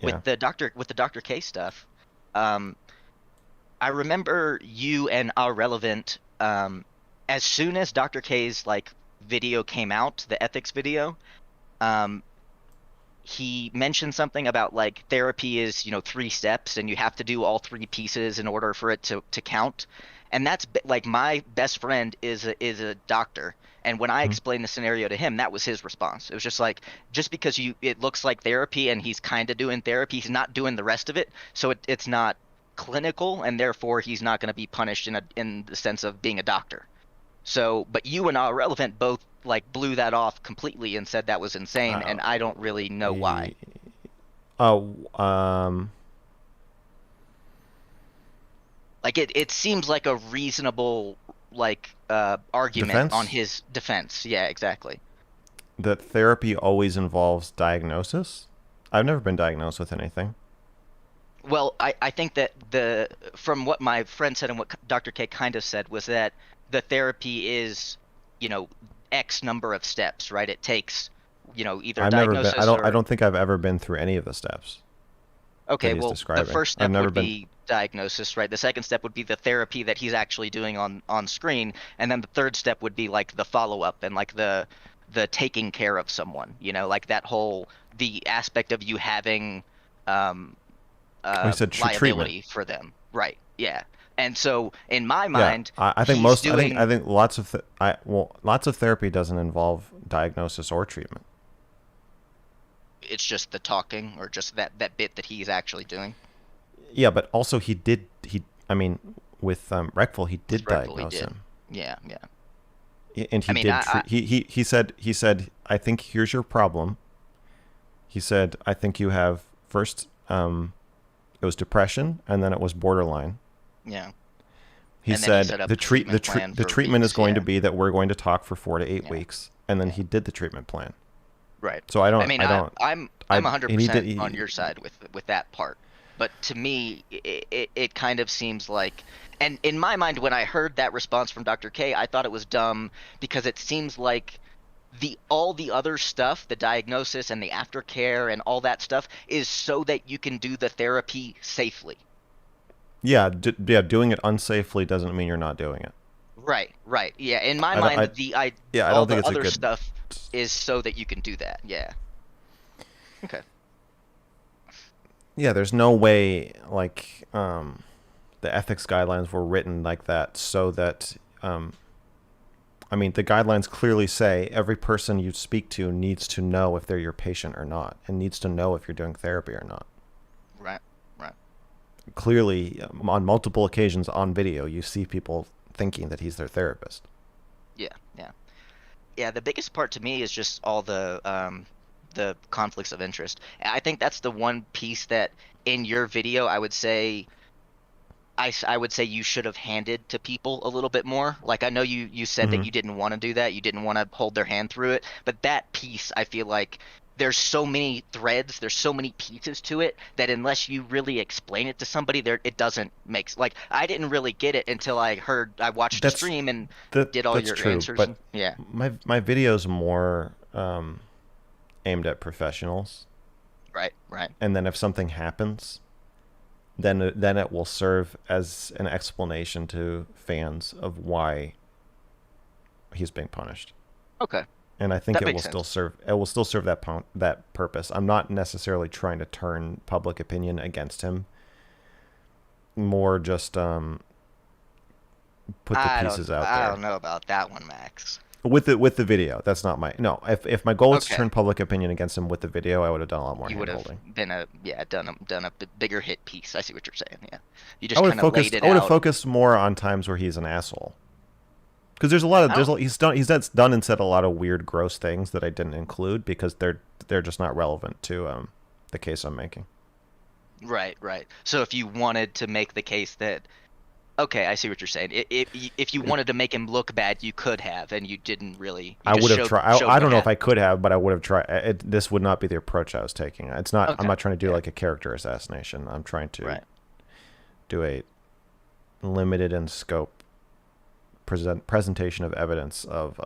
yeah. With the Dr. K stuff, um, I remember you and our relevant, as soon as Dr. K's like video came out, the ethics video, um, he mentioned something about like therapy is, you know, 3 steps and you have to do all 3 pieces in order for it to count. And like my best friend is a doctor. And when I Hmm. explained the scenario to him, that was his response. It was just like, just because it looks like therapy and he's kind of doing therapy, he's not doing the rest of it. So it's not clinical, and therefore he's not going to be punished in the sense of being a doctor. So, but you and Relevant both like blew that off completely and said that was insane, Uh, and I don't really know why. e- oh, Like it seems like a reasonable like argument on defense. his defense. Yeah, exactly. That therapy always involves diagnosis. I've never been diagnosed with anything. Well, I think that from what my friend said and what Dr. K kind of said was that the therapy is, you know, X number of steps, right? It takes, you know, either I've never been. diagnosis I or don't think I've ever been through any of the steps that okay, he's well, the describing. first I've step never would been. be diagnosis, right? The second step would be the therapy that he's actually doing on screen, and then the third step would be like the follow-up and like the taking care of someone, you know, like that whole the aspect of you having um Well, he said treatment. liability for them. Right. Yeah. And so in my Yeah, mind, I think he's most. I doing think lots of. Lots of therapy doesn't involve diagnosis or treatment. it's just the talking or just that bit that he's actually doing. Yeah, but also he did. I mean, with Reckful, he did Respectfully diagnose did. him, Yeah, yeah. And I he mean, did treat. He said I think here's your problem. He said I think you have first. It was depression, and then it was borderline. yeah. He And then he said set up the a treat the treatment plan the for treatment is weeks. going to Yeah, be that we're going to talk for 4 to 8 yeah, weeks, and then yeah. he did the treatment plan. Right. So I I don't mean, I don't I'm and he 100% on did. your side with that part. But to me, it kind of seems like, and in my mind, when I heard that response from Dr. K, I thought it was dumb because it seems like the all the other stuff, the diagnosis and the aftercare and all that stuff, is so that you can do the therapy safely. Yeah, yeah. Doing it unsafely doesn't mean you're not doing it. Right, right. Yeah, in my I don't. mind, Yeah, I all don't think the it's a other good. stuff is so that you can do that. Yeah. Okay. Yeah, there's no way like the ethics guidelines were written like that so that I mean, the guidelines clearly say every person you speak to needs to know if they're your patient or not, and needs to know if you're doing therapy or not. Right. Right. Clearly, on multiple occasions on video, you see people thinking that he's their therapist. Yeah. Yeah. Yeah. The biggest part to me is just all the conflicts of interest. I think that's the one piece that in your video I would say I would say you should have handed to people a little bit more. Like I know you said that Mhm. you didn't want to do that, you didn't want to hold their hand through it, but that piece I feel like there's so many threads, there's so many pieces to it that unless you really explain it to somebody, there it doesn't like I didn't really get it until I watched a That's stream and did all that's your true, answers but and yeah. my video's more aimed at professionals, Right, right. and then if something happens, then it will serve as an explanation to fans of why he's being punished. Okay. And I think That it will makes still sense. serve that purpose. I'm not necessarily trying to turn public opinion against him. More just put the pieces out I there. don't know about that one, Max. With the video. That's not my no. If my goal was to Okay. turn public opinion against him with the video, I would have done a lot more You would have handholding. been done a bigger hit piece. I see what you're saying. Yeah, you I just would kind have of laid focused. it I would have out. focused more on times where he's an asshole. Because there's a lot of Oh. he's done and said a lot of weird, gross things that I didn't include because they're just not relevant to the case I'm making. Right, right. So if you wanted to make the case that, okay, I see what you're saying. If you wanted to make him look bad, you could have, and you didn't really. You I just would have showed, tried. showed I what don't know if I happened. could have, but I would have tried. This would not be the approach I was taking. It's not. I'm Okay. not trying to do Yeah. like a character assassination. I'm trying to Right. do a limited in scope presentation of evidence of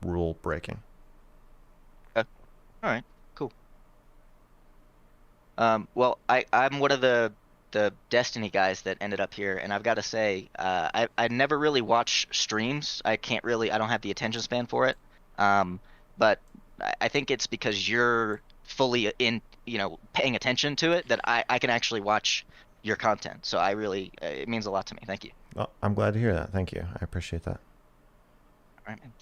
rule breaking. All right. Cool. Well, I'm one of the Destiny guys that ended up here, and I've got to say, I never really watch streams. I don't have the attention span for it. But I think it's because you're fully in, paying attention to it that I can actually watch your content. So it means a lot to me. Thank you. Well, I'm glad to hear that. Thank you. I appreciate that. All right, man.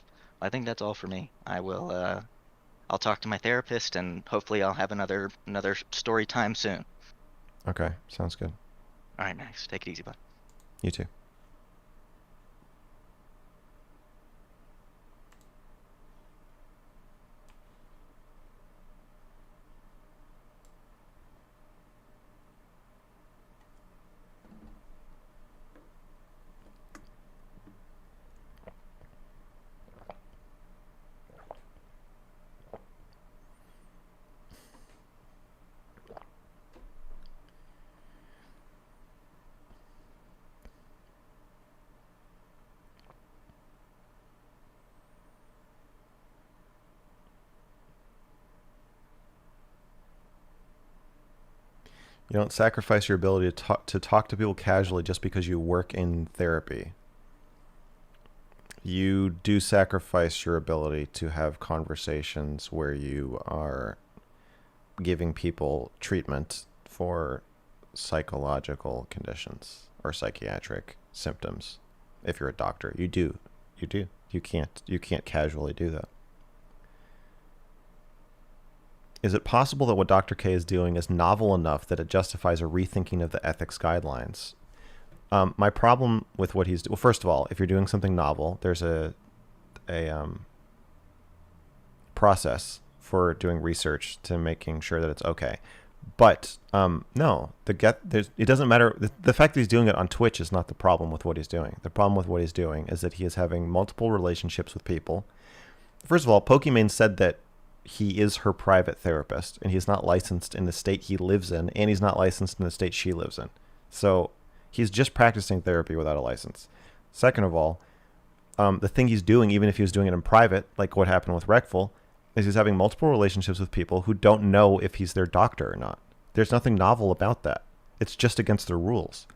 I think that's all for me. I'll talk to my therapist, and hopefully I'll have another story time soon. Okay, sounds good. All right, Max. Take it easy, bud. You too. You don't sacrifice your ability to talk to people casually just because you work in therapy. You do sacrifice your ability to have conversations where you are giving people treatment for psychological conditions or psychiatric symptoms. If you're a doctor, you do. You can't casually do that. Is it possible that what Dr. K is doing is novel enough that it justifies a rethinking of the ethics guidelines? My problem with what he's well, first of all, if you're doing something novel, there's a process for doing research to making sure that it's okay. But no, it doesn't matter. The fact that he's doing it on Twitch is not the problem with what he's doing. The problem with what he's doing is that he is having multiple relationships with people. First of all, Pokimane said that he is her private therapist, and he's not licensed in the state he lives in, and he's not licensed in the state she lives in. So he's just practicing therapy without a license. Second of all, the thing he's doing, even if he was doing it in private, like what happened with Reckful, is he's having multiple relationships with people who don't know if he's their doctor or not. There's nothing novel about that. It's just against the rules.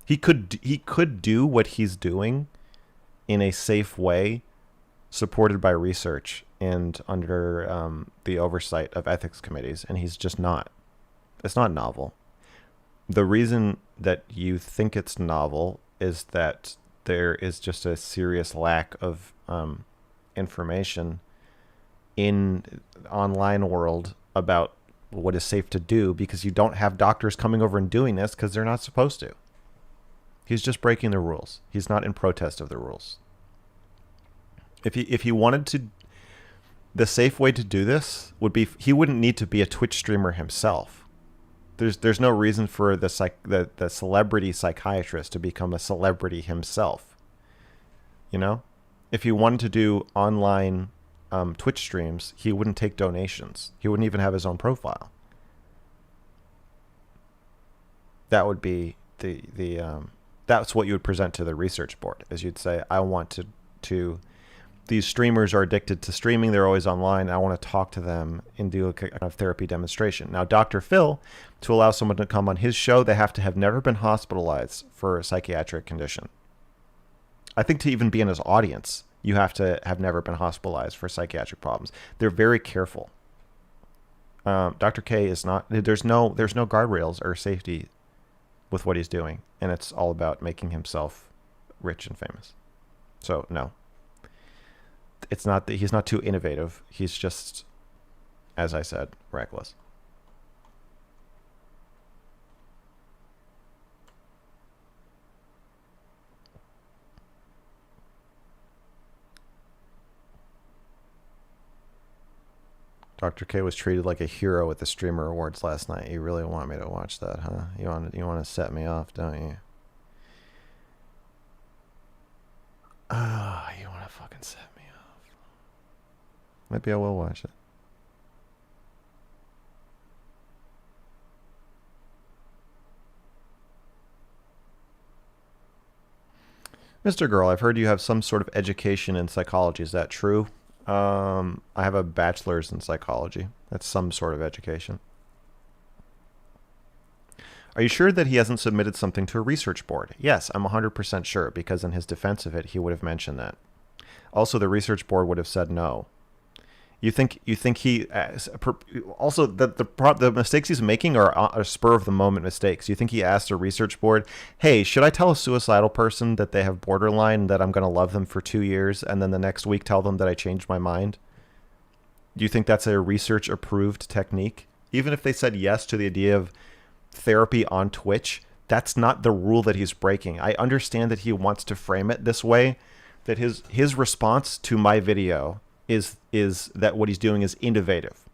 He could do what he's doing in a safe way, supported by research and under the oversight of ethics committees, and he's just not. It's not novel. The reason that you think it's novel is that there is just a serious lack of information in the online world about what is safe to do, because you don't have doctors coming over and doing this because they're not supposed to. He's just breaking the rules. He's not in protest of the rules. If he wanted to, the safe way to do this would be, he wouldn't need to be a Twitch streamer himself. There's no reason for the celebrity psychiatrist to become a celebrity himself. You know, if he wanted to do online Twitch streams, he wouldn't take donations. He wouldn't even have his own profile. That would be that's what you would present to the research board, is you'd say, I want to these streamers are addicted to streaming. They're always online. I want to talk to them and do a kind of therapy demonstration. Now, Dr. Phil, to allow someone to come on his show, they have to have never been hospitalized for a psychiatric condition. I think to even be in his audience, you have to have never been hospitalized for psychiatric problems. They're very careful. Dr. K is not, there's no guardrails or safety with what he's doing. And it's all about making himself rich and famous. So no, it's not that he's not too innovative. He's just, as I said, reckless. Dr. K was treated like a hero at the Streamer Awards last night. You really want me to watch that, huh? You want to set me off, don't you? Ah, you want to fucking set me off. Maybe I will watch it. Mr. Girl, I've heard you have some sort of education in psychology. Is that true? I have a bachelor's in psychology. That's some sort of education. Are you sure that he hasn't submitted something to a research board? Yes, I'm 100% sure, because in his defense of it, he would have mentioned that. Also, the research board would have said no. You think he also the mistakes he's making are spur of the moment mistakes. You think he asked a research board, "Hey, should I tell a suicidal person that they have borderline and that I'm going to love them for 2 years and then the next week tell them that I changed my mind?" Do you think that's a research approved technique? Even if they said yes to the idea of therapy on Twitch, that's not the rule that he's breaking. I understand that he wants to frame it this way, that his response to my video is that what he's doing is innovative.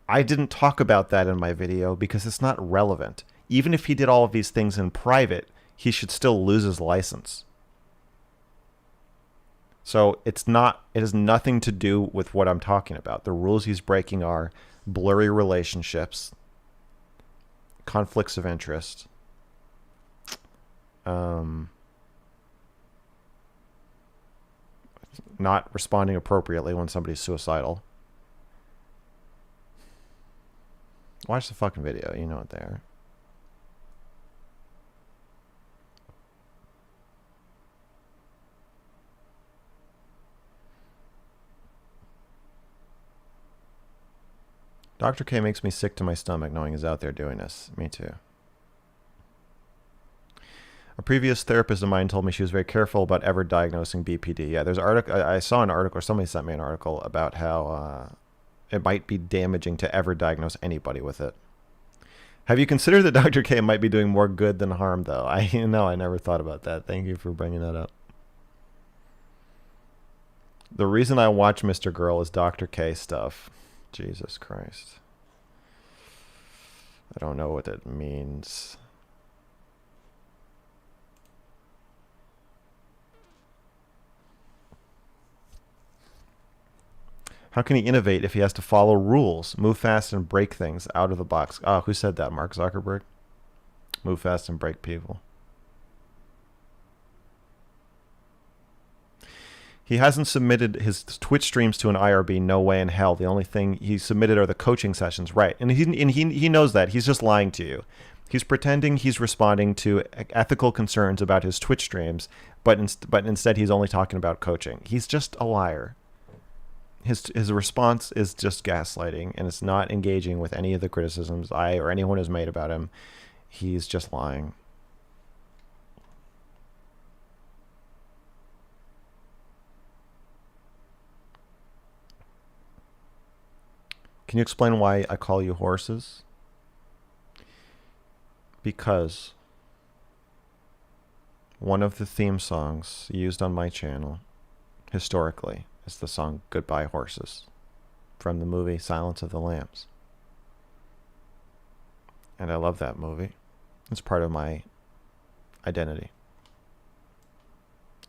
I didn't talk about that in my video because it's not relevant. Even if he did all of these things in private, he should still lose his license. So it has nothing to do with what I'm talking about. The rules he's breaking are blurry relationships, conflicts of interest, not responding appropriately when somebody's suicidal. Watch the fucking video. You know what they are. Dr. K makes me sick to my stomach knowing he's out there doing this. Me too. A previous therapist of mine told me she was very careful about ever diagnosing BPD. Yeah, there's an article. I saw an article, or somebody sent me an article about how it might be damaging to ever diagnose anybody with it. Have you considered that Dr. K might be doing more good than harm, though? I never thought about that. Thank you for bringing that up. The reason I watch Mr. Girl is Dr. K stuff. Jesus Christ. I don't know what that means. How can he innovate if he has to follow rules, move fast and break things out of the box? Oh, who said that? Mark Zuckerberg? Move fast and break people. He hasn't submitted his Twitch streams to an IRB. No way in hell. The only thing he submitted are the coaching sessions. Right. And he knows that. He's just lying to you. He's pretending he's responding to ethical concerns about his Twitch streams, but instead he's only talking about coaching. He's just a liar. His response is just gaslighting, and it's not engaging with any of the criticisms I or anyone has made about him. He's just lying. Can you explain why I call you horses? Because one of the theme songs used on my channel historically is the song Goodbye Horses from the movie Silence of the Lambs. And I love that movie. It's part of my identity.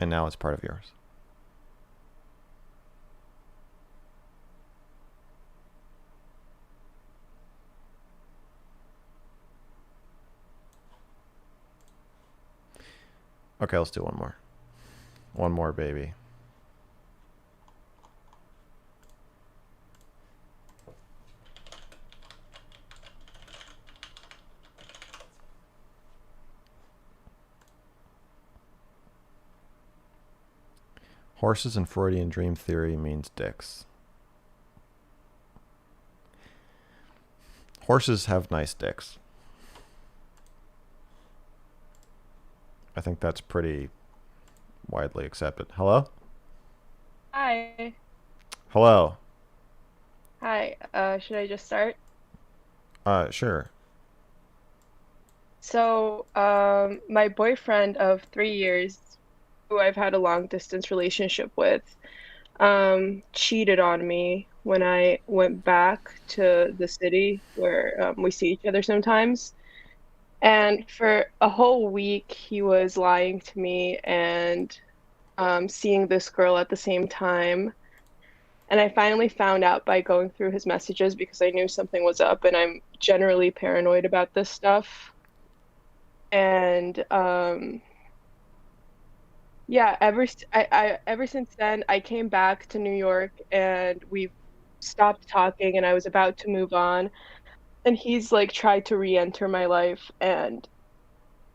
And now it's part of yours. Okay, let's do one more. One more, baby. Horses in Freudian dream theory means dicks. Horses have nice dicks. I think that's pretty widely accepted. Hello? Hi. Hello. Hi. Should I just start? Sure. So, my boyfriend of 3 years, who I've had a long distance relationship with, cheated on me when I went back to the city where we see each other sometimes. And for a whole week, he was lying to me and seeing this girl at the same time. And I finally found out by going through his messages because I knew something was up, and I'm generally paranoid about this stuff. And yeah, ever since then, I came back to New York and we stopped talking, and I was about to move on. And he's like tried to re-enter my life and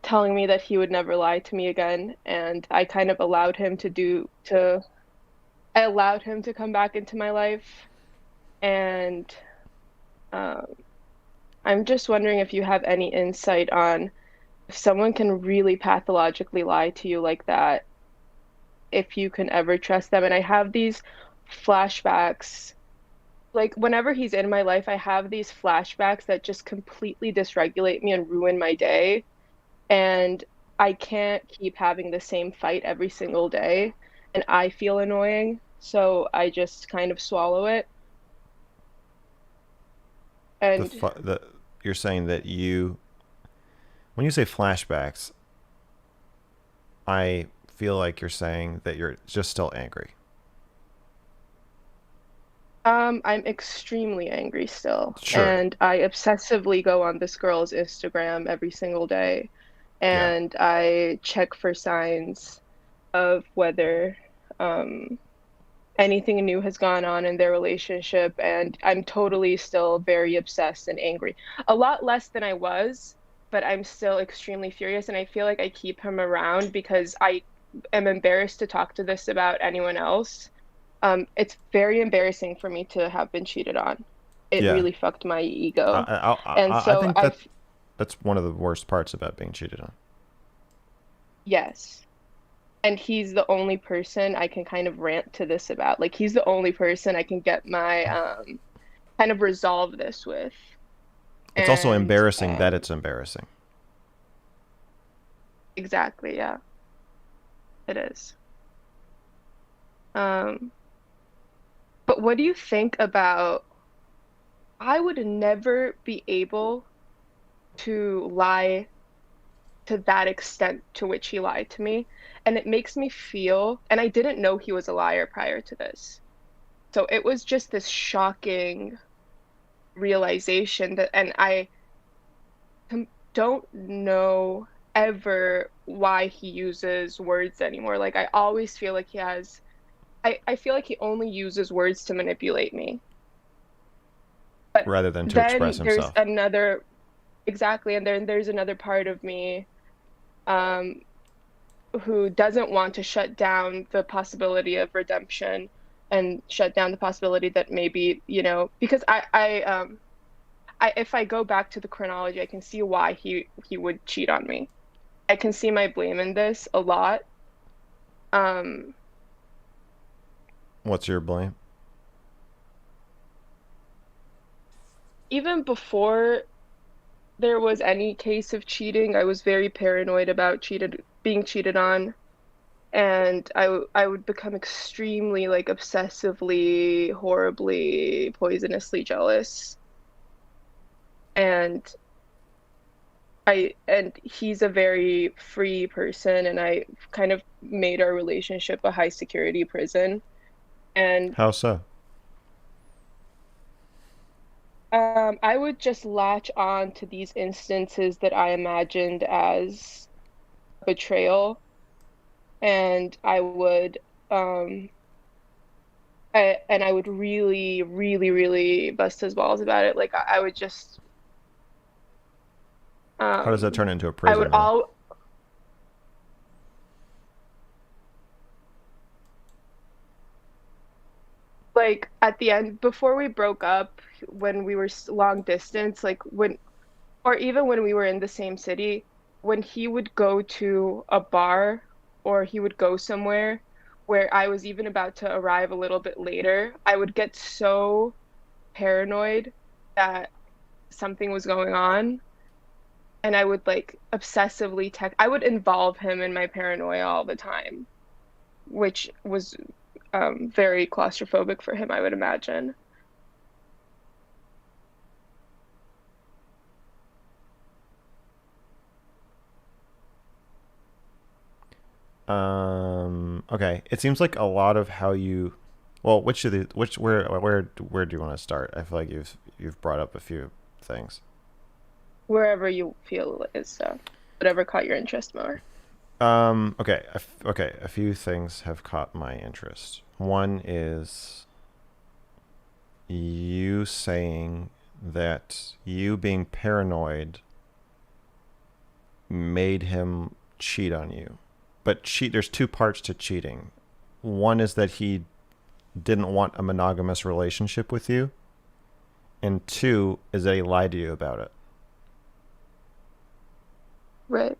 telling me that he would never lie to me again. And I kind of allowed him I allowed him to come back into my life. And um, I'm just wondering if you have any insight on if someone can really pathologically lie to you like that, if you can ever trust them. And I have these flashbacks. Like, whenever he's in my life, I have these flashbacks that just completely dysregulate me and ruin my day. And I can't keep having the same fight every single day. And I feel annoying. So I just kind of swallow it. And You're saying that when you say flashbacks, I feel like you're saying that you're just still angry. I'm extremely angry still. Sure. And I obsessively go on this girl's Instagram every single day. Yeah. And I check for signs of whether anything new has gone on in their relationship. And I'm totally still very obsessed and angry. A lot less than I was, but I'm still extremely furious. And I feel like I keep him around because I am embarrassed to talk to this about anyone else. It's very embarrassing for me to have been cheated on. It Yeah. really fucked my ego. I So think that's one of the worst parts about being cheated on. Yes. And he's the only person I can kind of rant to this about. Like, he's the only person I can get my kind of resolve this with. It's also And embarrassing that it's embarrassing. exactly, yeah. It is. But what do you think about, I would never be able to lie to that extent to which he lied to me. And it makes me feel, and I didn't know he was a liar prior to this. So it was just this shocking realization that, and I don't know ever why he uses words anymore. Like, I always feel like I feel like he only uses words to manipulate me. But rather than to then express himself. Exactly, and then there's another part of me who doesn't want to shut down the possibility of redemption and shut down the possibility that maybe, because I if I go back to the chronology, I can see why he would cheat on me. I can see my blame in this a lot. What's your blame? even before there was any case of cheating, I was very paranoid about being cheated on, and I would become extremely like obsessively, horribly, poisonously jealous. And and he's a very free person, and I kind of made our relationship a high security prison. And How so? I would just latch on to these instances that I imagined as betrayal, and um I would really, really, really bust his balls about it. Like I would just How does that turn into a I would prison, though? all like at the end before we broke up, when we were long distance, like when or even when we were in the same city, when he would go to a bar or he would go somewhere where I was even about to arrive a little bit later, I would get so paranoid that something was going on, and I would like obsessively text. I would involve him in my paranoia all the time, which was very claustrophobic for him, I would imagine. Okay. It seems like a lot of how you, well, where do you want to start? I feel like you've brought up a few things. Wherever you feel is whatever caught your interest more. Okay. Okay. A few things have caught my interest. One is you saying that you being paranoid made him cheat on you. But there's two parts to cheating. One is that he didn't want a monogamous relationship with you, and two is that he lied to you about it. Right.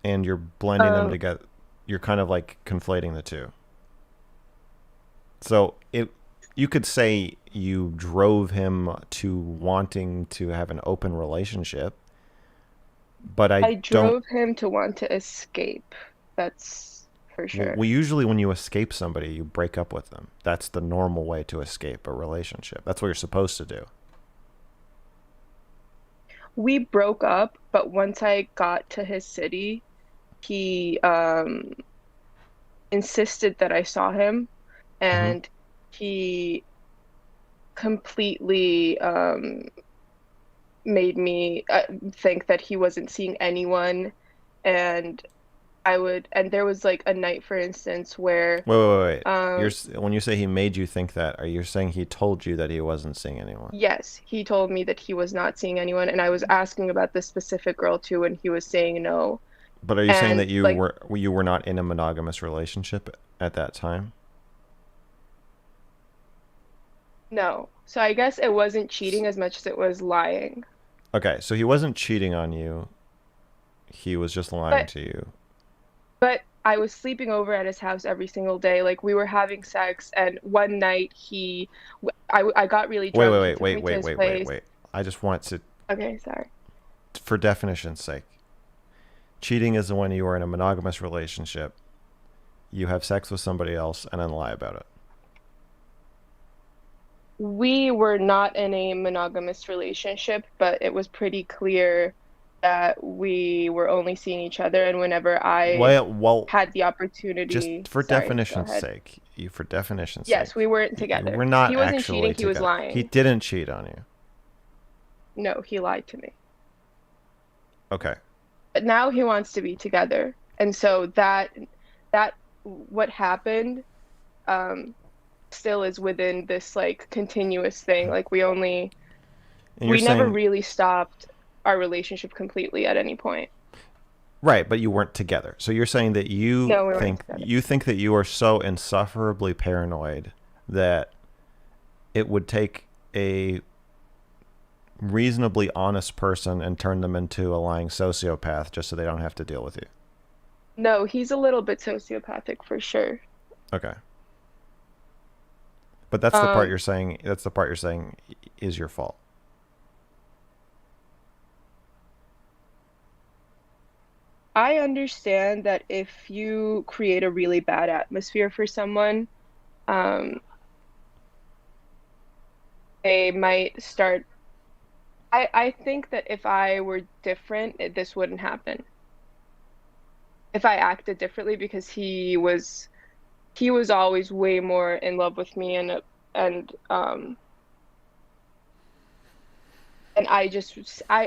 And you're blending them Um, together. You're kind of like conflating the two. So you could say you drove him to wanting to have an open relationship, but I I don't. drove him to want to escape. That's for sure. We usually, when you escape somebody, you break up with them. That's the normal way to escape a relationship. That's what you're supposed to do. We broke up, but once I got to his city, he insisted that I saw him, Hmm. and he completely made me think that he wasn't seeing anyone. And and there was like a night, for instance, where Wait. um, When you say he made you think that, are you saying he told you that he wasn't seeing anyone? yes, he told me that he was not seeing anyone, and I was asking about this specific girl too, and he was saying no. But are you saying And that like, you were not in a monogamous relationship at that time? no. So I guess it wasn't cheating as much as it was lying. Okay, so he wasn't cheating on you. He was just lying But to you. but I was sleeping over at his house every single day. Like we were having sex, and one night I got really drunk. He took me to his place. Wait. I just want to, Okay, sorry. for definition's sake, cheating is when you are in a monogamous relationship, you have sex with somebody else, and then lie about it. We were not in a monogamous relationship, but it was pretty clear that we were only seeing each other. And whenever I Well, had the just opportunity, for sorry, go definition's ahead. sake, for definition's Yes, sake, we weren't you together. were not He wasn't actually cheating, he was together. He lying. didn't cheat on you. No, he lied to me. Okay. But now he wants to be together. And so that what happened um still is within this like continuous thing. Like And you're we never saying, really stopped our relationship completely at any point. right, but you weren't together. So you're saying that No, we weren't together. you think that you are so insufferably paranoid that it would take a reasonably honest person and turn them into a lying sociopath just so they don't have to deal with you. No, he's a little bit sociopathic for sure. Okay. But that's the part Um, you're saying, is your fault. I understand that if you create a really bad atmosphere for someone, um, they might start. I think that if I were different, this wouldn't happen. If I acted differently, because he was always way more in love with me, and and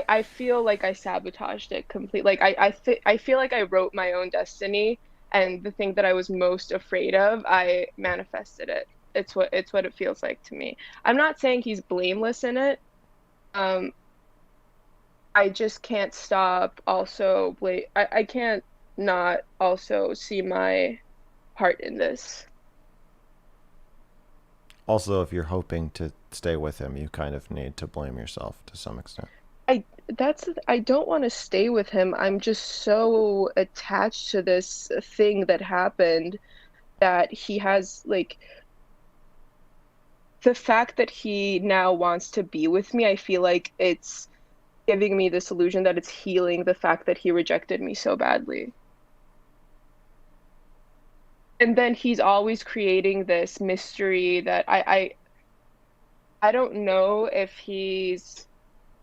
I feel like I sabotaged it completely. Like I feel like I wrote my own destiny, and the thing that I was most afraid of, I manifested it. It's what it feels like to me. I'm not saying he's blameless in it. Um, I just can't stop also I can't not also see my part in this. Also, if you're hoping to stay with him, you kind of need to blame yourself to some extent. I don't want to stay with him. I'm just so attached to this thing that happened that he has like the fact that he now wants to be with me. I feel like it's giving me this illusion that it's healing the fact that he rejected me so badly. And then he's always creating this mystery that I don't know if he's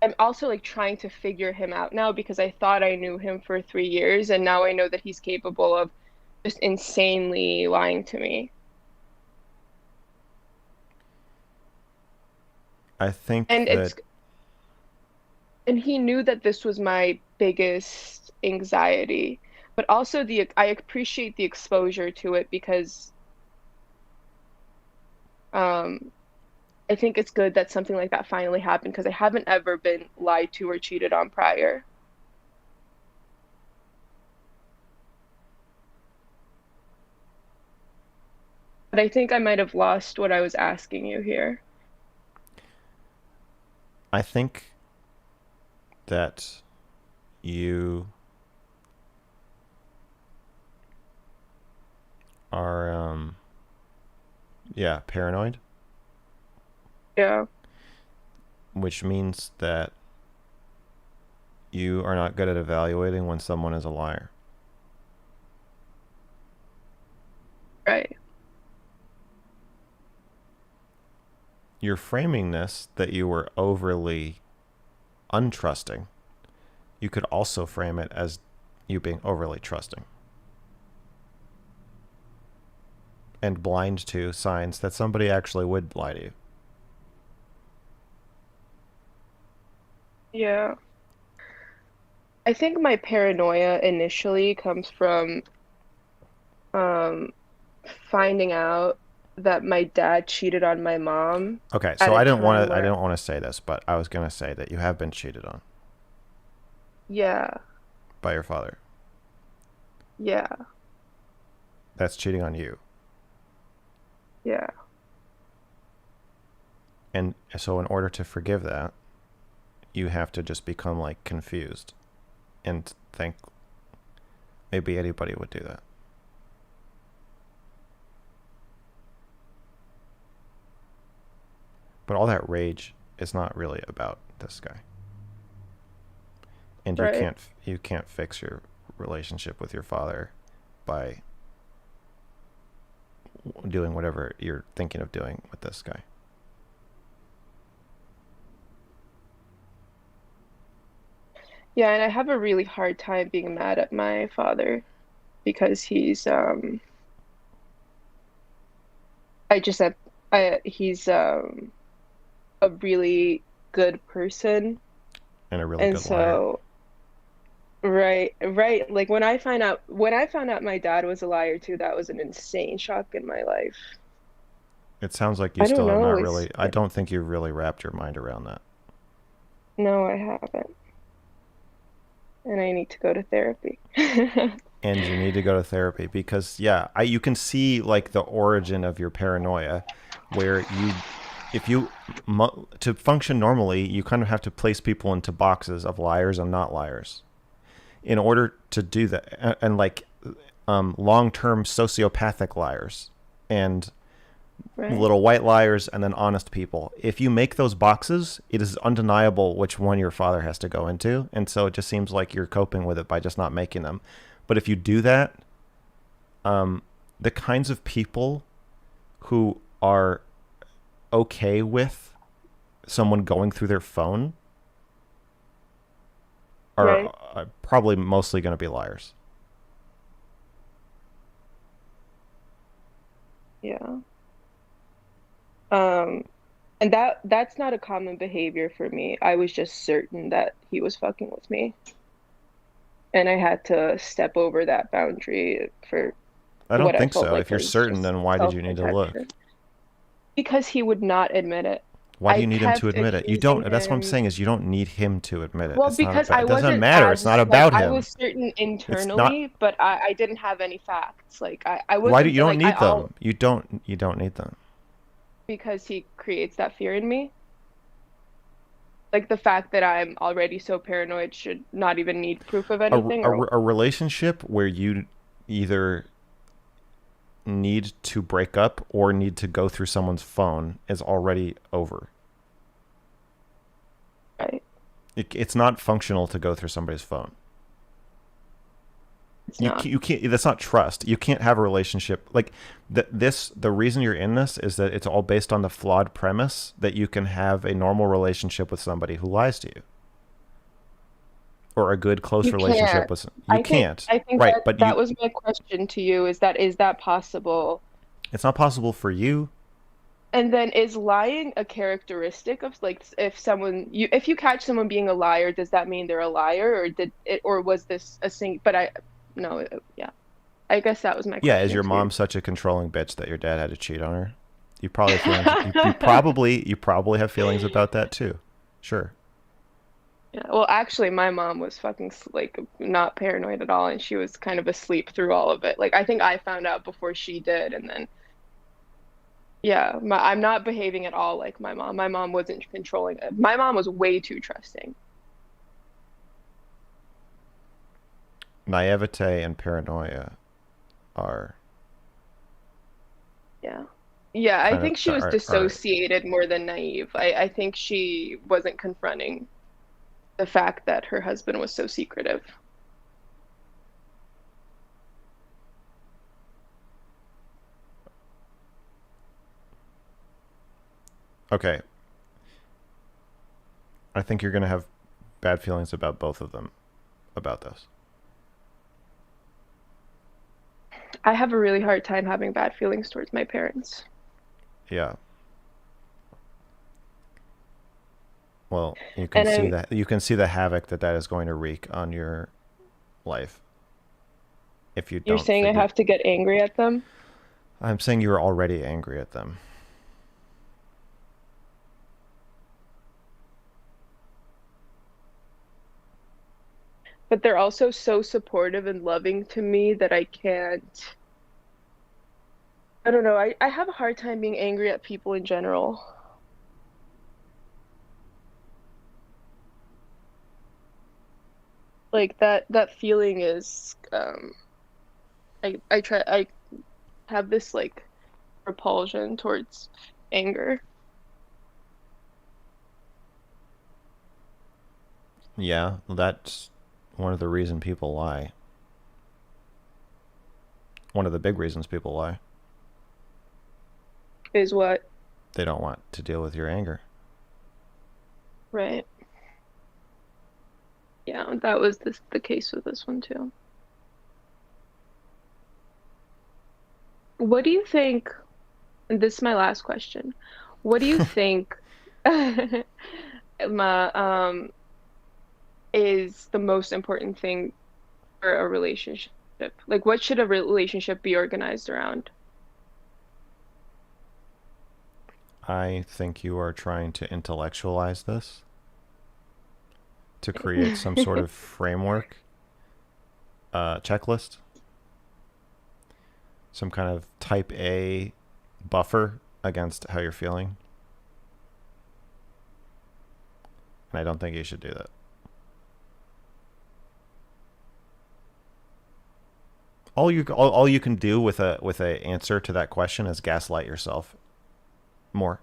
I'm also like trying to figure him out now because I thought I knew him for 3 years and now I know that he's capable of just insanely lying to me. I think And that he knew that this was my biggest anxiety, but also the I appreciate the exposure to it because um I think it's good that something like that finally happened because I haven't ever been lied to or cheated on prior. But I think I might have lost what I was asking you here. I think that you are yeah, paranoid, Yeah, which means that you are not good at evaluating when someone is a liar. right. You're framing this that you were overly untrusting. You could also frame it as you being overly trusting and blind to signs that somebody actually would lie to you. Yeah. I think my paranoia initially comes from um finding out that my dad cheated on my mom Okay, at so a I didn't time want to. I where, didn't want to say this, but I was gonna say that you have been cheated on yeah, by your father. yeah, That's cheating on you, yeah. and so in order to forgive that, you have to just become like confused, and think maybe anybody would do that. But all that rage is not really about this guy, and Right. you can't fix your relationship with your father by doing whatever you're thinking of doing with this guy. Yeah, and I have a really hard time being mad at my father because I just have he's a really good person. And a really And good liar. so right, right. Like when I found out my dad was a liar too, that was an insane shock in my life. It sounds like you I don't still have know, not it's really. I don't think you've really wrapped your mind around that. no, I haven't. And I need to go to therapy. And you need to go to therapy because, yeah, you can see like the origin of your paranoia, where if you, to function normally, you kind of have to place people into boxes of liars and not liars. In order to do that, and like long-term sociopathic liars and Right. little white liars, and then honest people. If you make those boxes, it is undeniable which one your father has to go into. And so it just seems like you're coping with it by just not making them. But if you do that, the kinds of people who are okay with someone going through their phone are, Right. are probably mostly going to be liars. Yeah. And that's not a common behavior for me. I was just certain that he was fucking with me. And I had to step over that boundary for I what don't I think felt so. like If you're was certain, just then why did you need to look? self-protection. Because he would not admit it. Why do I you need him to kept admit it? You accusing don't. That's what I'm him. saying is you don't need him to admit it. Well, It's not because about. I It doesn't wasn't matter. It's as not like about I him. was certain It's not. internally, but I didn't have any facts. Like I Why do wasn't you don't like I need all them? You don't. You don't need them. because he creates that fear in me. Like the fact that I'm already so paranoid should not even need proof of anything or A relationship where you either need to break up or need to go through someone's phone is already over. right. It's not functional to go through somebody's phone. It's not. You can't. That's not trust. You can't have a relationship like the reason you're in this is that it's all based on the flawed premise that you can have a normal relationship with somebody who lies to you, or a good close You relationship can't. with. You can't. I think Right, that but that was my question to you is that possible? it's not possible for you. And then is lying a characteristic of like if you catch someone being a liar, does that mean they're a liar or was this a sing but I no, yeah. I guess that was my Yeah, is question your to mom you. such a controlling bitch that your dad had to cheat on her? You probably have feelings. You probably have feelings about that too. Sure. Yeah, well, actually, my mom was fucking like not paranoid at all, and she was kind of asleep through all of it. Like, I think I found out before she did, and then yeah, I'm not behaving at all like my mom. My mom wasn't controlling it. My mom was way too trusting. Naivete and paranoia are Yeah. Yeah, I kind of think she was are dissociated more than naive. I think she wasn't confronting the fact that her husband was so secretive. okay. I think you're gonna have bad feelings about both of them about this. I have a really hard time having bad feelings towards my parents. Yeah. Well, you can And see I'm, that you can see the havoc that is going to wreak on your life if you you're don't saying I figure. have to get angry at them? I'm saying you were already angry at them. But they're also so supportive and loving to me that I can't. I don't know. I have a hard time being angry at people in general. Like that feeling is I have this like repulsion towards anger. Yeah, that's one of the reasons people lie. One of the big reasons people lie. Is what, They don't want to deal with your anger. right? Yeah, that was the case with this one too. What do you think, and this is my last question. What do you think my, is the most important thing for a relationship? Like, what should a relationship be organized around? I think you are trying to intellectualize this to create some sort of framework, checklist, some kind of type A buffer against how you're feeling. And I don't think you should do that. All you can do with a answer to that question is gaslight yourself More.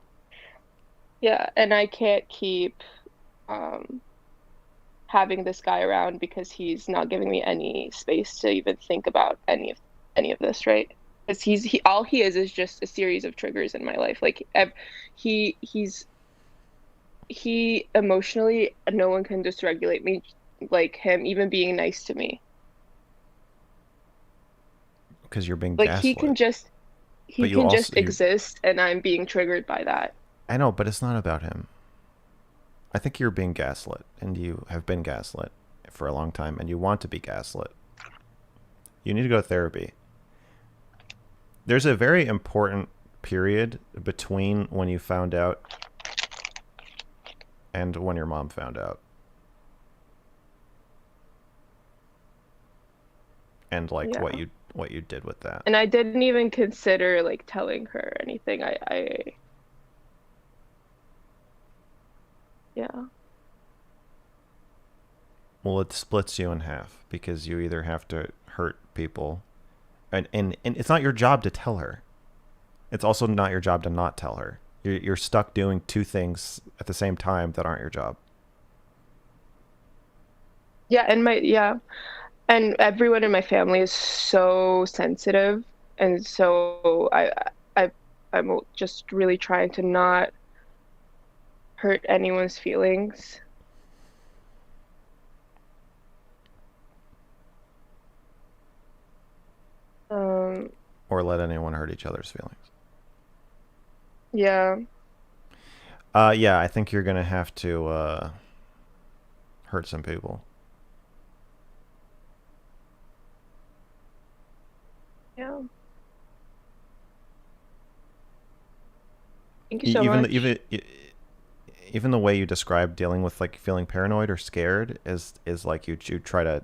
Yeah, and I can't keep um having this guy around because he's not giving me any space to even think about any of this, right? Because he all he is just a series of triggers in my life. Like he's he emotionally, no one can dysregulate me like him even being nice to me. Because you're being Like gaslit. he But you can also just you. exist and I'm being triggered by that. I know, but it's not about him. I think you're being gaslit, and you have been gaslit for a long time, and you want to be gaslit. You need to go to therapy. There's a very important period between when you found out and when your mom found out. And like Yeah. what you did with that. And I didn't even consider like telling her or anything. Yeah. Well, it splits you in half because you either have to hurt people, and it's not your job to tell her. It's also not your job to not tell her. You're stuck doing two things at the same time that aren't your job. Yeah, and everyone in my family is so sensitive, and so I I'm just really trying to not hurt anyone's feelings. Um, Or let anyone hurt each other's feelings. yeah, Yeah, I think you're gonna have to hurt some people. yeah. Thank you so much. Even the way you describe dealing with like feeling paranoid or scared is like you try to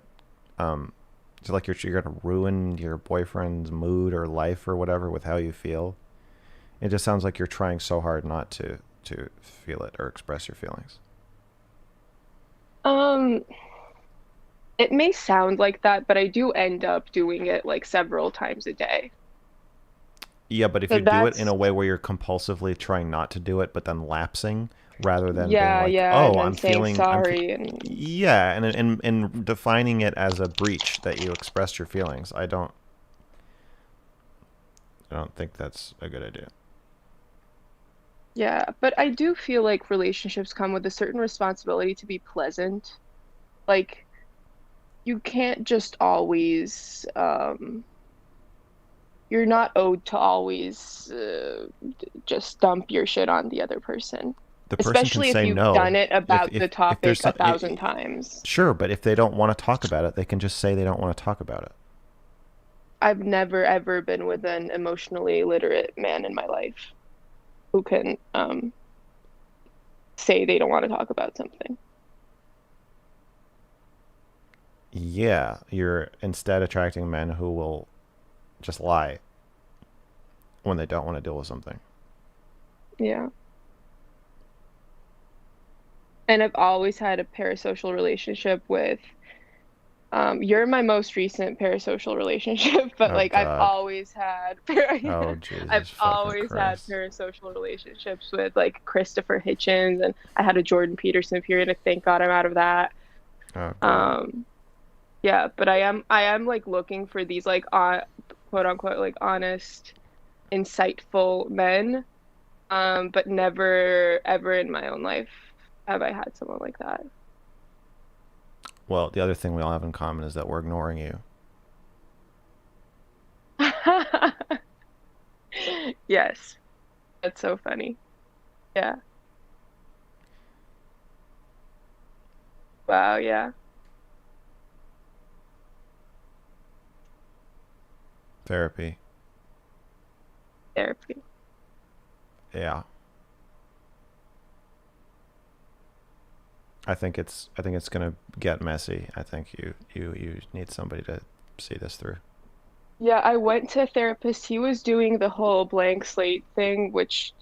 um it's like you're gonna ruin your boyfriend's mood or life or whatever with how you feel. It just sounds like you're trying so hard not to feel it or express your feelings. Um, it may sound like that, but I do end up doing it like several times a day. Yeah, but if So you do it in that's a way where you're compulsively trying not to do it, but then lapsing rather than being yeah, like, yeah, "Oh, and then saying sorry and yeah," and defining it as a breach that you expressed your feelings. I don't think that's a good idea. yeah, but I do feel like relationships come with a certain responsibility to be pleasant. Like you can't just always you're not owed to always just dump your shit on the other person, The person can especially if say you've done no it about the if there's topic a some. thousand times. Sure, but if they don't want to talk about it, they can just say they don't want to talk about it. I've never ever been with an emotionally illiterate man in my life who can say they don't want to talk about something. Yeah, you're instead attracting men who will just lie when they don't want to deal with something. Yeah. And I've always had a parasocial relationship with you're my most recent parasocial relationship, but Oh like I've God. always had Oh I've Jesus fucking always had Christ. parasocial relationships with like Christopher Hitchens, and I had a Jordan Peterson period. And thank God I'm out of that. Oh God. Um, yeah, but I am like looking for these like quote unquote like honest, insightful men. But never ever in my own life have I had someone like that. Well, the other thing we all have in common is that we're ignoring you. Yes, that's so funny. Yeah. Wow, yeah. Therapy. Therapy. Yeah. I think it's gonna get messy. I think you need somebody to see this through. Yeah, I went to a therapist. He was doing the whole blank slate thing, which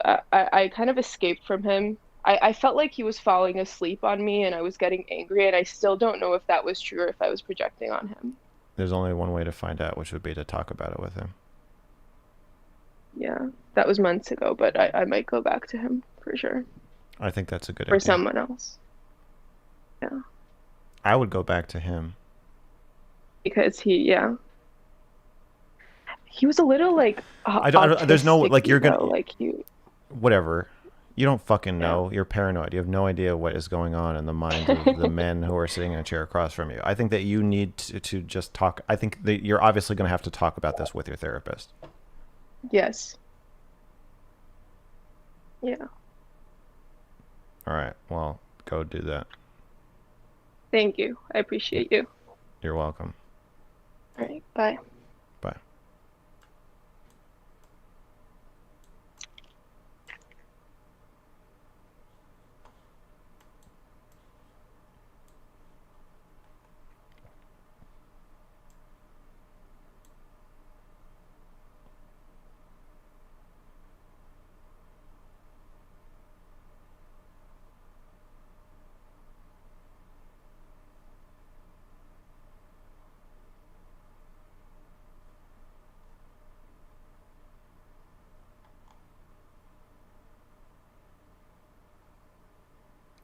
I kind of escaped from him. I felt like he was falling asleep on me and I was getting angry, and I still don't know if that was true or if I was projecting on him. There's only one way to find out, which would be to talk about it with him. Yeah, that was months ago, but I might go back to him for sure. I think that's a good For idea. someone else. Yeah. I would go back to him. Because he was a little like There's no, autistic, like, you're gonna, like he. whatever. You don't fucking Yeah. know. You're paranoid. You have no idea what is going on in the minds of the men who are sitting in a chair across from you. I think that you need to just talk. I think that you're obviously going to have to talk about this with your therapist. Yes. Yeah. All right. Well, go do that. Thank you. I appreciate you. You're welcome. All right. Bye. Bye.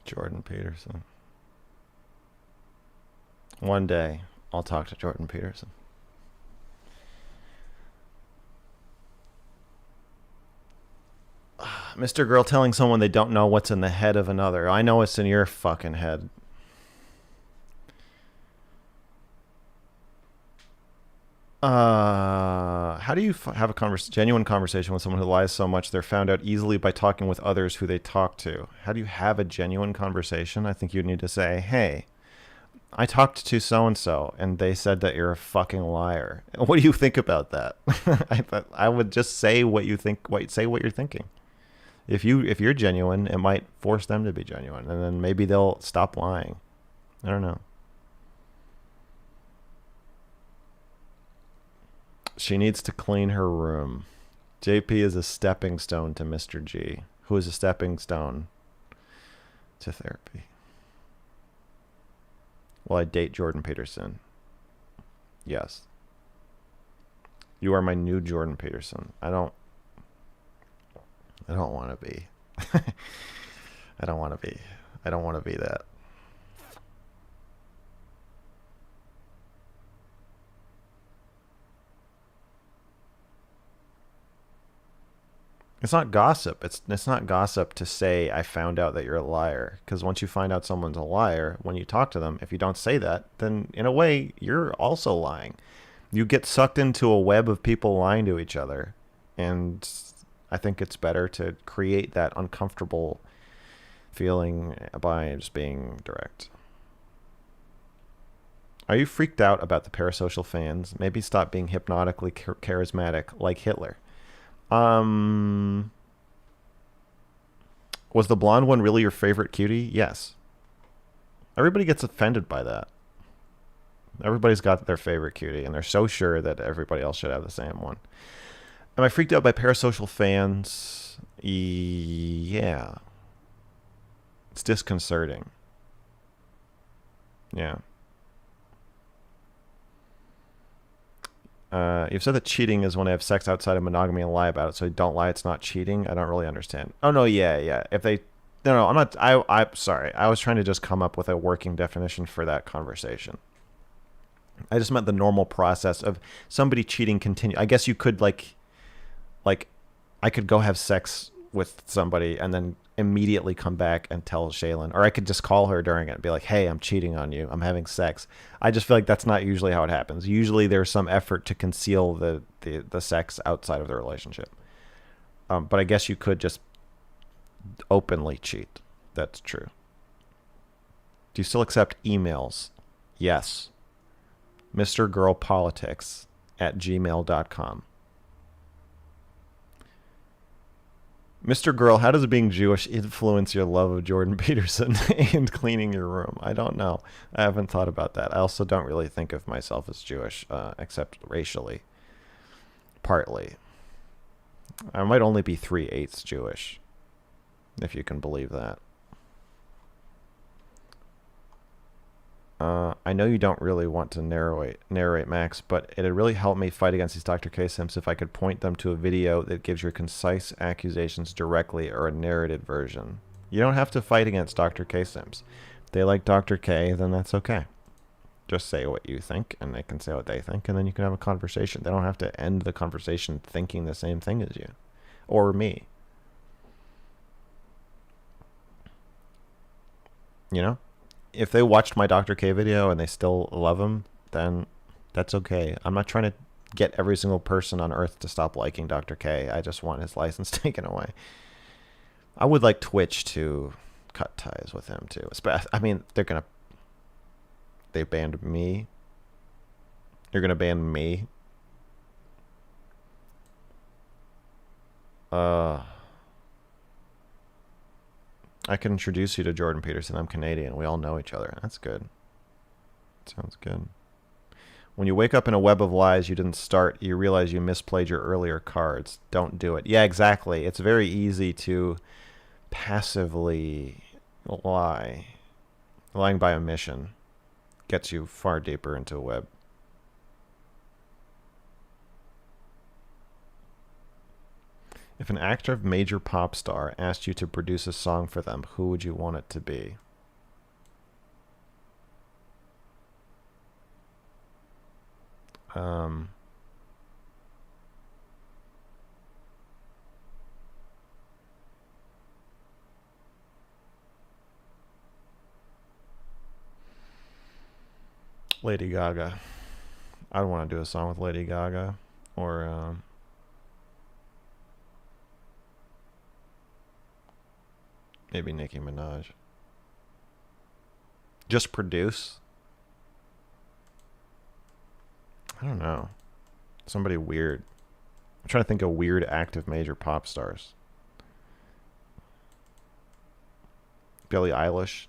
Jordan Peterson. One day, I'll talk to Jordan Peterson. Mr. Girl telling someone they don't know what's in the head of another. I know it's in your fucking head. How do you have a genuine conversation with someone who lies so much they're found out easily by talking with others who they talk to? How do you have a genuine conversation? I think you need to say, hey, I talked to so-and-so and they said that you're a fucking liar. What do you think about that? I would just say what you think, say what you're thinking. If you're genuine, it might force them to be genuine, and then maybe they'll stop lying. I don't know. She needs to clean her room. JP is a stepping stone to Mr. G, who is a stepping stone to therapy. Will I date Jordan Peterson? Yes. You are my new Jordan Peterson. I don't want to be. I don't want to be that. It's not gossip. It's not gossip to say I found out that you're a liar. Because once you find out someone's a liar, when you talk to them, if you don't say that, then in a way you're also lying. You get sucked into a web of people lying to each other, and I think it's better to create that uncomfortable feeling by just being direct. Are you freaked out about the parasocial fans? Maybe stop being hypnotically charismatic like Hitler. Was the blonde one really your favorite cutie? Yes. Everybody gets offended by that. Everybody's got their favorite cutie, and they're so sure that everybody else should have the same one. Am I freaked out by parasocial fans? Yeah. It's disconcerting. Yeah. You've said that cheating is when I have sex outside of monogamy and lie about it. So don't lie, it's not cheating. I don't really understand. Oh no, yeah. If they, no, I'm not. I'm sorry. I was trying to just come up with a working definition for that conversation. I just meant the normal process of somebody cheating continue. I guess you could like I could go have sex with somebody and then immediately come back and tell Shaylin, or I could just call her during it and be like, hey, I'm cheating on you, I'm having sex. I just feel like that's not usually how it happens. Usually there's some effort to conceal the sex outside of the relationship. But I guess you could just openly cheat. That's true. Do you still accept emails? Yes. mrgirlpolitics@gmail.com. Mr. Girl, how does being Jewish influence your love of Jordan Peterson and cleaning your room? I don't know. I haven't thought about that. I also don't really think of myself as Jewish, except racially. Partly. I might only be 3/8 Jewish, if you can believe that. I know you don't really want to narrate Max, but it'd really help me fight against these Dr. K simps if I could point them to a video that gives your concise accusations directly or a narrated version. You don't have to fight against Dr. K simps. If they like Dr. K, then that's okay. Just say what you think, and they can say what they think, and then you can have a conversation. They don't have to end the conversation thinking the same thing as you. Or me. You know? If they watched my Dr. K video and they still love him, then that's okay. I'm not trying to get every single person on Earth to stop liking Dr. K. I just want his license taken away. I would like Twitch to cut ties with him, too. I mean, they're going to... They banned me. You're going to ban me? I can introduce you to Jordan Peterson. I'm Canadian. We all know each other. That's good. Sounds good. When you wake up in a web of lies you didn't start, you realize you misplayed your earlier cards. Don't do it. Yeah, exactly. It's very easy to passively lie. Lying by omission gets you far deeper into a web. If an active major pop star asked you to produce a song for them, who would you want it to be? Lady Gaga. I would want to do a song with Lady Gaga. Or, maybe Nicki Minaj. Just produce? I don't know. Somebody weird. I'm trying to think of weird active major pop stars. Billie Eilish.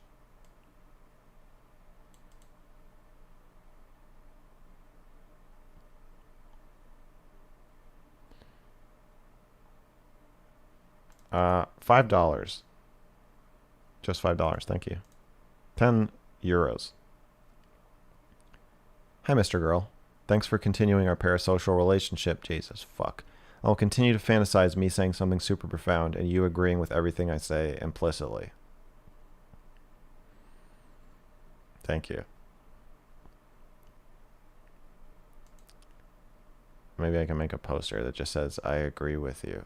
$5. Just $5. Thank you. 10 euros. Hi, Mr. Girl. Thanks for continuing our parasocial relationship. Jesus, fuck. I will continue to fantasize me saying something super profound and you agreeing with everything I say implicitly. Thank you. Maybe I can make a poster that just says, I agree with you.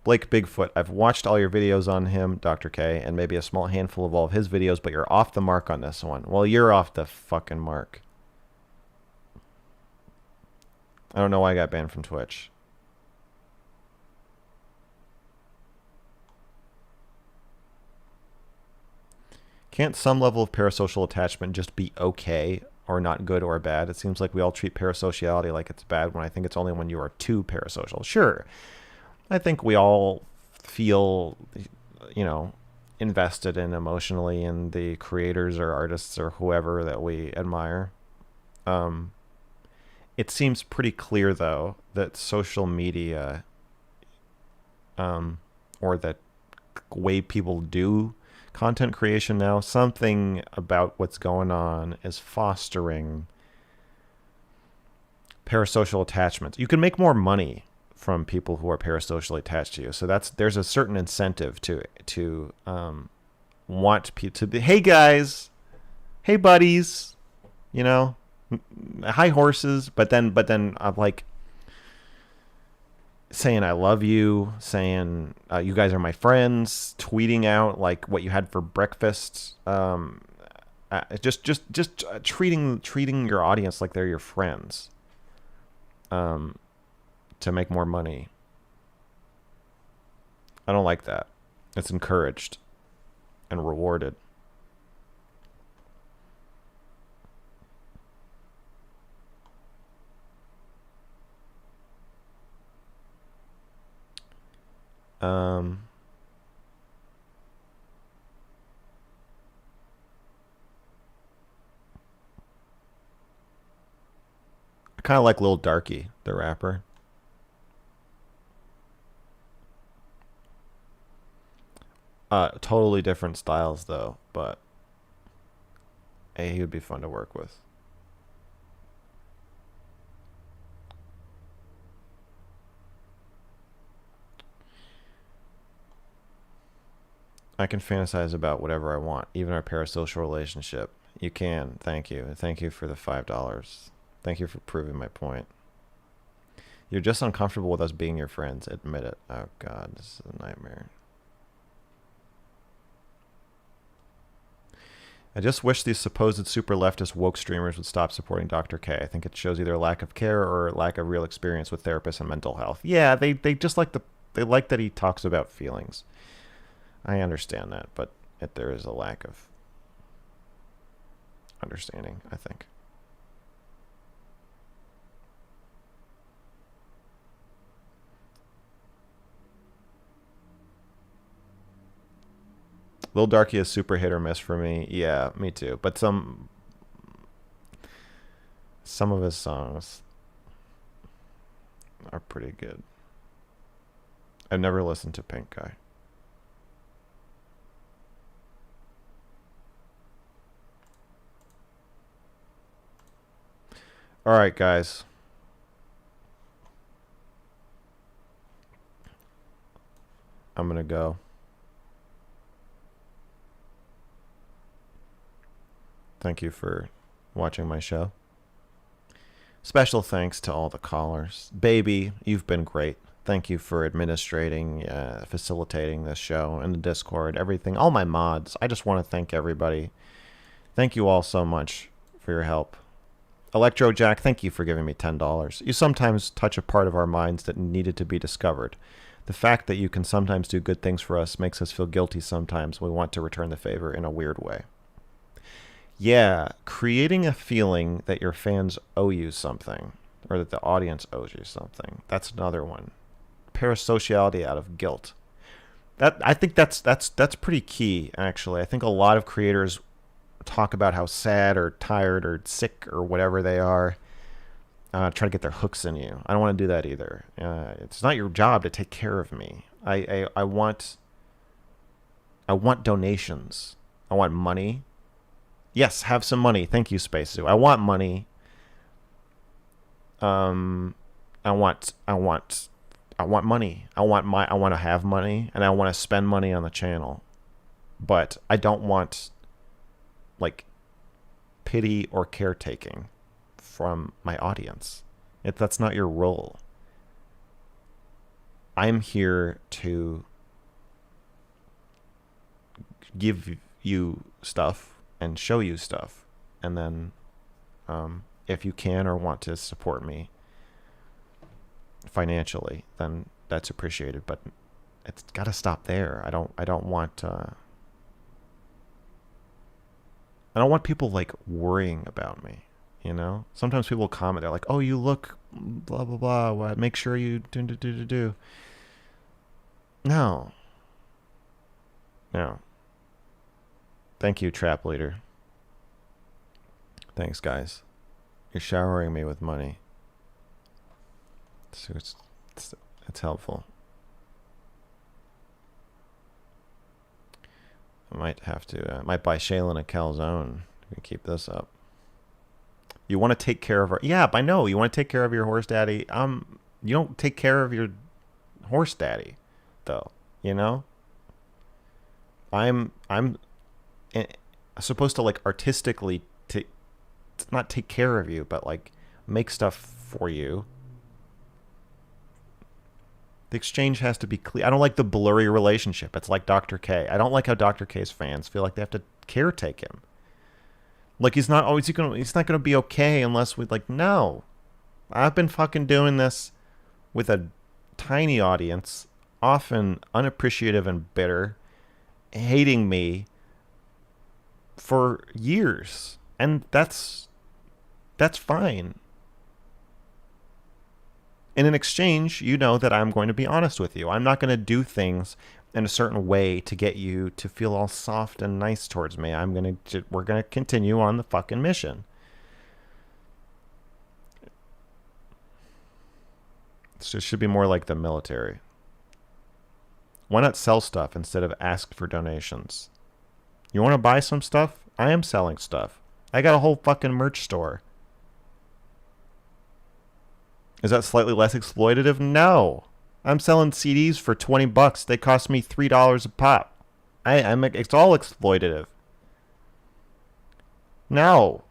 Blake Bigfoot, I've watched all your videos on him, Dr. K, and maybe a small handful of all of his videos, but you're off the mark on this one. Well, you're off the fucking mark. I don't know why I got banned from Twitch. Can't some level of parasocial attachment just be okay or not good or bad? It seems like we all treat parasociality like it's bad when I think it's only when you are too parasocial. Sure. I think we all feel, you know, invested in emotionally in the creators or artists or whoever that we admire. It seems pretty clear, though, that social media or the way people do content creation now, something about what's going on is fostering parasocial attachments. You can make more money from people who are parasocially attached to you. So there's a certain incentive to want people to be, hey guys, hey buddies, you know, hi horses. But then I'm like saying I love you, saying you guys are my friends, tweeting out like what you had for breakfast. Just treating your audience like they're your friends. To make more money. I don't like that. It's encouraged and rewarded. I kind of like Lil Darky, the rapper. Totally different styles though, but he would be fun to work with. I can fantasize about whatever I want, even our parasocial relationship. You can. Thank you. Thank you for the $5. Thank you for proving my point. You're just uncomfortable with us being your friends. Admit it. Oh, God. This is a nightmare. I just wish these supposed super leftist woke streamers would stop supporting Dr. K. I think it shows either lack of care or lack of real experience with therapists and mental health. Yeah, they just like they like that he talks about feelings. I understand that, but there is a lack of understanding, I think. Lil Darky is super hit or miss for me. Yeah, me too. But some of his songs are pretty good. I've never listened to Pink Guy. All right, guys. I'm going to go. Thank you for watching my show. Special thanks to all the callers. Baby, you've been great. Thank you for administrating, facilitating this show and the Discord, everything. All my mods. I just want to thank everybody. Thank you all so much for your help. Electro Jack, thank you for giving me $10. You sometimes touch a part of our minds that needed to be discovered. The fact that you can sometimes do good things for us makes us feel guilty sometimes. We want to return the favor in a weird way. Yeah, creating a feeling that your fans owe you something, or that the audience owes you something. That's another one. Parasociality out of guilt. I think that's pretty key, actually. I think a lot of creators talk about how sad or tired or sick or whatever they are, try to get their hooks in you. I don't want to do that either. It's not your job to take care of me. I want donations. I want money. Yes, have some money. Thank you, Space Zoo. I want money. I want money. I want to have money, and I want to spend money on the channel. But I don't want like pity or caretaking from my audience. That's not your role. I'm here to give you stuff and show you stuff, and then if you can or want to support me financially, then that's appreciated, but it's got to stop there. I don't want people like worrying about me, you know? Sometimes people comment, they're like, "Oh, you look blah blah blah. What? Make sure you do." No. Thank you, Trap Leader. Thanks, guys. You're showering me with money. So it's helpful. I might have to, might buy Shaylin a calzone. We can keep this up. You want to take care of our, yeah, I know. You want to take care of your horse daddy. You don't take care of your horse daddy, though. You know. I'm supposed to like artistically not take care of you, but like make stuff for you. The exchange has to be clear. I don't like the blurry relationship. It's like Dr. K. I don't like how Dr. K's fans feel like they have to caretake him. Like he's not gonna be okay unless we like, no. I've been fucking doing this with a tiny audience, often unappreciative and bitter, hating me for years. And that's fine. And in exchange, you know that I'm going to be honest with you. I'm not going to do things in a certain way to get you to feel all soft and nice towards me. We're going to continue on the fucking mission. It should be more like the military. Why not sell stuff instead of ask for donations? You want to buy some stuff? I am selling stuff. I got a whole fucking merch store. Is that slightly less exploitative? No. I'm selling CDs for $20. They cost me $3 a pop. It's all exploitative. No.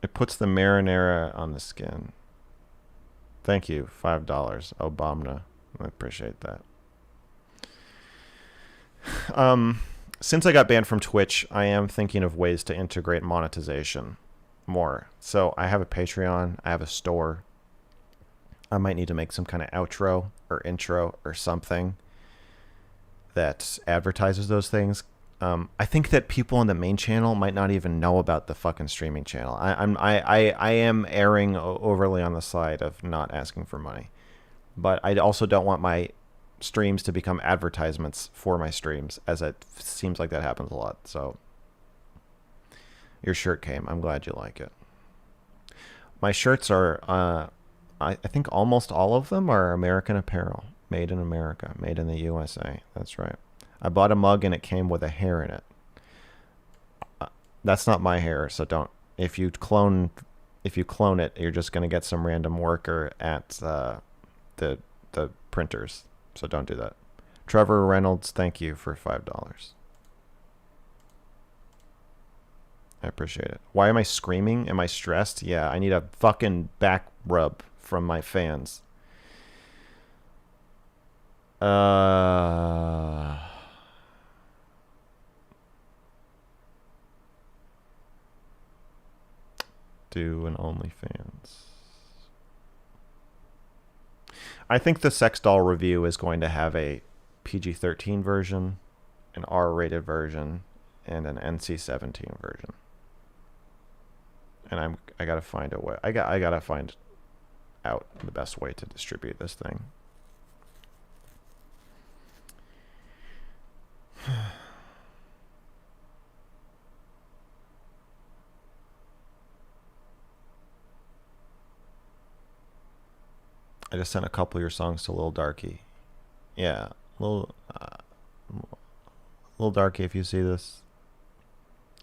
It puts the marinara on the skin. Thank you. $5. Obama. I appreciate that. Since I got banned from Twitch, I am thinking of ways to integrate monetization more. So I have a Patreon. I have a store. I might need to make some kind of outro or intro or something that advertises those things. I think that people on the main channel might not even know about the fucking streaming channel. I am erring overly on the side of not asking for money, but I also don't want my streams to become advertisements for my streams, as it seems like that happens a lot. So your shirt came. I'm glad you like it. My shirts are, I think almost all of them are American apparel, made in America, made in the USA. That's right. I bought a mug and it came with a hair in it. That's not my hair, so don't. If you clone it, you're just gonna get some random worker at the printers. So don't do that. Trevor Reynolds, thank you for $5. I appreciate it. Why am I screaming? Am I stressed? Yeah, I need a fucking back rub from my fans. Do an OnlyFans. I think the sex doll review is going to have a PG-13 version, an R-rated version, and an NC-17 version. And I gotta find a way. I gotta find out the best way to distribute this thing. I just sent a couple of your songs to Lil Darky. Yeah, Lil Darky, if you see this,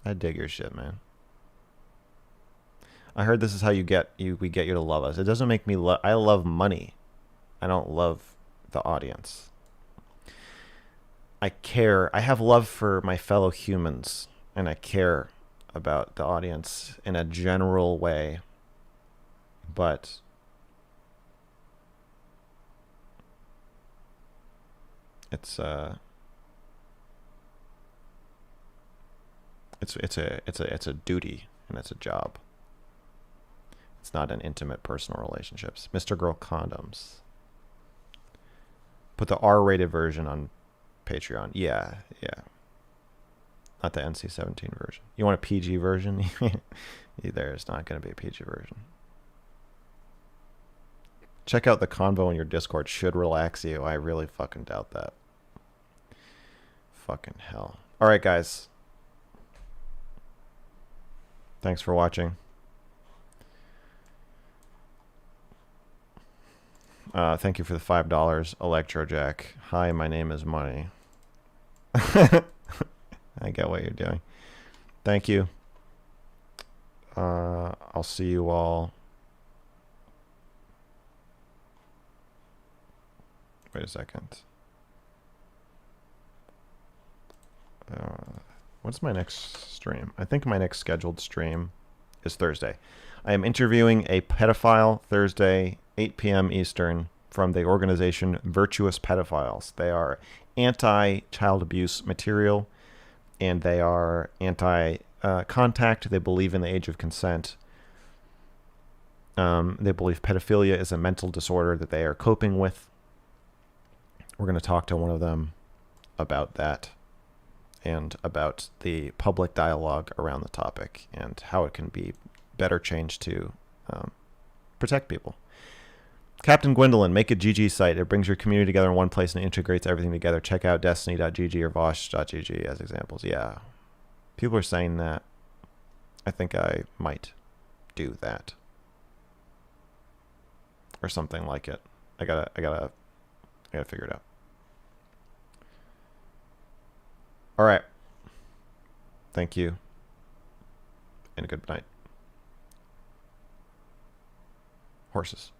I dig your shit, man. I heard this is how we get you to love us. It doesn't make me love. I love money. I don't love the audience. I care. I have love for my fellow humans, and I care about the audience in a general way. But it's a duty, and it's a job. It's not an intimate personal relationships. Mr. Girl condoms. Put the R-rated version on Patreon. Yeah. Not the NC-17 version. You want a PG version? There's not going to be a PG version. Check out the convo in your Discord. Should relax you. I really fucking doubt that. Fucking hell. All right, guys. Thanks for watching. Thank you for the $5, Electrojack. Hi, my name is Money. I get what you're doing. Thank you. I'll see you all. Wait a second. What's my next stream? I think my next scheduled stream is Thursday. I am interviewing a pedophile Thursday, 8 p.m. Eastern, from the organization Virtuous Pedophiles. They are anti-child abuse material, and they are anti-contact. They believe in the age of consent. They believe pedophilia is a mental disorder that they are coping with. We're going to talk to one of them about that and about the public dialogue around the topic and how it can be better changed to protect people. Captain Gwendolyn, make a GG site. It brings your community together in one place and integrates everything together. Check out destiny.gg or vosh.gg as examples. Yeah. People are saying that. I think I might do that. Or something like it. I gotta gotta figure it out. All right. Thank you. And a good night. Horses.